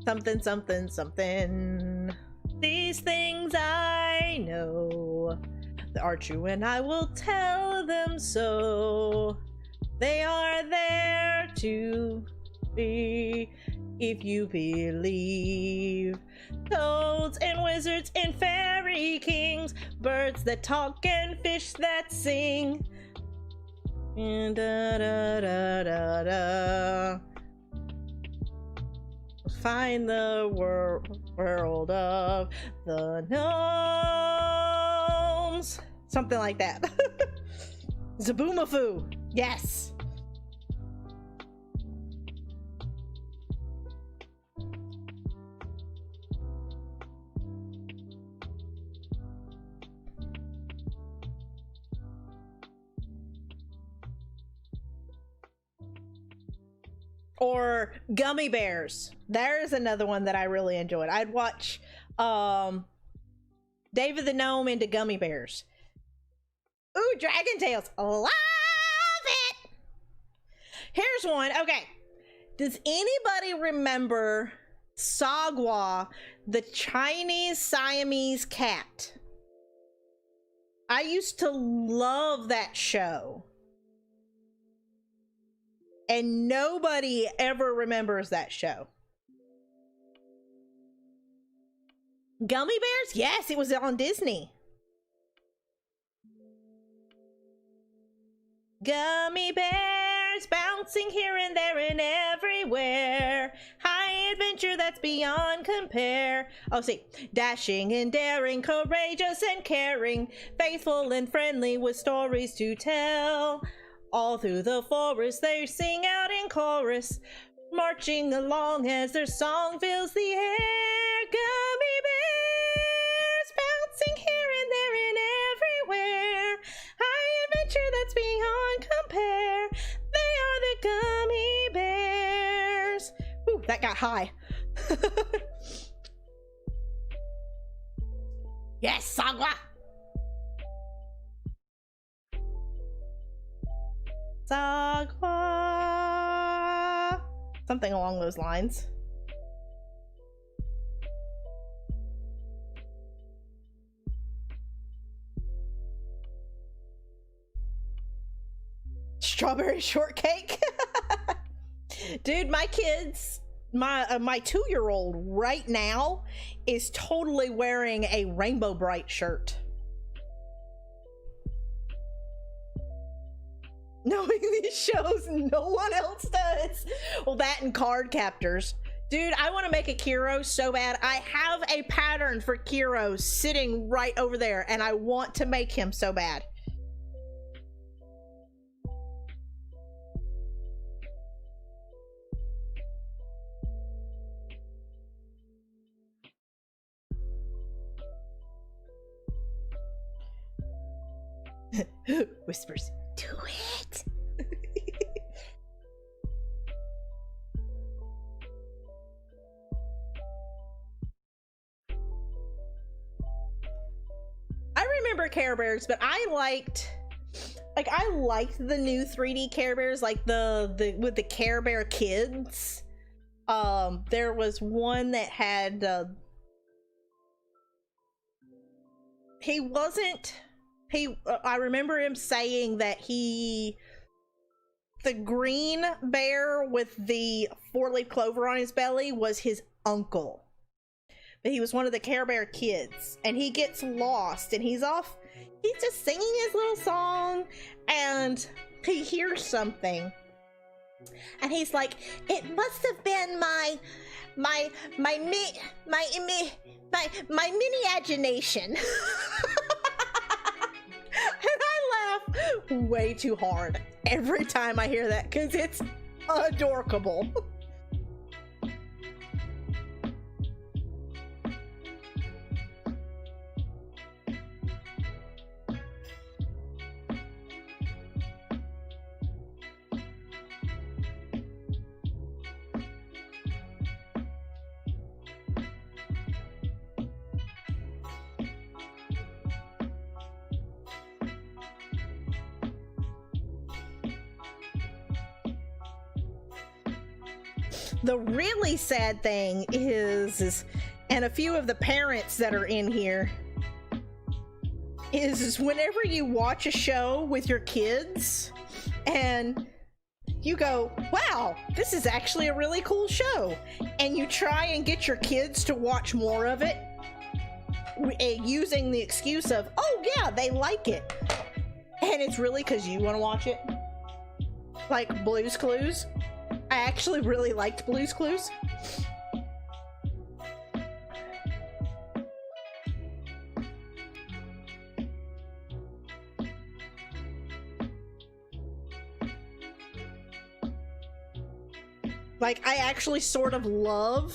Something, something, something. These things I know are true, and I will tell them so. They are there to be if you believe. Toads and wizards and fairy kings, birds that talk and fish that sing. And da da da da da. Find the world of the gnomes. Something like that. Zaboomafoo. Yes. Or gummy bears. There's another one that I really enjoyed. I'd watch David the Gnome into gummy bears. Ooh, Dragon Tales. Love it. Here's one. Okay. Does anybody remember Sagwa, the Chinese Siamese cat? I used to love that show. And nobody ever remembers that show. Gummy bears? Yes, it was on Disney. Gummy bears bouncing here and there and everywhere. High adventure that's beyond compare. Oh, see. Dashing and daring, courageous and caring, faithful and friendly with stories to tell. All through the forest they sing out in chorus, marching along as their song fills the air. Gummy bears bouncing here and there and everywhere. High adventure that's beyond compare. They are the gummy bears. Ooh, that got high. Yes, Sagwa. Sagwa. Something along those lines. Strawberry shortcake. Dude, my kids, my 2-year-old right now is totally wearing a Rainbow Bright shirt. Knowing these shows no one else does. Well, that and card captors. Dude, I want to make a Kiro so bad. I have a pattern for Kiro sitting right over there, and I want to make him so bad. Whispers, do it. I remember Care Bears, but I liked the new 3D Care Bears, like the with the Care Bear kids. There was one that had I remember him saying that the green bear with the 4-leaf clover on his belly was his uncle. But he was one of the Care Bear kids, and he gets lost, and he's just singing his little song, and he hears something, and he's like, it must have been my mini-agination. And I laugh way too hard every time I hear that, because it's adorable. The really sad thing is, and a few of the parents that are in here, is whenever you watch a show with your kids and you go, wow, this is actually a really cool show, and you try and get your kids to watch more of it using the excuse of, oh yeah, they like it, and it's really because you want to watch it. Like Blue's Clues. I actually really liked Blue's Clues. Like, I actually sort of love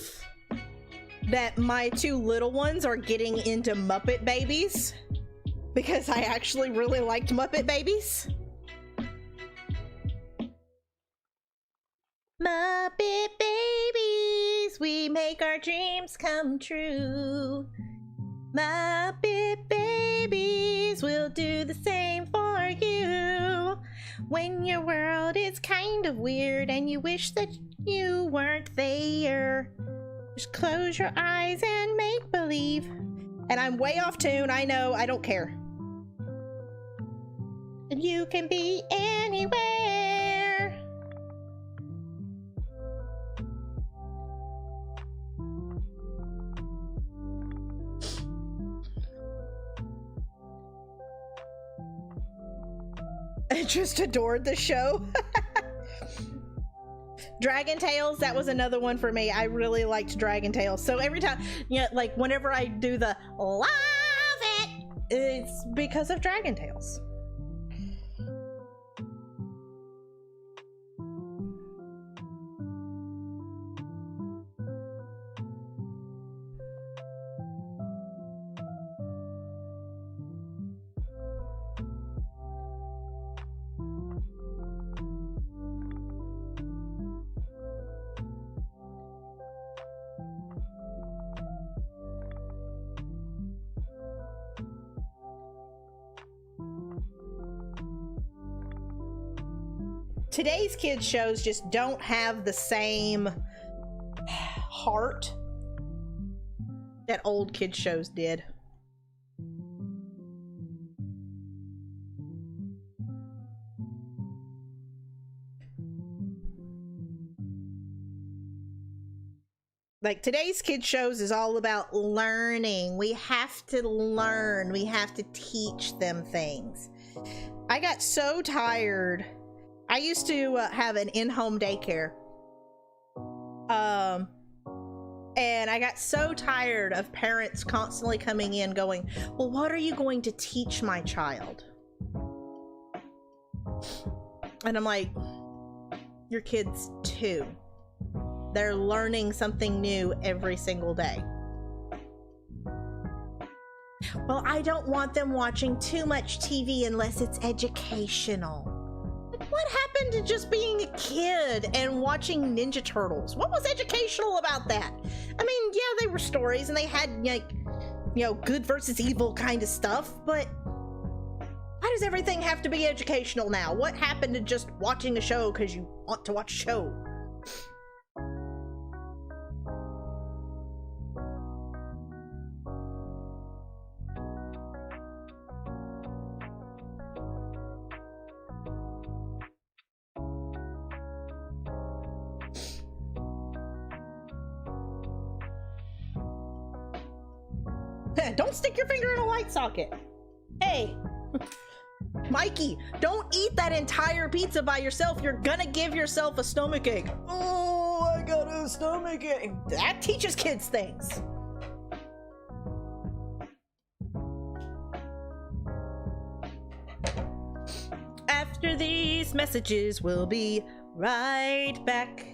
that my two little ones are getting into Muppet Babies, because I actually really liked Muppet Babies. Muppet Babies, we make our dreams come true. Muppet Babies will do the same for you. When your world is kind of weird and you wish that you weren't there, just close your eyes and make believe. And I'm way off tune, I know, I don't care. You can be anywhere. I just adored the show. Dragon Tales, that was another one for me. I really liked Dragon Tales. So every time, you know, like whenever I do the love it, it's because of Dragon Tales. Today's kids shows just don't have the same heart that old kids shows did. Like today's kids shows is all about learning. We have to learn. We have to teach them things. I got so tired. I used to have an in-home daycare. And I got so tired of parents constantly coming in going, well, what are you going to teach my child? And I'm like, your kids too. They're learning something new every single day. Well, I don't want them watching too much TV unless it's educational. What happened to just being a kid and watching Ninja Turtles? What was educational about that? I mean, yeah, they were stories and they had, like, you know, good versus evil kind of stuff, but why does everything have to be educational now? What happened to just watching a show because you want to watch a show? Don't stick your finger in a light socket. Hey, Mikey, don't eat that entire pizza by yourself. You're gonna give yourself a stomachache. Oh, I got a stomachache. That teaches kids things. After these messages, we'll be right back.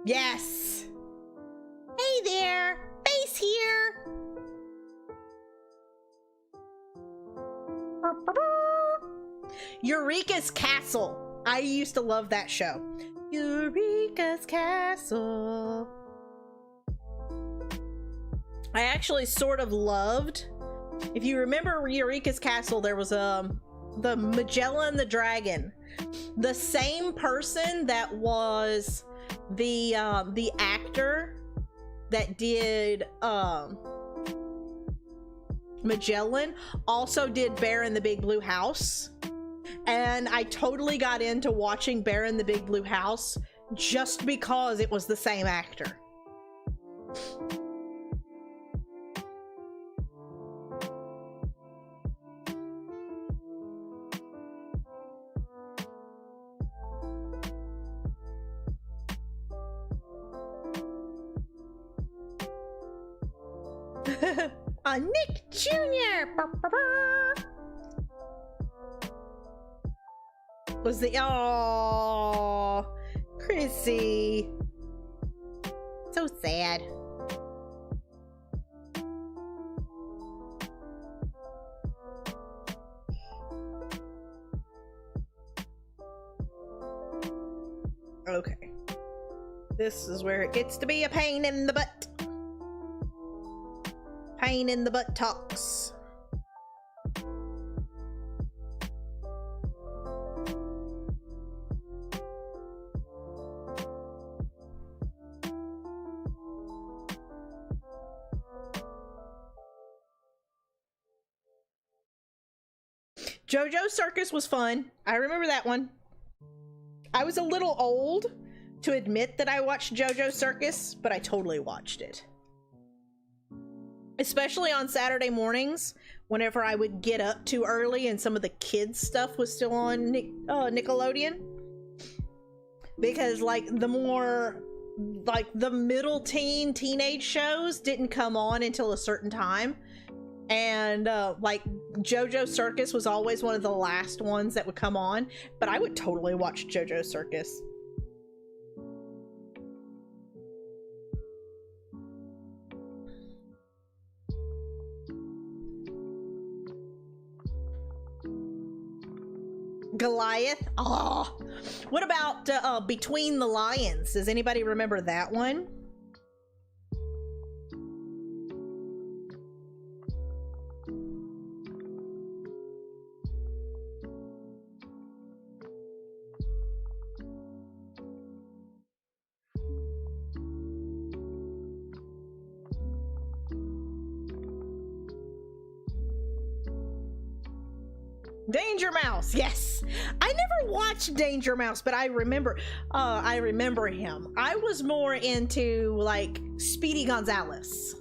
Yes. Hey there, Face here. Eureka's Castle. I used to love that show. Eureka's Castle. I actually sort of loved, if you remember Eureka's Castle, there was the Magellan the Dragon. The same person that was the actor that did Magellan also did Bear in the Big Blue House. And I totally got into watching Bear in the Big Blue House just because it was the same actor. Nick Jr. Was the Chrissy, so sad. Okay, this is where it gets to be a pain in the butt. Pain in the butt talks. JoJo Circus was fun. I remember that one. I was a little old to admit that I watched JoJo Circus, but I totally watched it. Especially on Saturday mornings, whenever I would get up too early and some of the kids' stuff was still on Nickelodeon. Because, like, the more, like, the middle teenage shows didn't come on until a certain time. And, like, JoJo Circus was always one of the last ones that would come on. But I would totally watch JoJo Circus. Goliath. Oh, what about Between the Lions? Does anybody remember that one? Danger Mouse, yes. I never watched Danger Mouse, but I remember him. I was more into, like, Speedy Gonzales.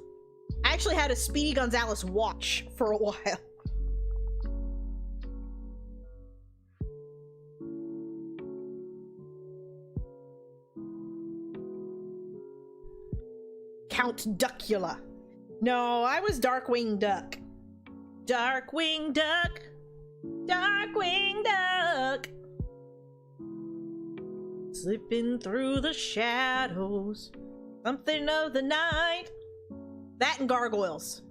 I actually had a Speedy Gonzales watch for a while. Count Duckula. No, I was Darkwing Duck. Darkwing Duck. Darkwing Duck, slipping through the shadows, something of the night. That and Gargoyles.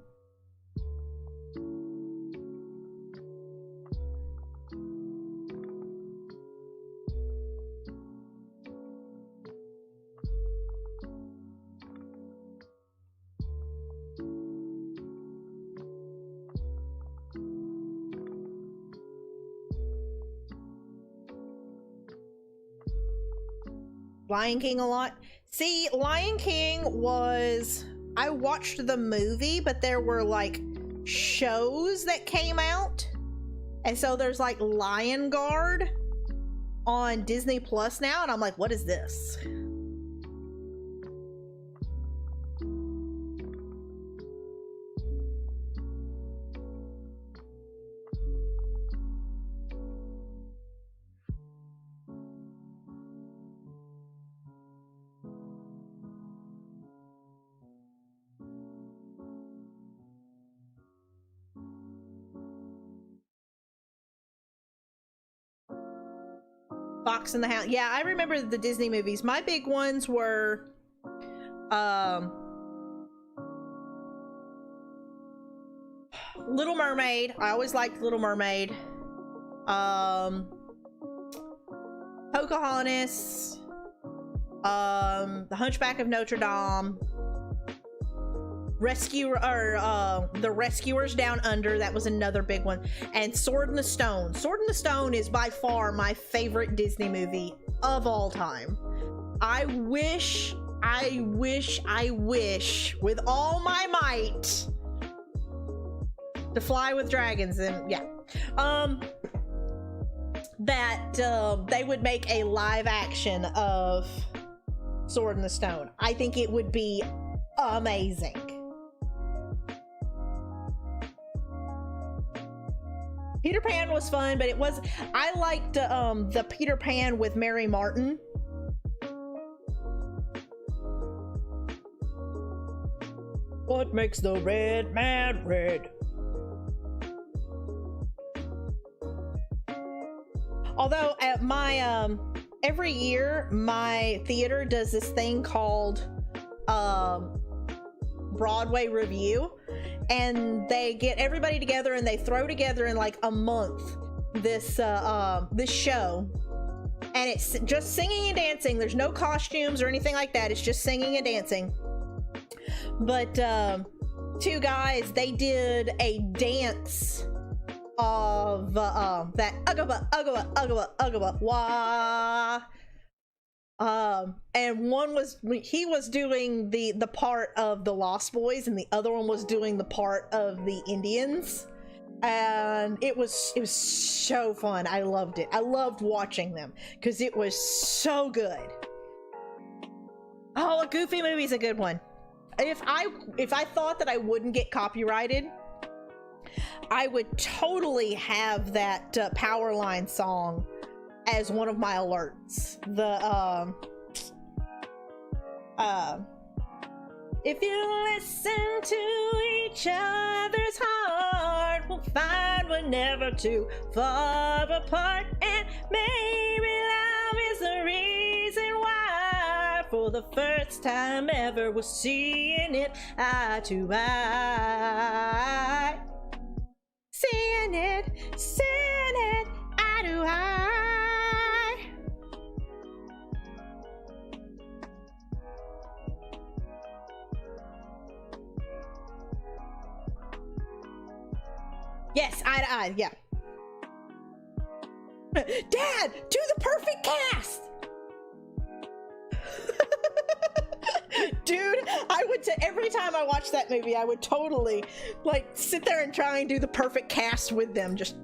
Lion King a lot. See, Lion King was, I watched the movie, but there were like shows that came out. And so there's like Lion Guard on Disney Plus now. And I'm like, what is this? Fox and the Hound. Yeah, I remember the Disney movies. My big ones were Little Mermaid. I always liked Little Mermaid. Pocahontas. The Hunchback of Notre Dame. The Rescuers Down Under, that was another big one. And Sword in the Stone. Sword in the Stone is by far my favorite Disney movie of all time. I wish with all my might to fly with dragons, and yeah. That they would make a live action of Sword in the Stone. I think it would be amazing. Peter Pan was fun, but I liked the Peter Pan with Mary Martin. What makes the red man red? Although at my every year my theater does this thing called Broadway Review, and they get everybody together and they throw together in like a month this this show, and it's just singing and dancing. There's no costumes or anything like that. It's just singing and dancing. But two guys, they did a dance of that ugaba wah, and he was doing the part of the Lost Boys, and the other one was doing the part of the Indians, and it was so fun. I loved it. I loved watching them because it was so good. Oh, a Goofy movie's a good one. If I thought that I wouldn't get copyrighted, I would totally have that Powerline song as one of my alerts. If you listen to each other's heart, we'll find we're never too far apart, and maybe love is the reason why for the first time ever we're seeing it eye to eye. Seeing it eye to eye. Yes, eye to eye, yeah. Dad, do the perfect cast! Dude, every time I watch that movie, I would totally like sit there and try and do the perfect cast with them. Just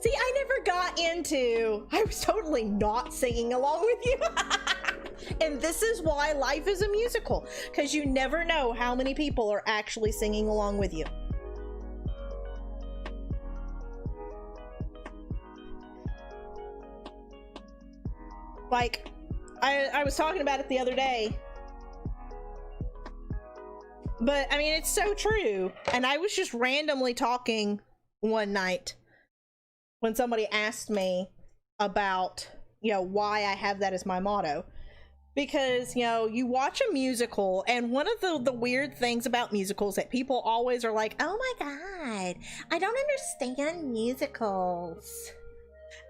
see, I never got into. I was totally not singing along with you. And this is why life is a musical, because you never know how many people are actually singing along with you. Like, I was talking about it the other day, but I mean, it's so true. And I was just randomly talking one night when somebody asked me about, why I have that as my motto. Because, you watch a musical, and one of the weird things about musicals that people always are like, oh my God, I don't understand musicals.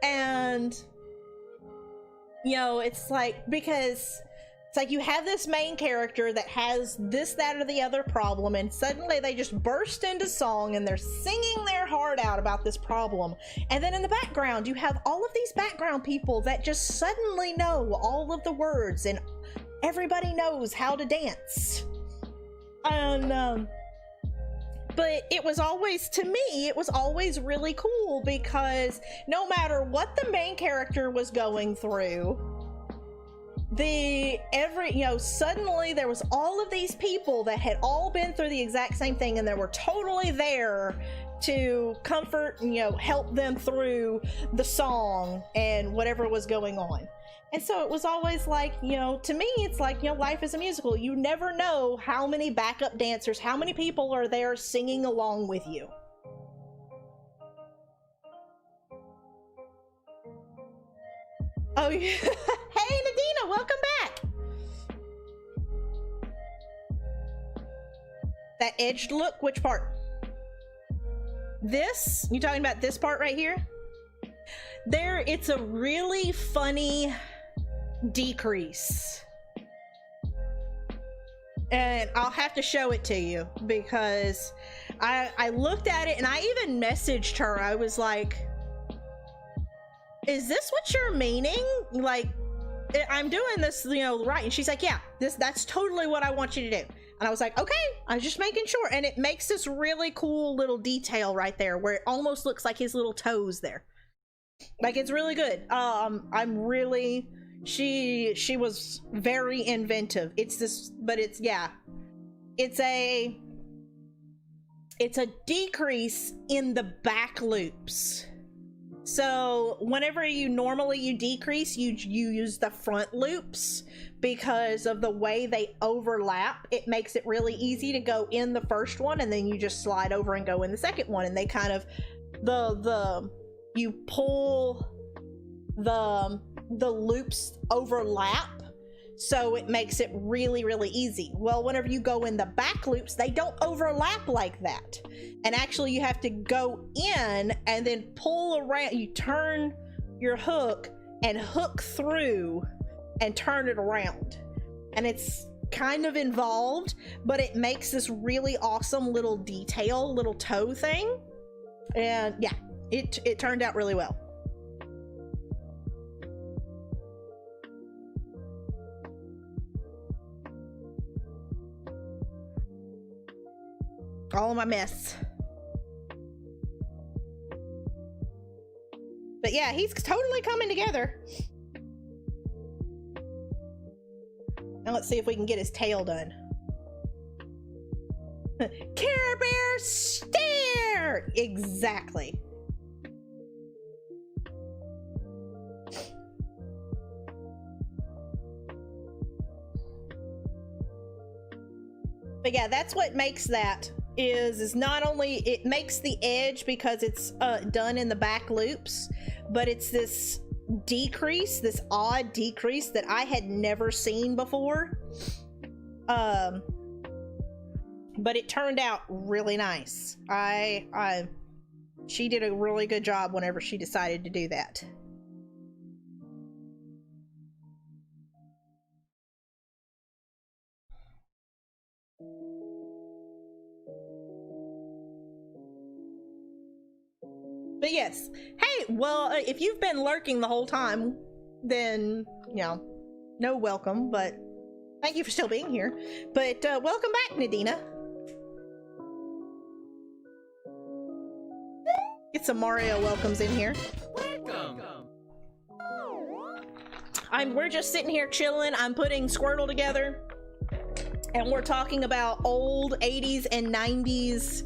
And it's like, because it's like you have this main character that has this, that, or the other problem, and suddenly they just burst into song and they're singing their heart out about this problem. And then in the background, you have all of these background people that just suddenly know all of the words and everybody knows how to dance. And, but it was always, to me, it was always really cool because no matter what the main character was going through, suddenly there was all of these people that had all been through the exact same thing, and they were totally there to comfort and, help them through the song and whatever was going on. And so it was always like, to me, it's like, life is a musical. You never know how many backup dancers, how many people are there singing along with you. Oh, yeah. Hey, Nadina, welcome back. That edged look, which part? This? You talking about this part right here? There, it's a really funny decrease. And I'll have to show it to you because I looked at it and I even messaged her. I was like, is this what you're meaning? Like, I'm doing this, you know, right? And she's like, yeah, that's totally what I want you to do. And I was like, okay, I'm just making sure. And it makes this really cool little detail right there where it almost looks like his little toes there. Like, it's really good. I'm really, she was very inventive. It's this, but it's, yeah, it's a decrease in the back loops. So whenever you decrease, you use the front loops because of the way they overlap. It makes it really easy to go in the first one and then you just slide over and go in the second one. And they kind of, you pull the loops overlap. So it makes it really, really easy. Well, whenever you go in the back loops, they don't overlap like that. And actually you have to go in and then pull around. You turn your hook and hook through and turn it around. And it's kind of involved, but it makes this really awesome little detail, little toe thing. And yeah, it turned out really well. All of my mess. But yeah, he's totally coming together. Now let's see if we can get his tail done. Care Bear stare! Exactly. But yeah, that's what makes that is not only it makes the edge because it's done in the back loops, but it's this decrease, this odd decrease that I had never seen before. But it turned out really nice. She did a really good job whenever she decided to do that. But yes, hey, well, if you've been lurking the whole time, then, you know, no welcome, but thank you for still being here. But welcome back, Nadina. Get some Mario welcomes in here. Welcome. We're just sitting here chilling. I'm putting Squirtle together, and we're talking about old 80s and 90s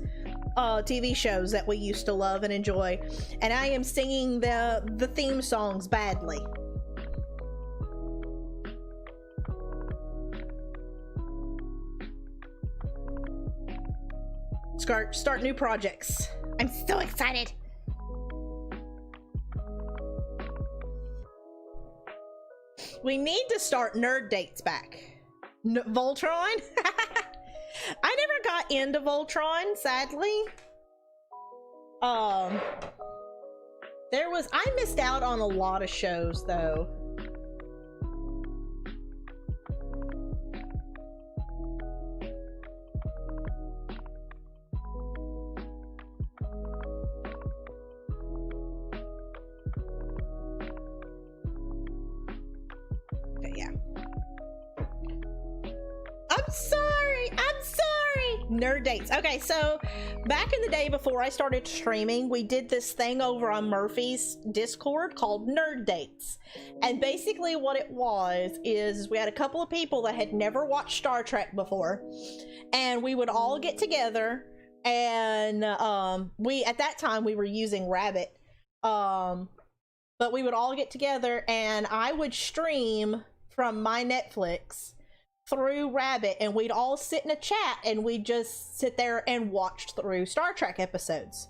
TV shows that we used to love and enjoy, and I am singing the theme songs badly. Start new projects. I'm so excited. We need to start nerd dates back. Voltron? I never got into Voltron, sadly. I missed out on a lot of shows though. Okay, yeah. I'm sorry. Nerd dates. Okay, so back in the day before I started streaming, we did this thing over on Murphy's Discord called Nerd Dates. And basically what it was is we had a couple of people that had never watched Star Trek before, and we would all get together, and at that time we were using Rabbit, but we would all get together and I would stream from my Netflix through Rabbit, and we'd all sit in a chat and we'd just sit there and watch through Star Trek episodes.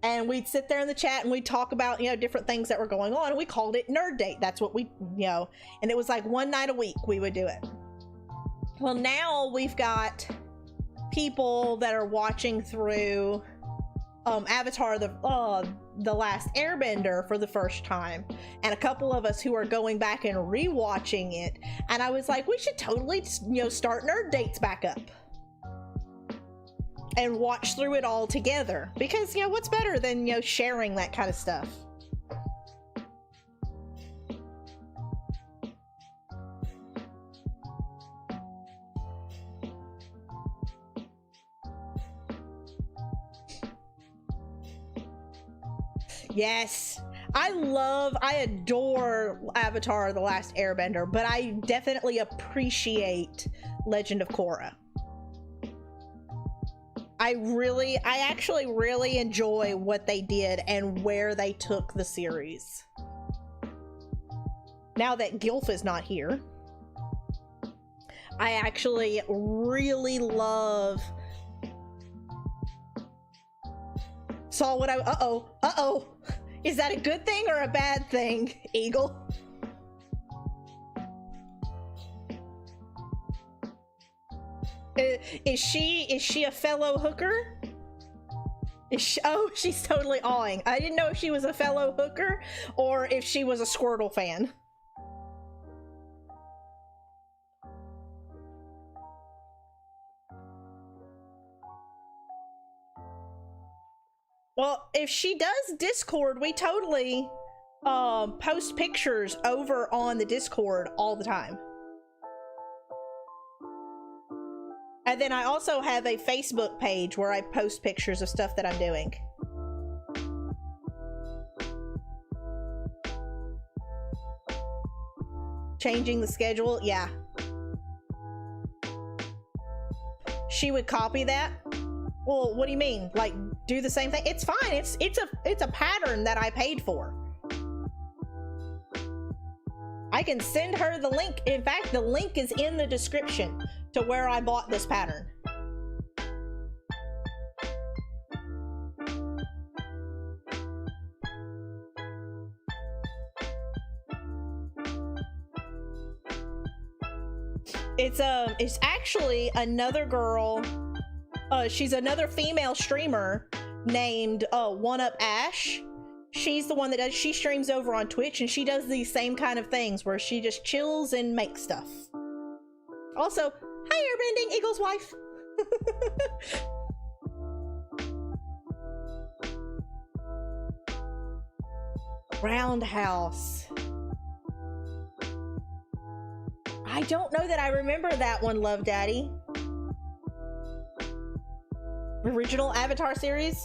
And we'd sit there in the chat and we'd talk about, you know, different things that were going on, and we called it Nerd Date. That's what we, you know, and it was like one night a week we would do it. Well, now we've got people that are watching through Avatar the Last Airbender for the first time, and a couple of us who are going back and rewatching it, and I was like, we should totally, you know, start nerd dates back up and watch through it all together, because, you know, what's better than, you know, sharing that kind of stuff. Yes, I adore Avatar The Last Airbender, but I definitely appreciate Legend of Korra. I actually really enjoy what they did and where they took the series. Now that Gilf is not here, I actually really love... Saw what I... Uh-oh. Is that a good thing or a bad thing, Eagle? Is she a fellow hooker? Oh, she's totally awing. I didn't know if she was a fellow hooker or if she was a Squirtle fan. Well, if she does Discord, we totally post pictures over on the Discord all the time. And then I also have a Facebook page where I post pictures of stuff that I'm doing. Changing the schedule, yeah. She would copy that? Well, what do you mean? Like, do the same thing? It's fine. It's a pattern that I paid for. I can send her the link. In fact, the link is in the description to where I bought this pattern. It's actually another girl. She's another female streamer named One Up Ash. She's the one that she streams over on Twitch, and she does these same kind of things where she just chills and makes stuff. Also, hi Airbending, Eagle's wife. Roundhouse. I don't know that I remember that one, Love Daddy. Original Avatar series?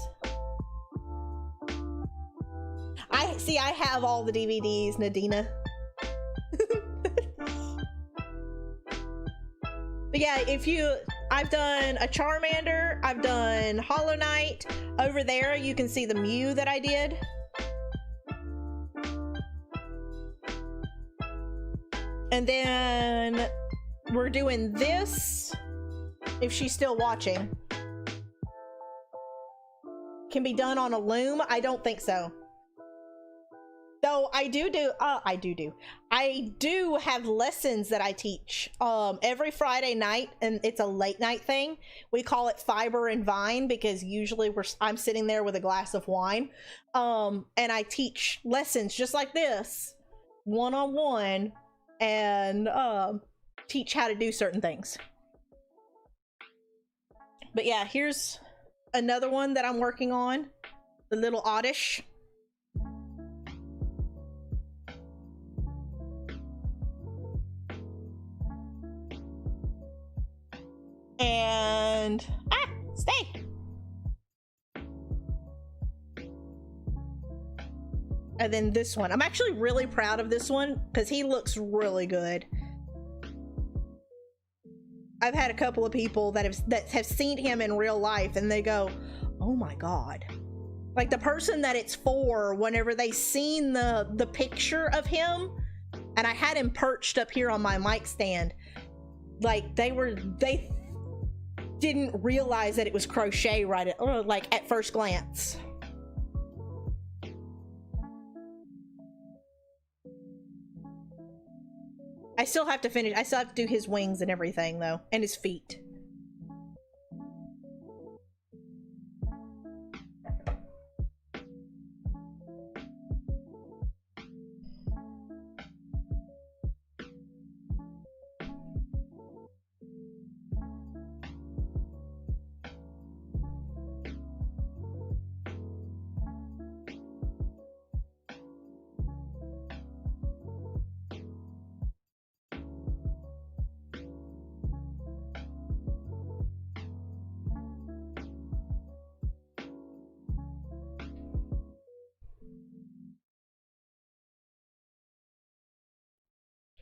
I have all the DVDs, Nadina. But yeah, I've done a Charmander, I've done Hollow Knight. Over there, you can see the Mew that I did. And then we're doing this, if she's still watching. Can be done on a loom? I don't think so. Though I do have lessons that I teach every Friday night, and it's a late night thing. We call it Fiber and Vine because usually I'm sitting there with a glass of wine, and I teach lessons just like this, one-on-one, and teach how to do certain things. But yeah, here's another one that I'm working on, the little Oddish. And stay. And then this one, I'm actually really proud of this one because he looks really good. I've had a couple of people that have seen him in real life and they go, oh my god. Like the person that it's for, whenever they seen the picture of him, and I had him perched up here on my mic stand, like they didn't realize that it was Crochet at first glance. I still have to do his wings and everything though, and his feet.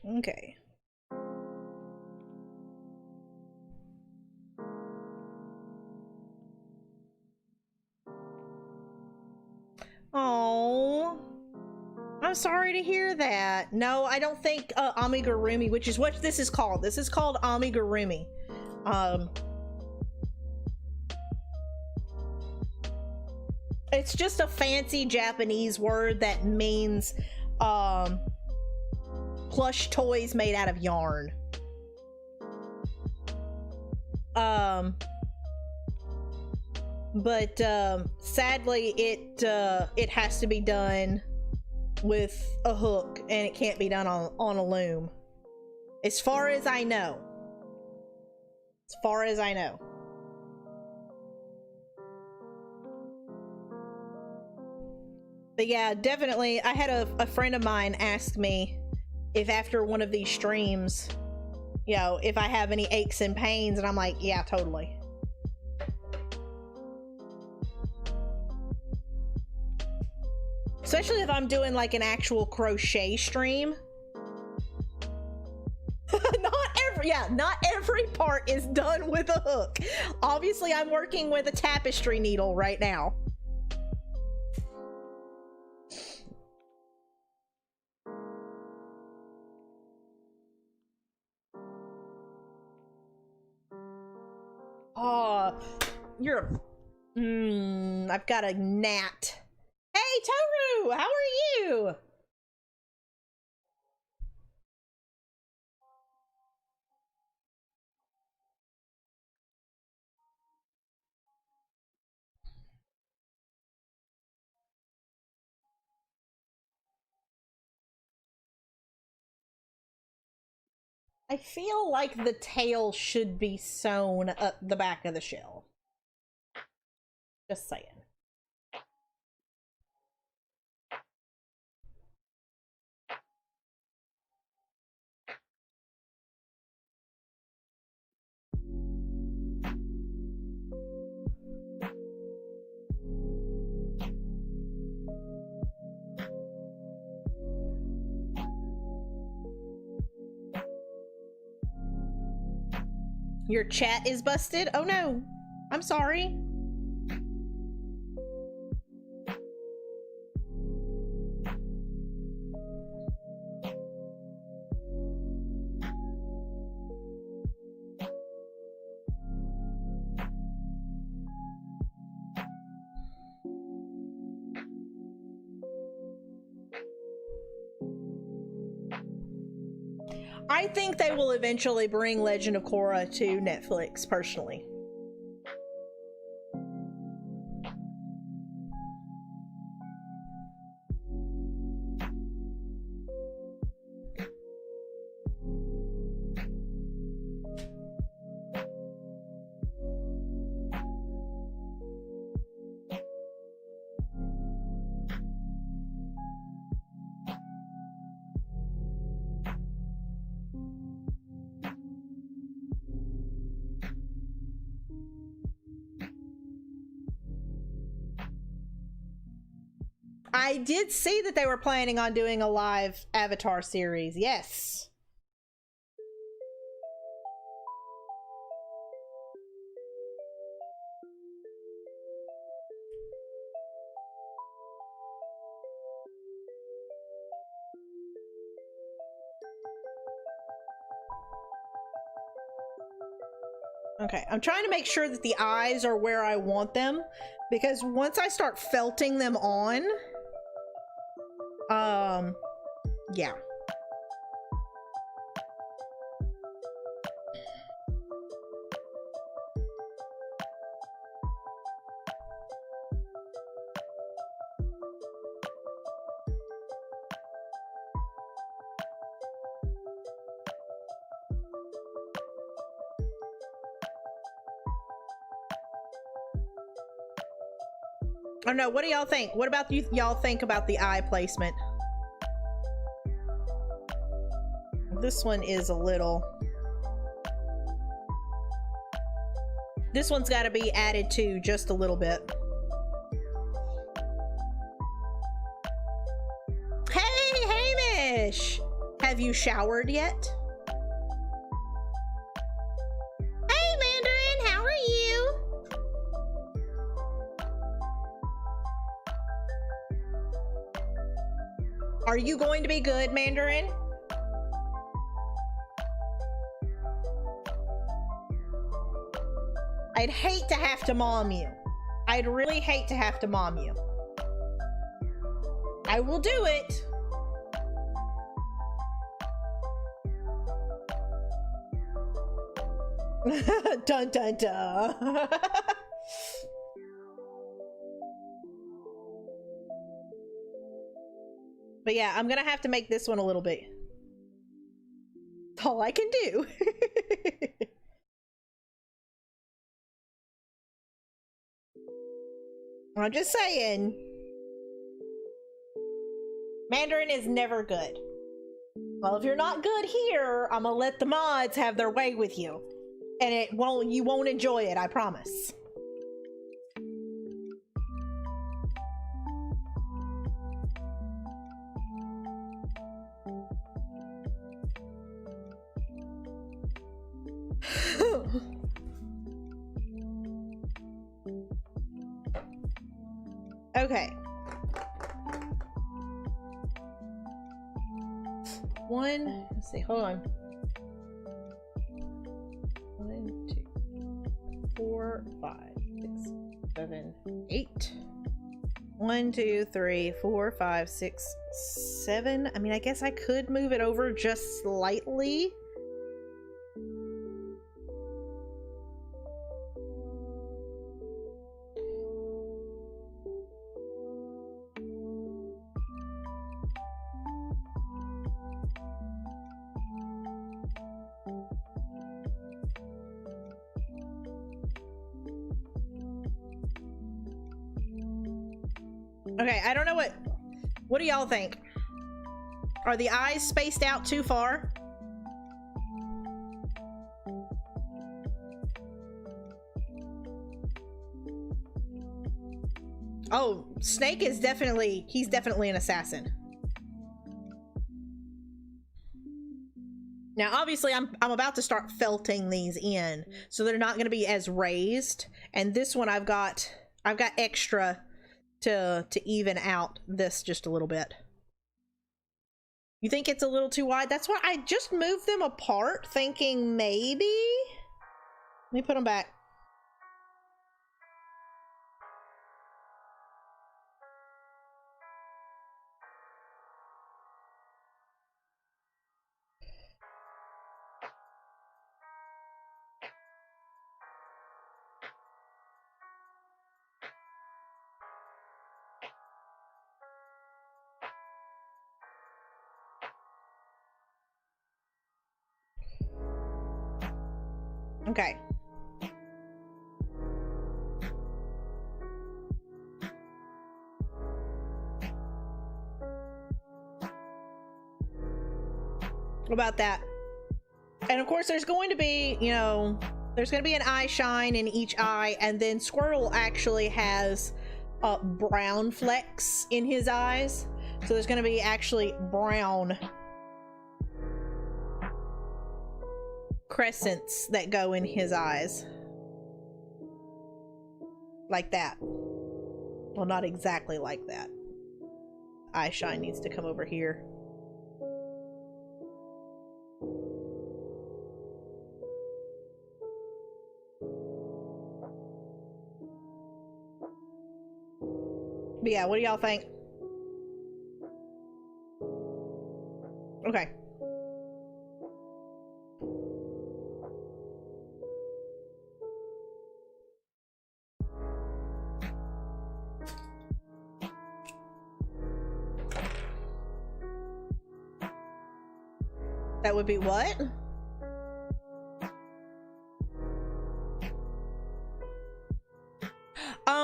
Okay. Oh, I'm sorry to hear that. No, I don't think Amigurumi, which is what this is called. This is called Amigurumi. It's just a fancy Japanese word that means plush toys made out of yarn. But sadly it has to be done with a hook, and it can't be done on a loom, as far as I know. As far as I know. But yeah, definitely, I had a friend of mine ask me if after one of these streams, you know, if I have any aches and pains, and I'm like, yeah, totally. Especially if I'm doing like an actual crochet stream. Not every part is done with a hook. Obviously, I'm working with a tapestry needle right now. Oh, you're I've got a gnat. Hey, Toru, how are you? I feel like the tail should be sewn up the back of the shell. Just saying. Your chat is busted? Oh no. I'm sorry. I think they will eventually bring Legend of Korra to Netflix, personally. I did see that they were planning on doing a live Avatar series. Yes. Okay, I'm trying to make sure that the eyes are where I want them, because once I start felting them on, yeah. Oh no, what do y'all think? What about y'all think about the eye placement? This one is a little... This one's got to be added to just a little bit. Hey, Hamish! Have you showered yet? Hey, Mandarin, how are you? Are you going to be good, Mandarin? I'd hate to have to mom you. I'd really hate to have to mom you. I will do it. Dun dun dun. But yeah, I'm gonna have to make this one a little bit. That's all I can do. I'm just saying. Mandarin is never good. Well, if you're not good here, I'm gonna let the mods have their way with you. And you won't enjoy it, I promise. Okay. Let's see, hold on. 1, 2, 4, 5, 6, 7, 8. 1, 2, 3, 4, 5, 6, 7. I mean, I guess I could move it over just slightly. Okay, I don't know what do y'all think? Are the eyes spaced out too far? Oh, Snake is he's definitely an assassin. Now, obviously, I'm about to start felting these in, so they're not going to be as raised. And this one, I've got extra to even out this just a little bit. You think it's a little too wide? That's why I just moved them apart, thinking maybe. Let me put them back. Okay. About that. And of course there's going to be, you know, there's going to be an eye shine in each eye, and then Squirtle actually has brown flecks in his eyes. So there's going to be actually brown crescents that go in his eyes. Like that. Well, not exactly like that. Eye shine needs to come over here. But yeah, what do y'all think? Okay. That would be what?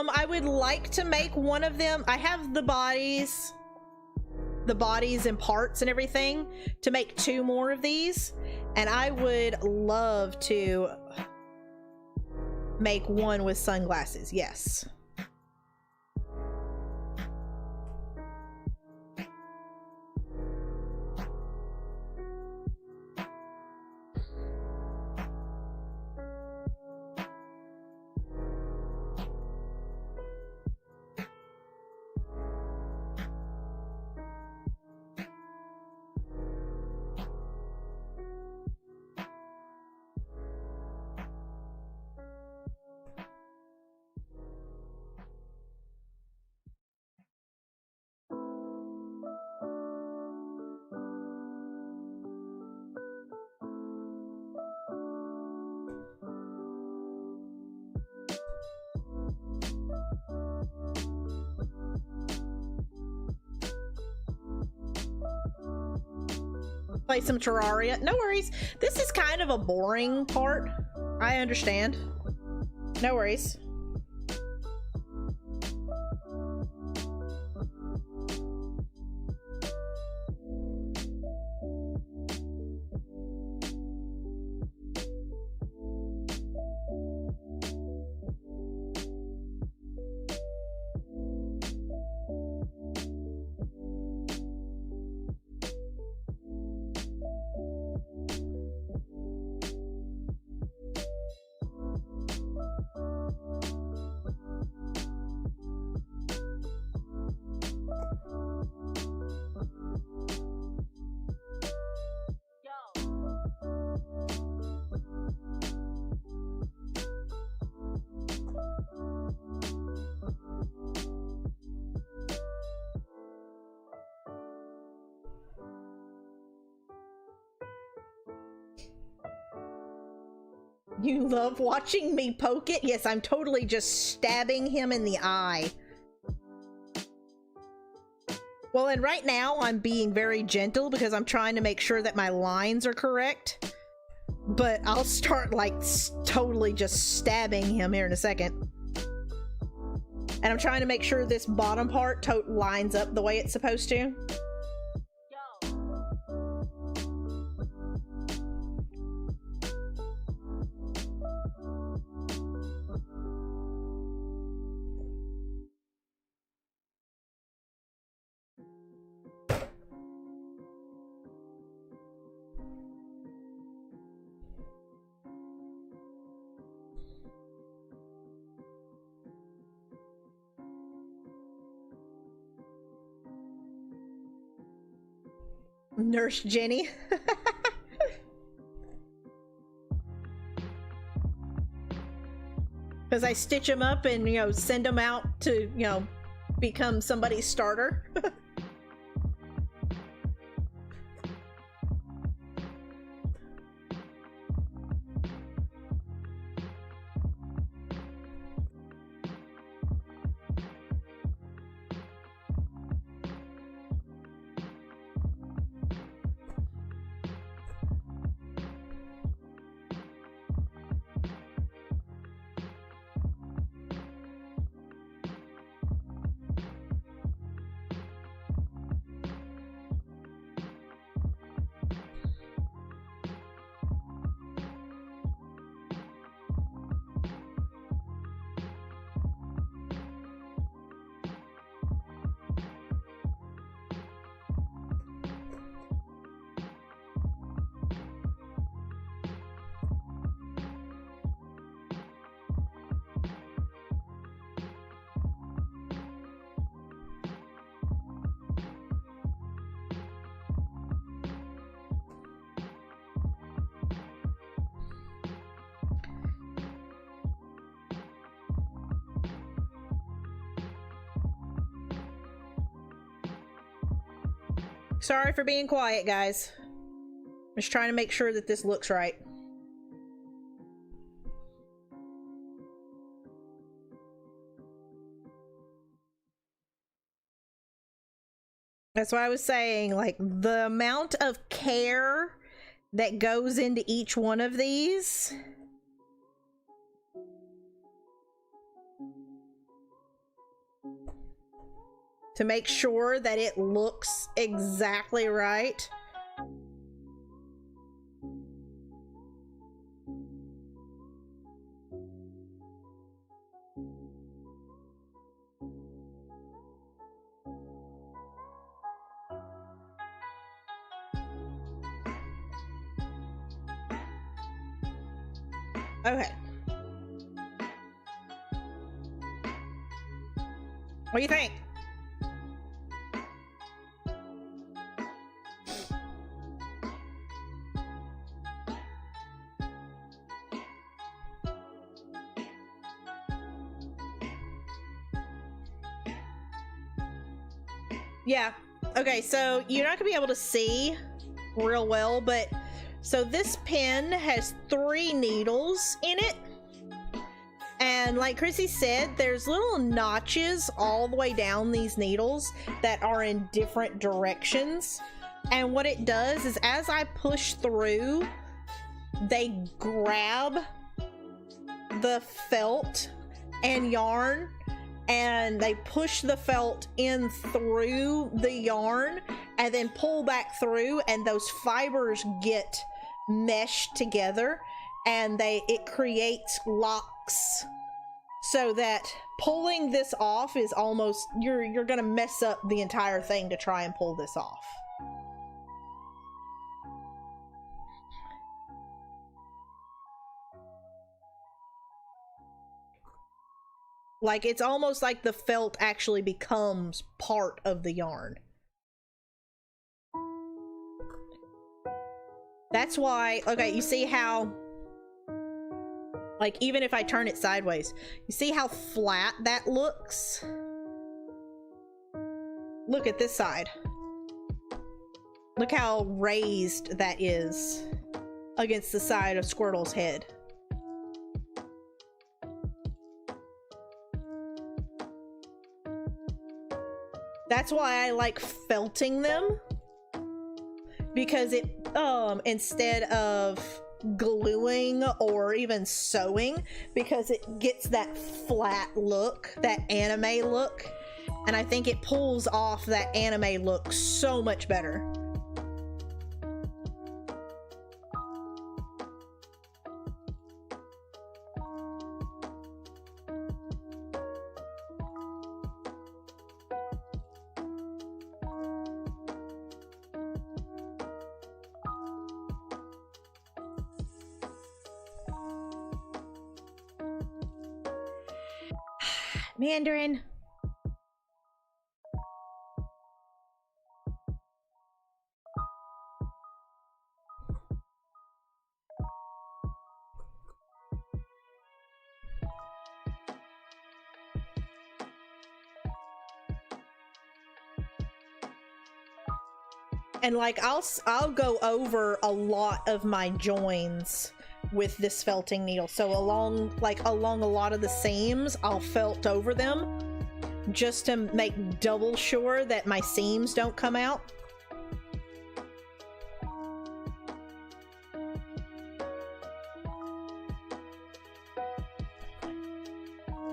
I would like to make one of them. I have the bodies and parts and everything to make 2 more of these, and I would love to make one with sunglasses. Yes. Play some Terraria. No worries. This is kind of a boring part. I understand. No worries. You love watching me poke it? Yes, I'm totally just stabbing him in the eye. Well, and right now I'm being very gentle because I'm trying to make sure that my lines are correct. But I'll start like totally just stabbing him here in a second. And I'm trying to make sure this bottom part lines up the way it's supposed to. Nurse Jenny. Because I stitch them up and, you know, send them out to, you know, become somebody's starter. Sorry for being quiet, guys. Just trying to make sure that this looks right. That's why I was saying, like, the amount of care that goes into each one of these. To make sure that it looks exactly right. Okay. What do you think? Yeah. Okay, so you're not gonna be able to see real well, but so this pin has 3 needles in it. And like Chrissy said, there's little notches all the way down these needles that are in different directions. And what it does is as I push through, they grab the felt and yarn and they push the felt in through the yarn and then pull back through, and those fibers get meshed together and it creates locks, so that pulling this off is almost, you're gonna mess up the entire thing to try and pull this off. Like, it's almost like the felt actually becomes part of the yarn. That's why, okay, you see how, like, even if I turn it sideways, you see how flat that looks? Look at this side. Look how raised that is against the side of Squirtle's head. That's why I like felting them, because it, instead of gluing or even sewing, because it gets that flat look, that anime look, and I think it pulls off that anime look so much better. Mandarin. And like I'll go over a lot of my joins with this felting needle. So along a lot of the seams, I'll felt over them just to make double sure that my seams don't come out.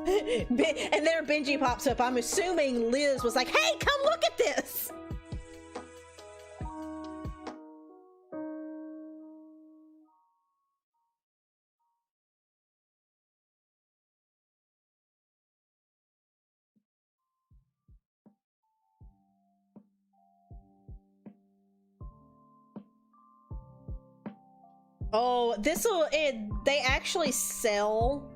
And there Benji pops up. I'm assuming Liz was like, hey, come look at this. Oh, they actually sell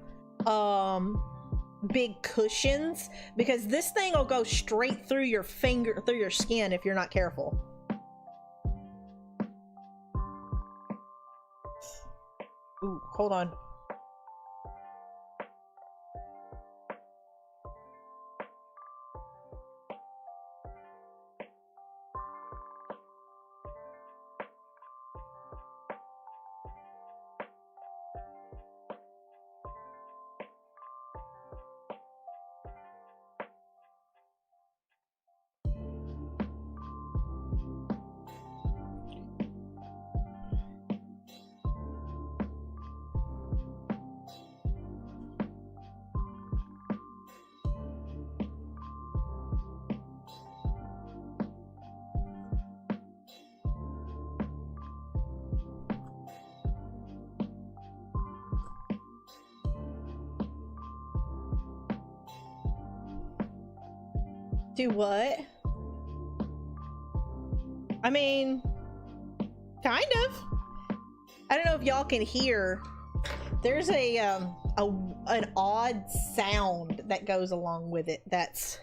big cushions, because this thing will go straight through your finger, through your skin, if you're not careful. Ooh, hold on. Do what? I mean, kind of. I don't know if y'all can hear. There's an odd sound that goes along with it. That's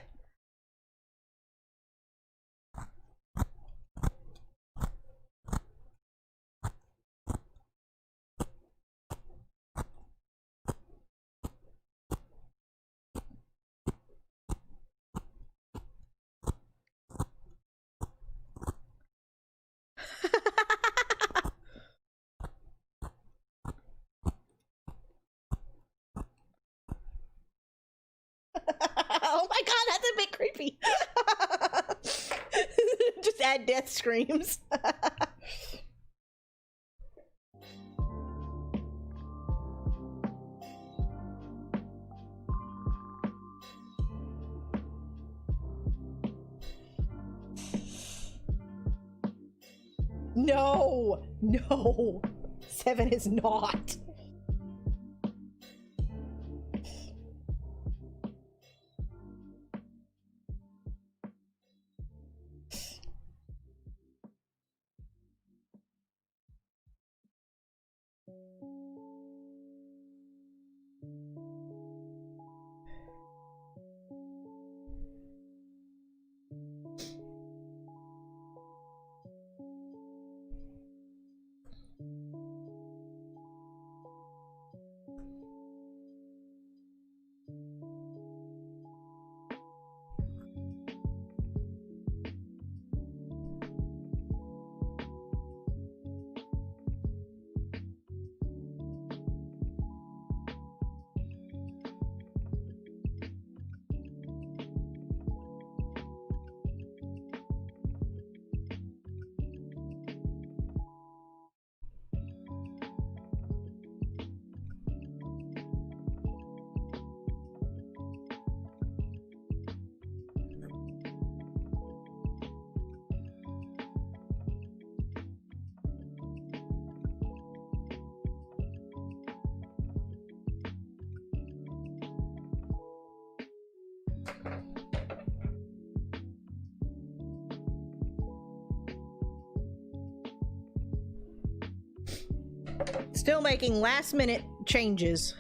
oh my god, that's a bit creepy. Just Sad death screams. No, no, 7 is not. Still making last minute changes.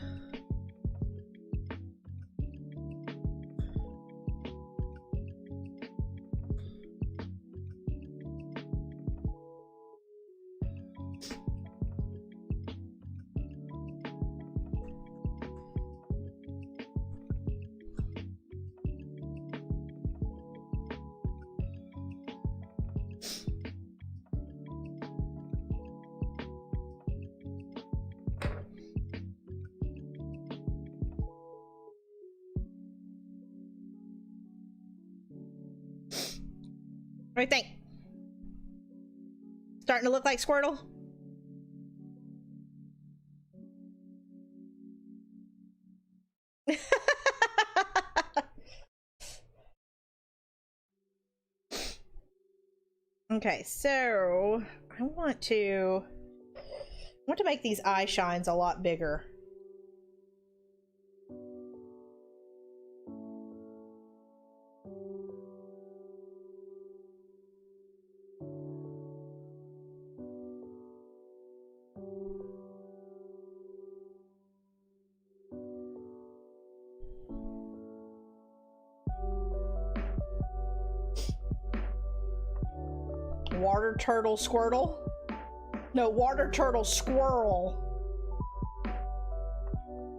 What do you think? Starting to look like Squirtle? Okay, so I want to make these eye shines a lot bigger. Water turtle Squirtle? No, water turtle squirrel.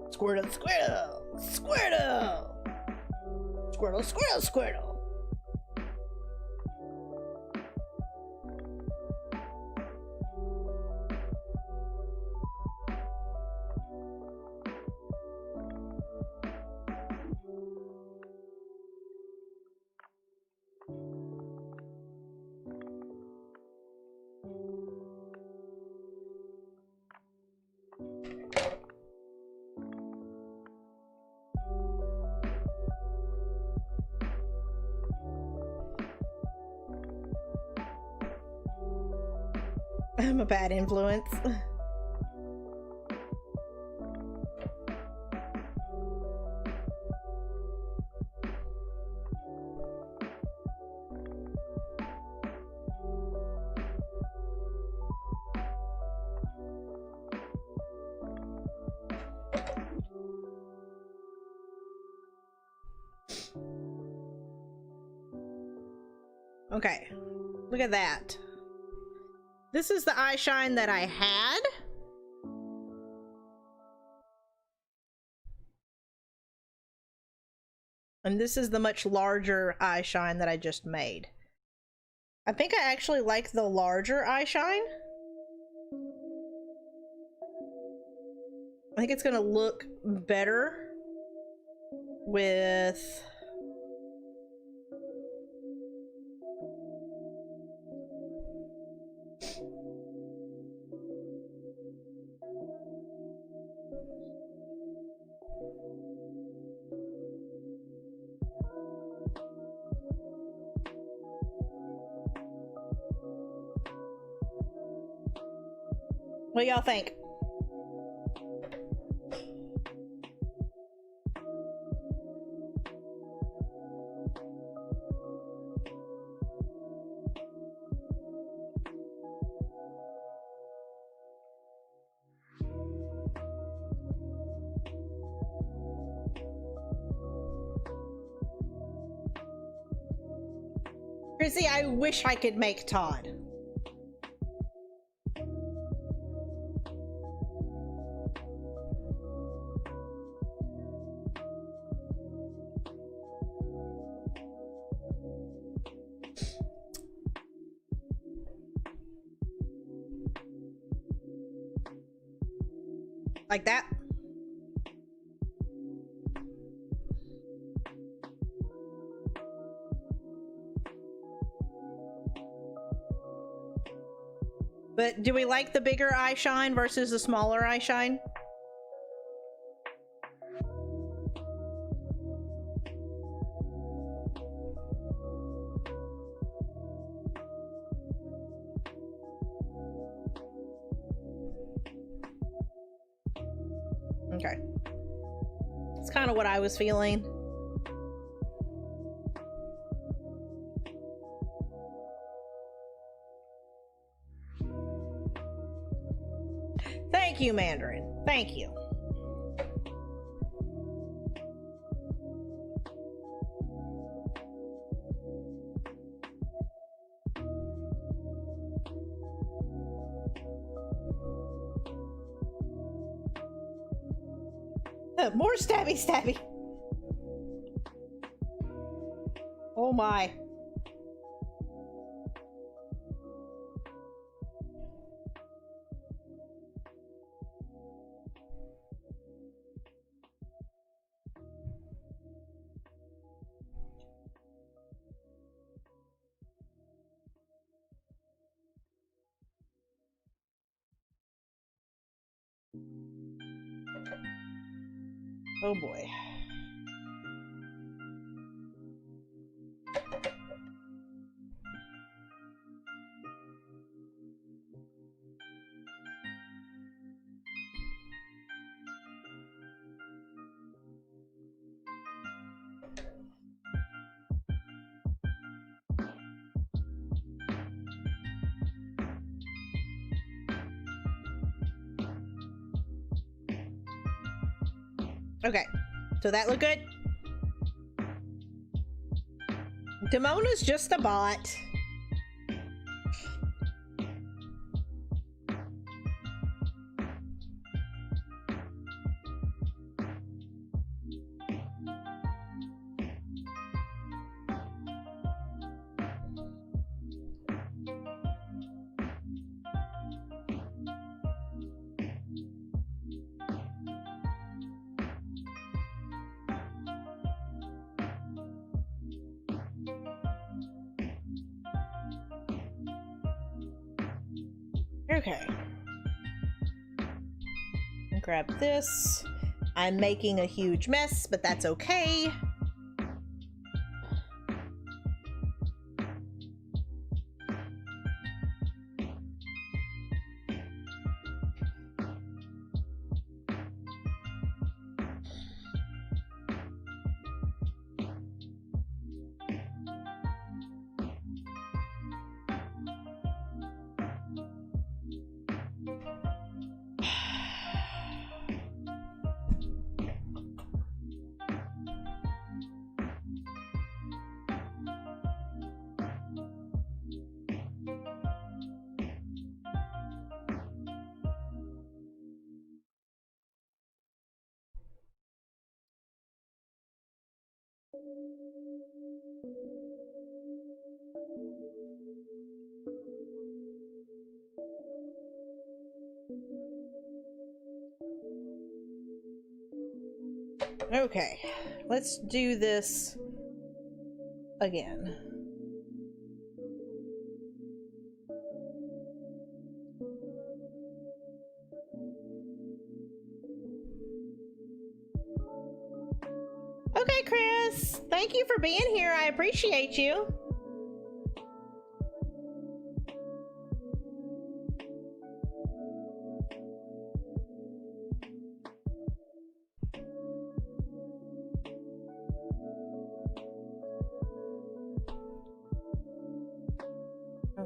Squirtle, Squirtle, Squirtle, Squirtle, Squirtle, Squirtle. I'm a bad influence. Okay, look at that. This is the eye shine that I had. And this is the much larger eye shine that I just made. I think I actually like the larger eye shine. I think it's gonna look better with What y'all think? Chrissy, I wish I could make Todd. Like that? But do we like the bigger eye shine versus the smaller eye shine? Okay. It's kind of what I was feeling. Thank you, Mandarin. Thank you. More stabby stabby. Oh my. Oh boy. Okay, so that look good? Damona's just a bot. Okay. Grab this. I'm making a huge mess, but that's okay. Okay, let's do this again. Okay, Chris, thank you for being here. I appreciate you.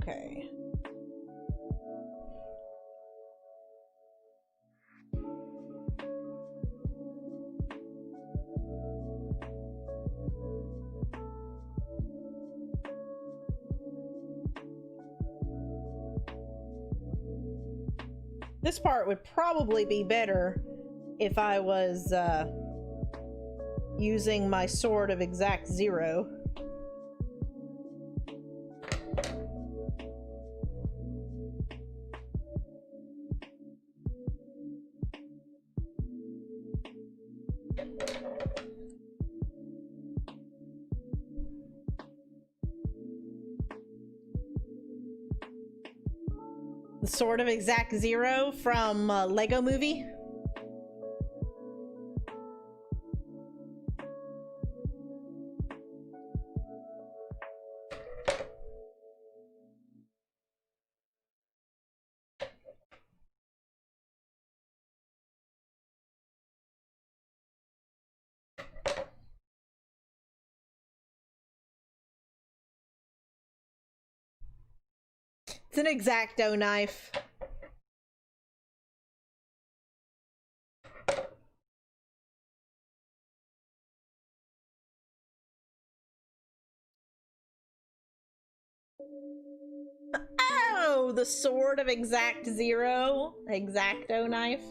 Okay. This part would probably be better if I was using my sword of exact zero. The sword of exact zero from Lego Movie. It's an X-Acto knife. Oh, the sword of exact zero. X-Acto knife.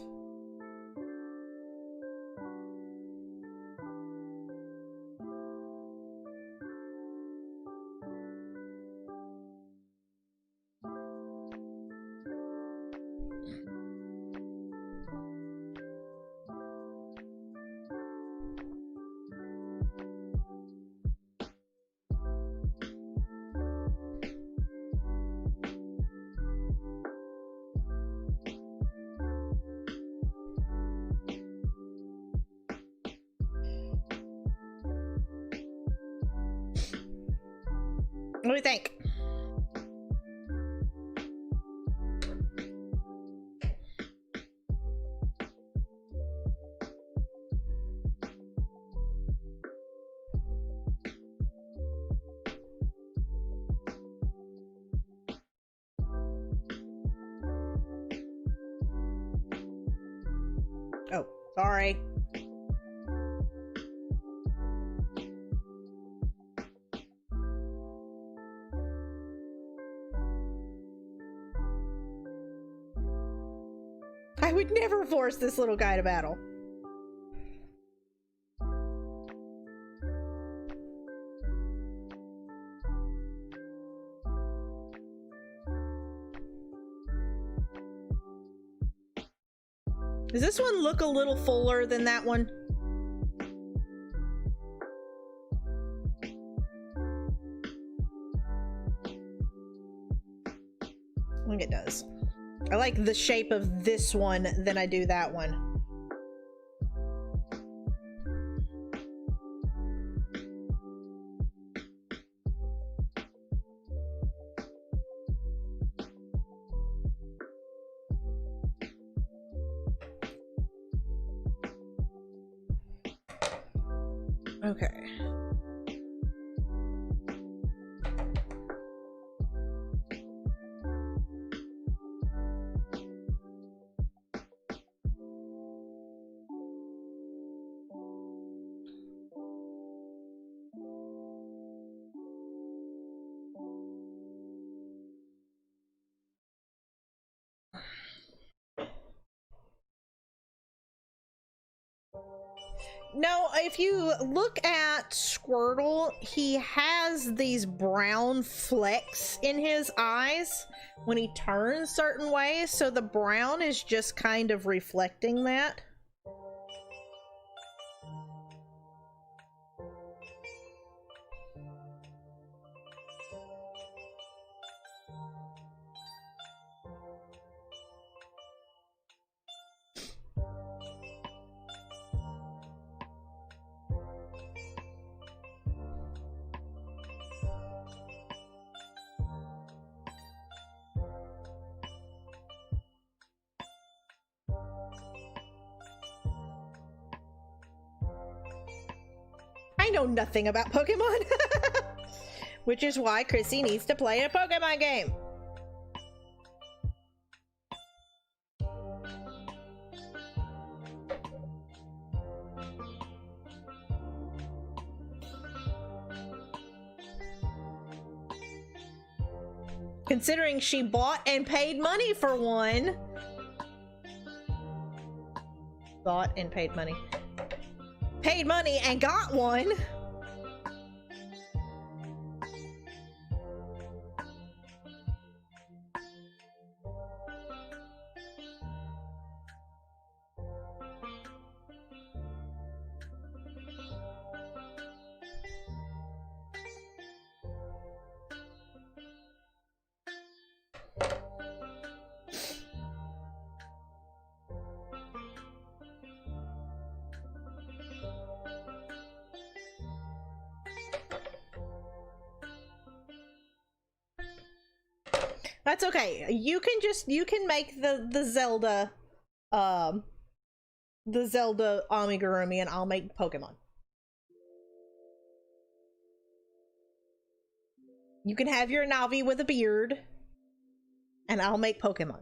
What do you think? Oh, sorry. I would never force this little guy to battle. Does this one look a little fuller than that one? I think it does. I like the shape of this one than I do that one. Okay. No, if you look at Squirtle, he has these brown flecks in his eyes when he turns certain ways, so the brown is just kind of reflecting that. I know nothing about Pokemon. Which is why Chrissy needs to play a Pokemon game. Considering she bought and paid money for one. Bought and paid money. Paid money and got one. That's okay. You can make the Zelda amigurumi and I'll make Pokemon. You can have your Navi with a beard and I'll make Pokemon.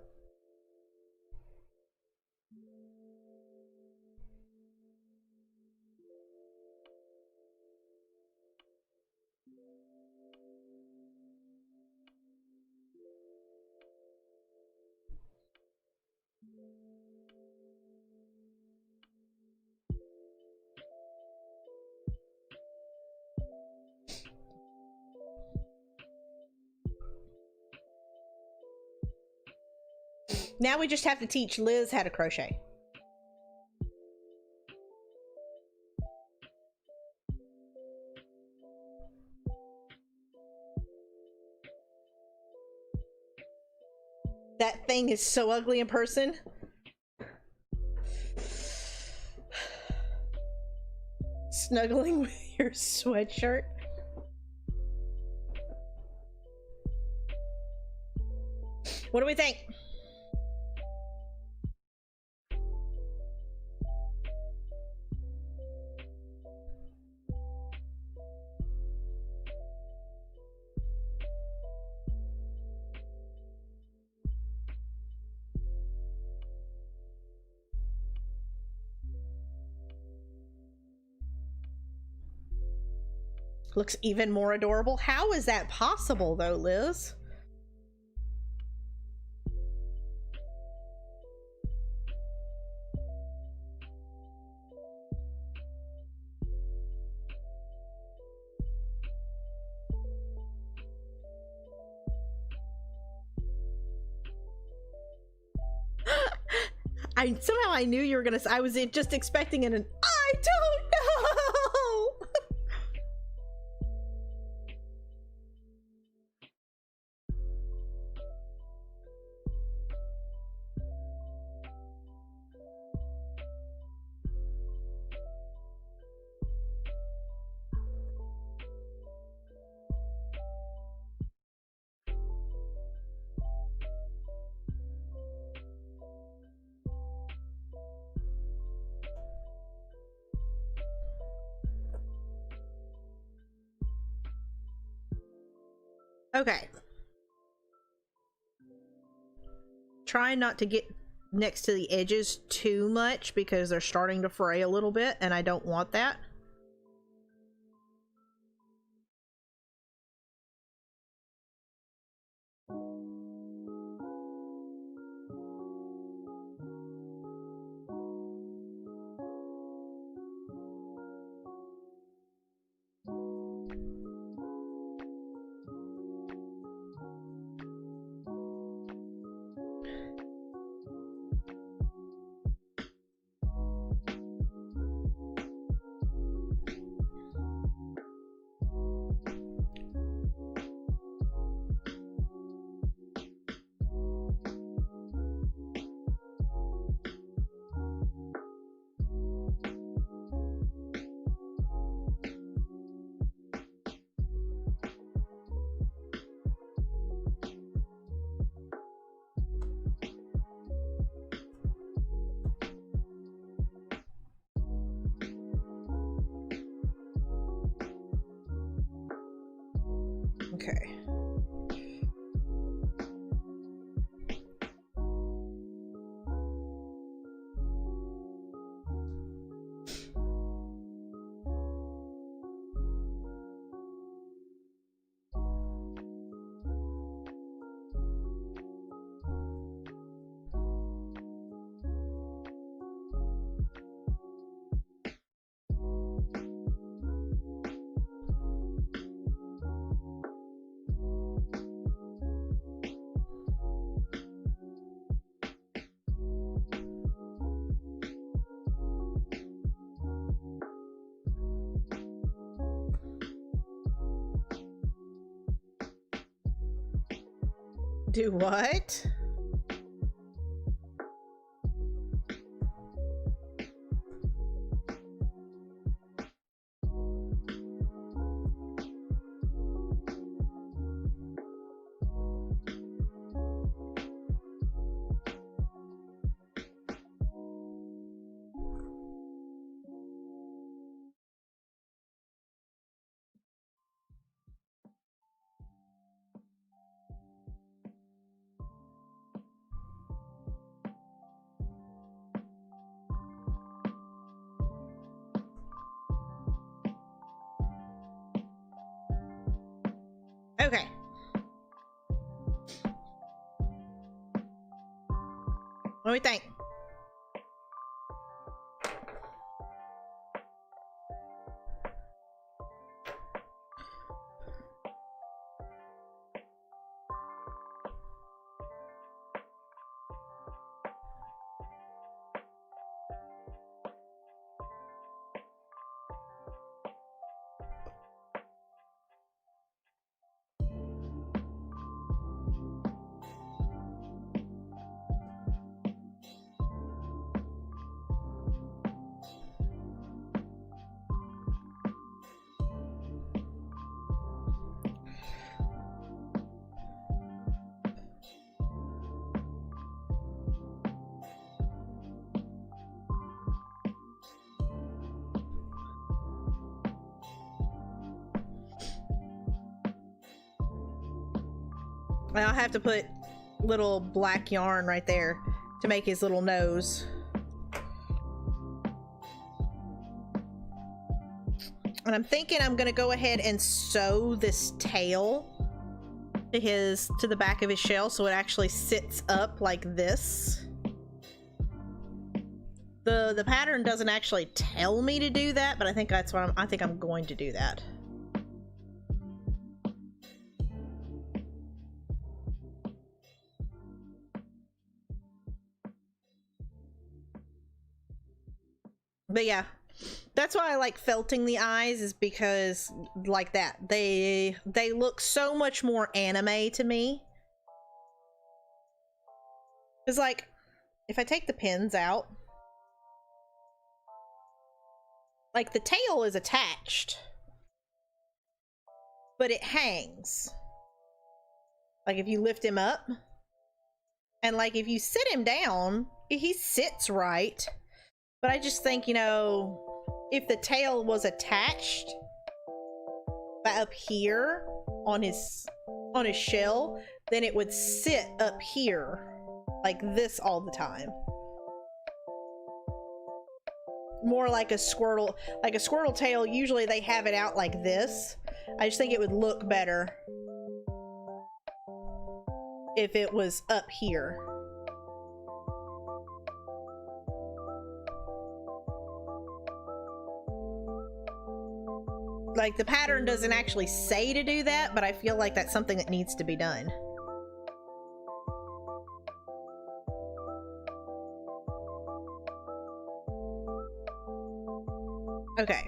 Now we just have to teach Liz how to crochet. That thing is so ugly in person. Snuggling with your sweatshirt. What do we think? Looks even more adorable. How is that possible though, Liz? Somehow I knew you were gonna. I was just expecting I don't know. Okay. Try not to get next to the edges too much because they're starting to fray a little bit and I don't want that. Okay. Do what? Okay. What do we think? I'll have to put little black yarn right there to make his little nose. And I'm thinking I'm gonna go ahead and sew this tail to the back of his shell so it actually sits up like this. The pattern doesn't actually tell me to do that, but I think that's what I think I'm going to do that. But yeah, that's why I like felting the eyes, is because like that. They look so much more anime to me. It's like, if I take the pins out, like the tail is attached, but it hangs. Like if you lift him up, and like if you sit him down, he sits right. But I just think, you know, if the tail was attached up here on his shell, then it would sit up here like this all the time. More like a Squirtle. Like a Squirtle tail, usually they have it out like this. I just think it would look better if it was up here. Like, the pattern doesn't actually say to do that, but I feel like that's something that needs to be done. Okay.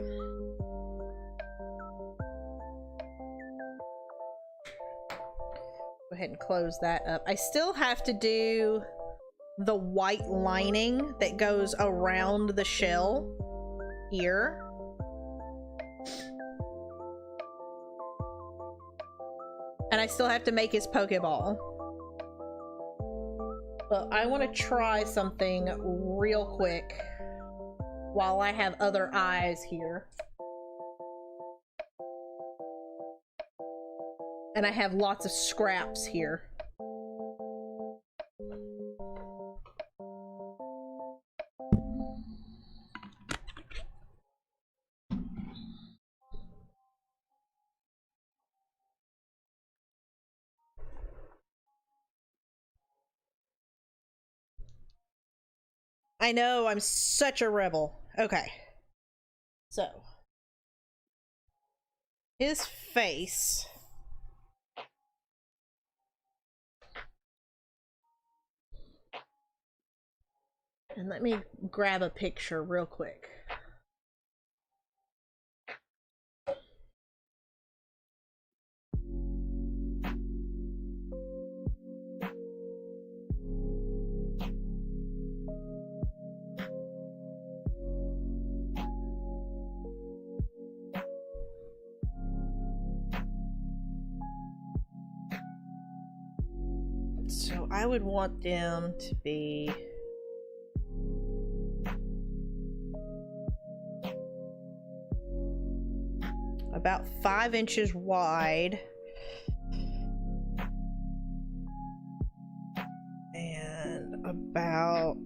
Go ahead and close that up. I still have to do the white lining that goes around the shell here. And I still have to make his Pokeball. But I want to try something real quick while I have other eyes here. And I have lots of scraps here. I know, I'm such a rebel. Okay. So. His face. And let me grab a picture real quick. So I would want them to be about 5 inches wide and about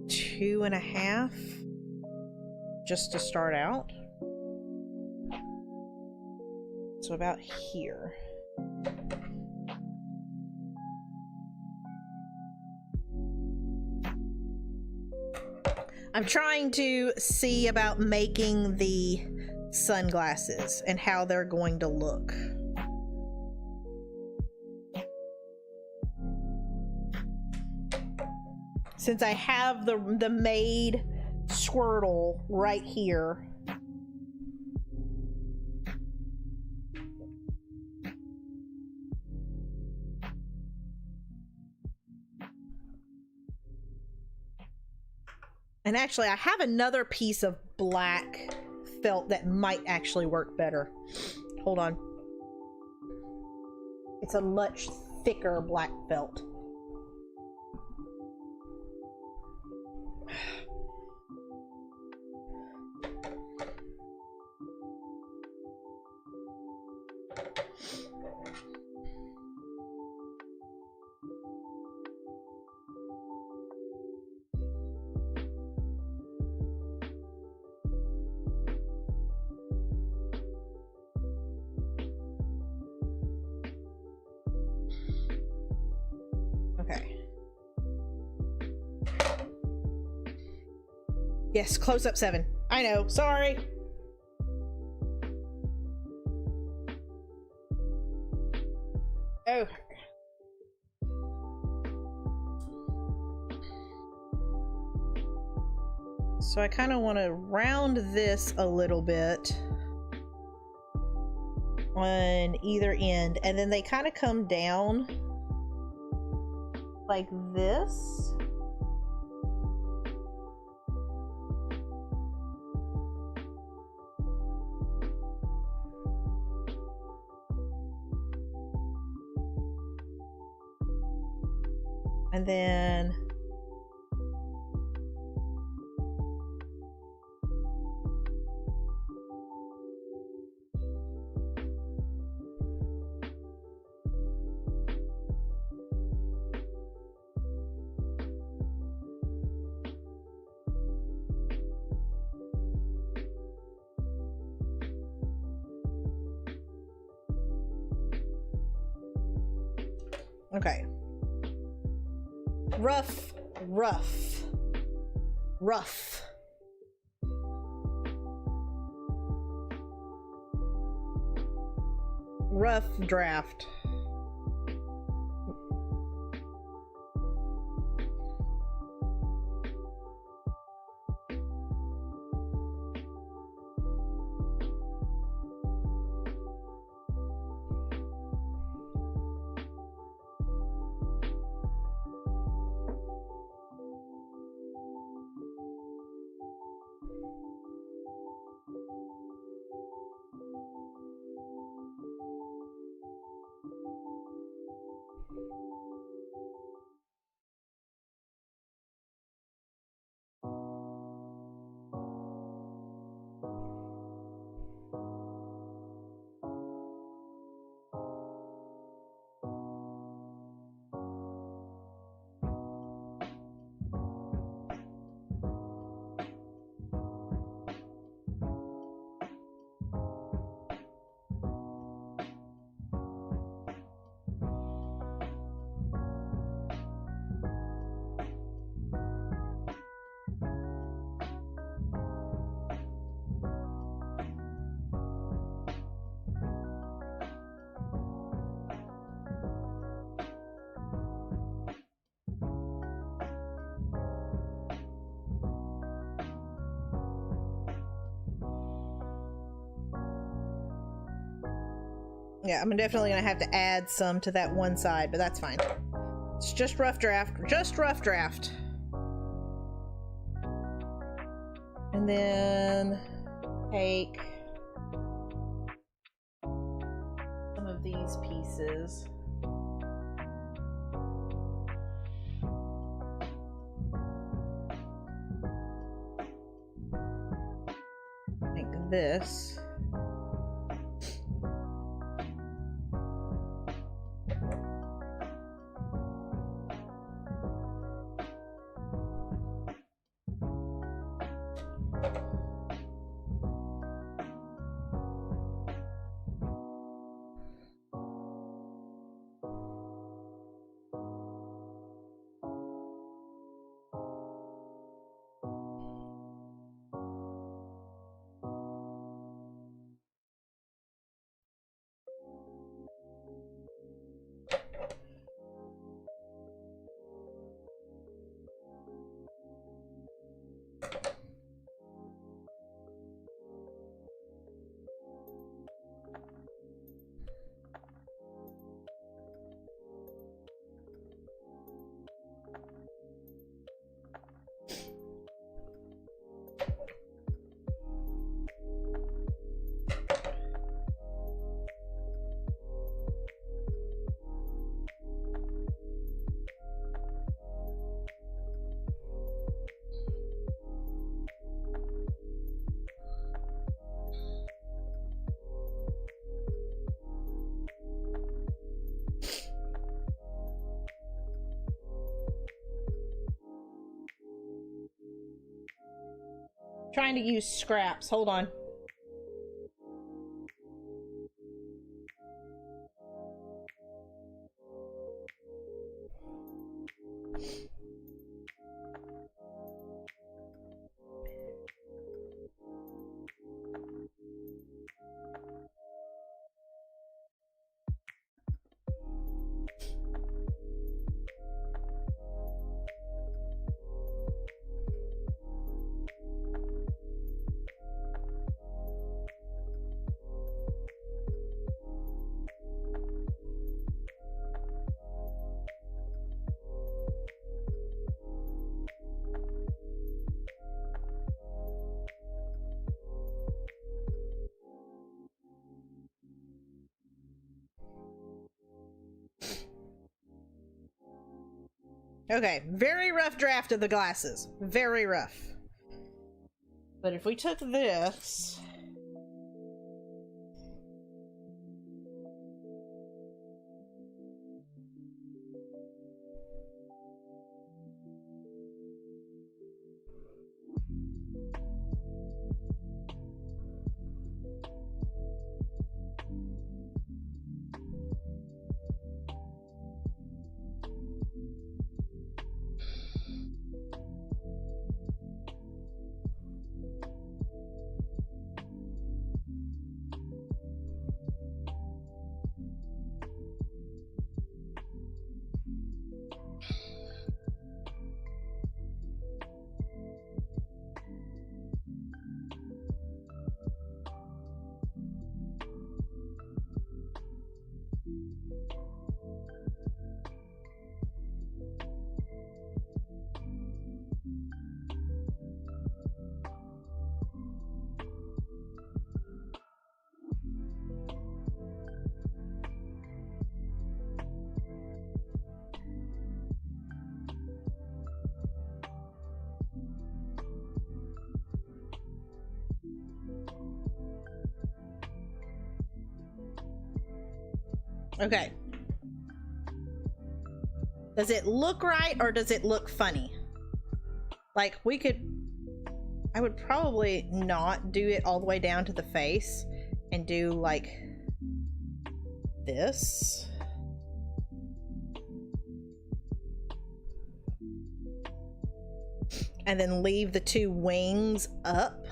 2.5 just to start out. So about here. I'm trying to see about making the sunglasses and how they're going to look. Since I have the made Squirtle right here. And actually, I have another piece of black felt that might actually work better. Hold on. It's a much thicker black felt. Okay. Yes, close up 7. I know, sorry. Oh. So I kind of want to round this a little bit on either end, and then they kind of come down like this. And then okay. Rough. Rough draft. Yeah, I'm definitely gonna have to add some to that one side, but that's fine. It's just rough draft. Just rough draft. And then take some of these these pieces. Like this. Trying to use scraps. Hold on. Okay, very rough draft of the glasses. Very rough. But if we took this... Okay. Does it look right or does it look funny? Like, we could... I would probably not do it all the way down to the face and do, like, this. And then leave the two wings up.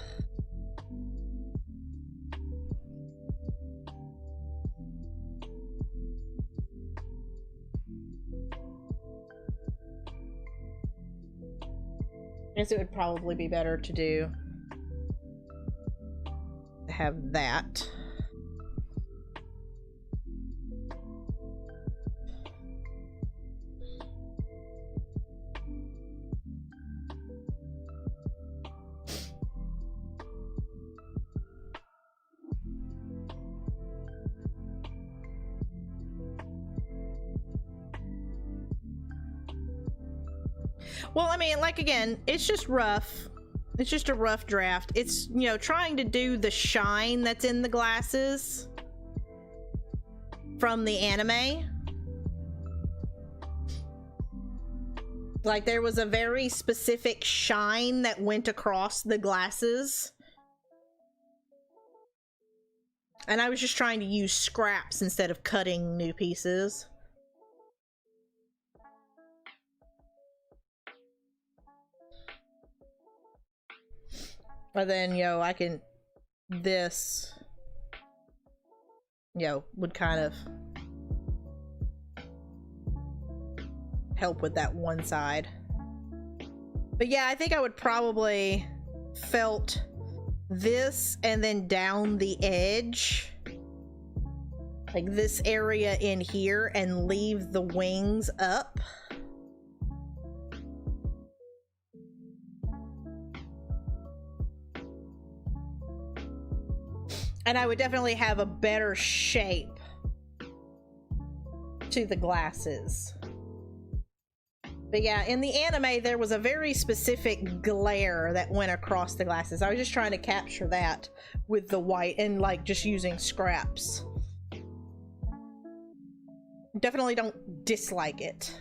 I guess it would probably be better to have that. Well, I mean, like, again, it's just rough. It's just a rough draft. It's, you know, trying to do the shine that's in the glasses from the anime. Like, there was a very specific shine that went across the glasses. And I was just trying to use scraps instead of cutting new pieces. But then, you know, I can... This... You know, would kind of... help with that one side. But yeah, I think I would probably felt this and then down the edge, like this area in here, and leave the wings up. And I would definitely have a better shape to the glasses. But yeah, in the anime, there was a very specific glare that went across the glasses. I was just trying to capture that with the white and, like, just using scraps. Definitely don't dislike it.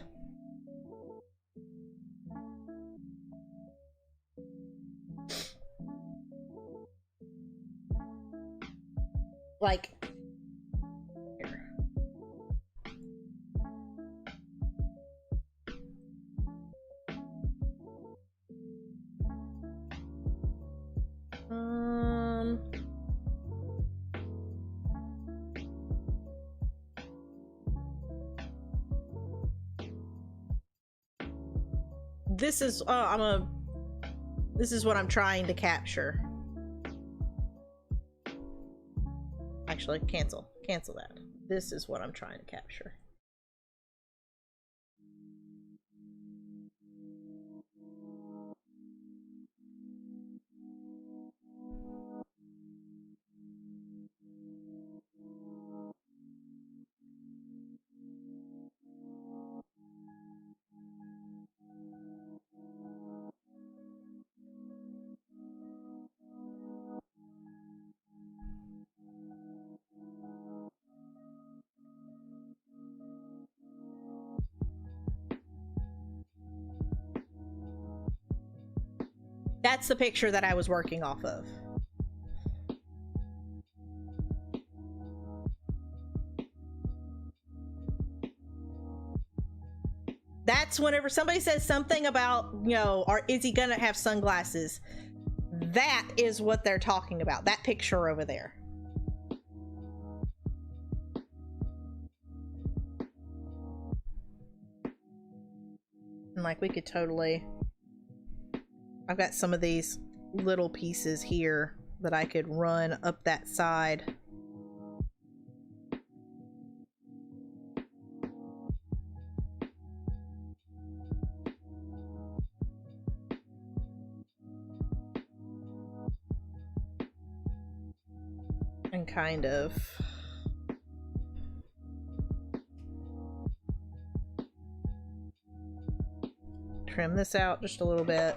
Like... This is this is what I'm trying to capture. Actually, cancel that. This is what I'm trying to capture. That's the picture that I was working off of. That's whenever somebody says something about, you know, or is he gonna have sunglasses? That is what they're talking about. That picture over there. And like, we could totally... I've got some of these little pieces here that I could run up that side. And kind of... trim this out just a little bit.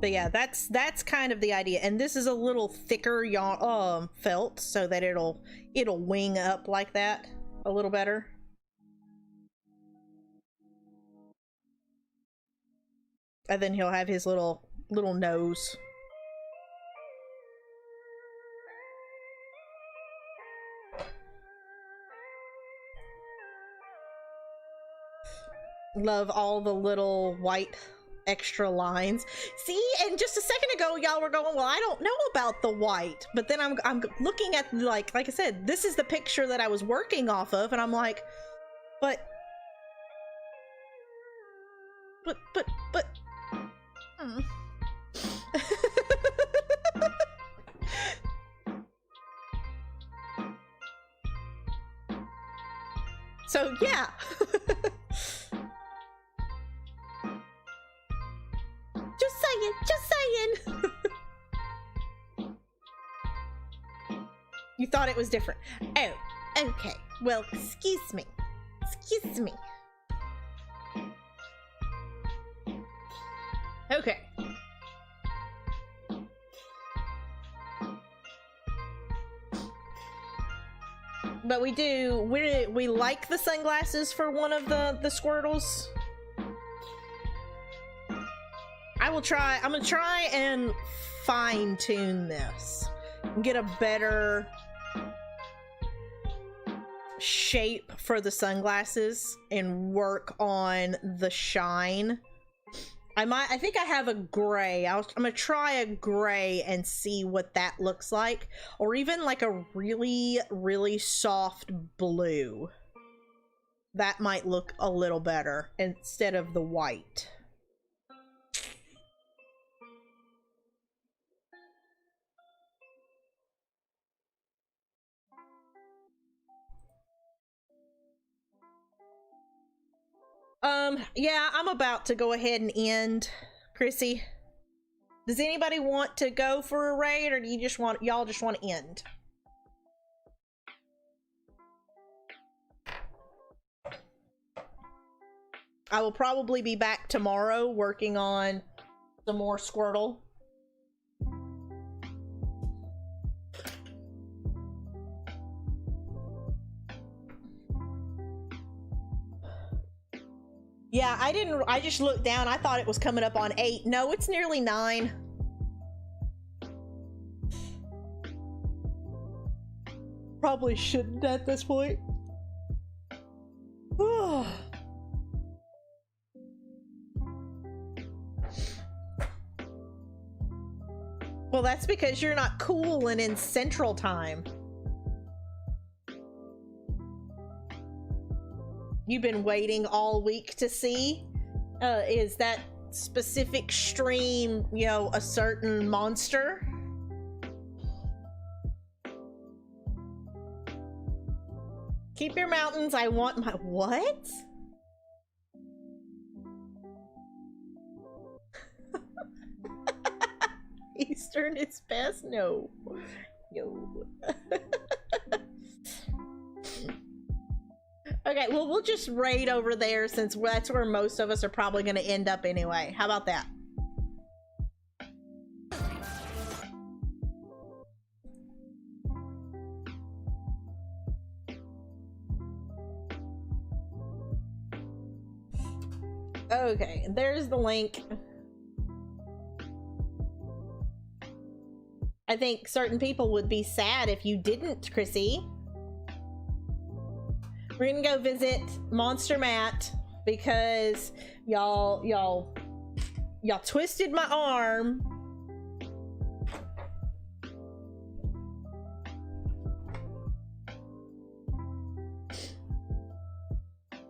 But yeah, that's kind of the idea. And this is a little thicker yarn, felt, so that it'll wing up like that a little better. And then he'll have his little nose. Love all the little white extra lines. See, and just a second ago y'all were going, well, I don't know about the white, but then I'm looking at, like I said, this is the picture that I was working off of, and I'm like, but so yeah. Just saying. thought it was different. Oh, okay. Well, excuse me. Excuse me. Okay. But we like the sunglasses for one of the Squirtles. I'm gonna try and fine tune this and get a better shape for the sunglasses and work on the shine. I think I have a gray. I'm gonna try a gray and see what that looks like, or even like a really, really soft blue. That might look a little better instead of the white. Yeah, I'm about to go ahead and end, Chrissy. Does anybody want to go for a raid, or do you just want, y'all just want to end? I will probably be back tomorrow working on some more Squirtle. Yeah, I just looked down. I thought it was coming up on 8. No, it's nearly 9. Probably shouldn't at this point. Well, that's because you're not cool and in Central Time. You've been waiting all week to see? Is that specific stream, you know, a certain monster? Keep your mountains, I want my— what? Eastern is best? No. No. Okay, well, we'll just raid over there since that's where most of us are probably going to end up anyway. How about that? Okay, there's the link. I think certain people would be sad if you didn't, Chrissy. We're gonna go visit Monster Matt because y'all twisted my arm.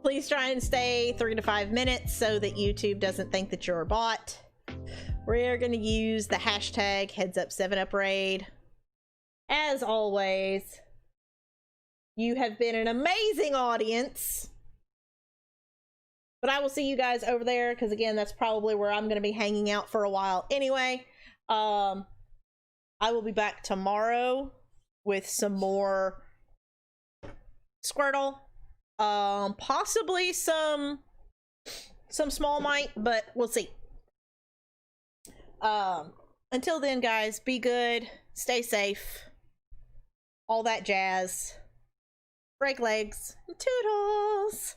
Please try and stay 3 to 5 minutes so that YouTube doesn't think that you're a bot. We're gonna use the hashtag #headsup7upraid. As always, you have been an amazing audience. But I will see you guys over there because, again, that's probably where I'm gonna be hanging out for a while anyway. I will be back tomorrow with some more Squirtle. Possibly some Small Might, but we'll see. Until then, guys, be good, stay safe, all that jazz. Break legs. Toodles!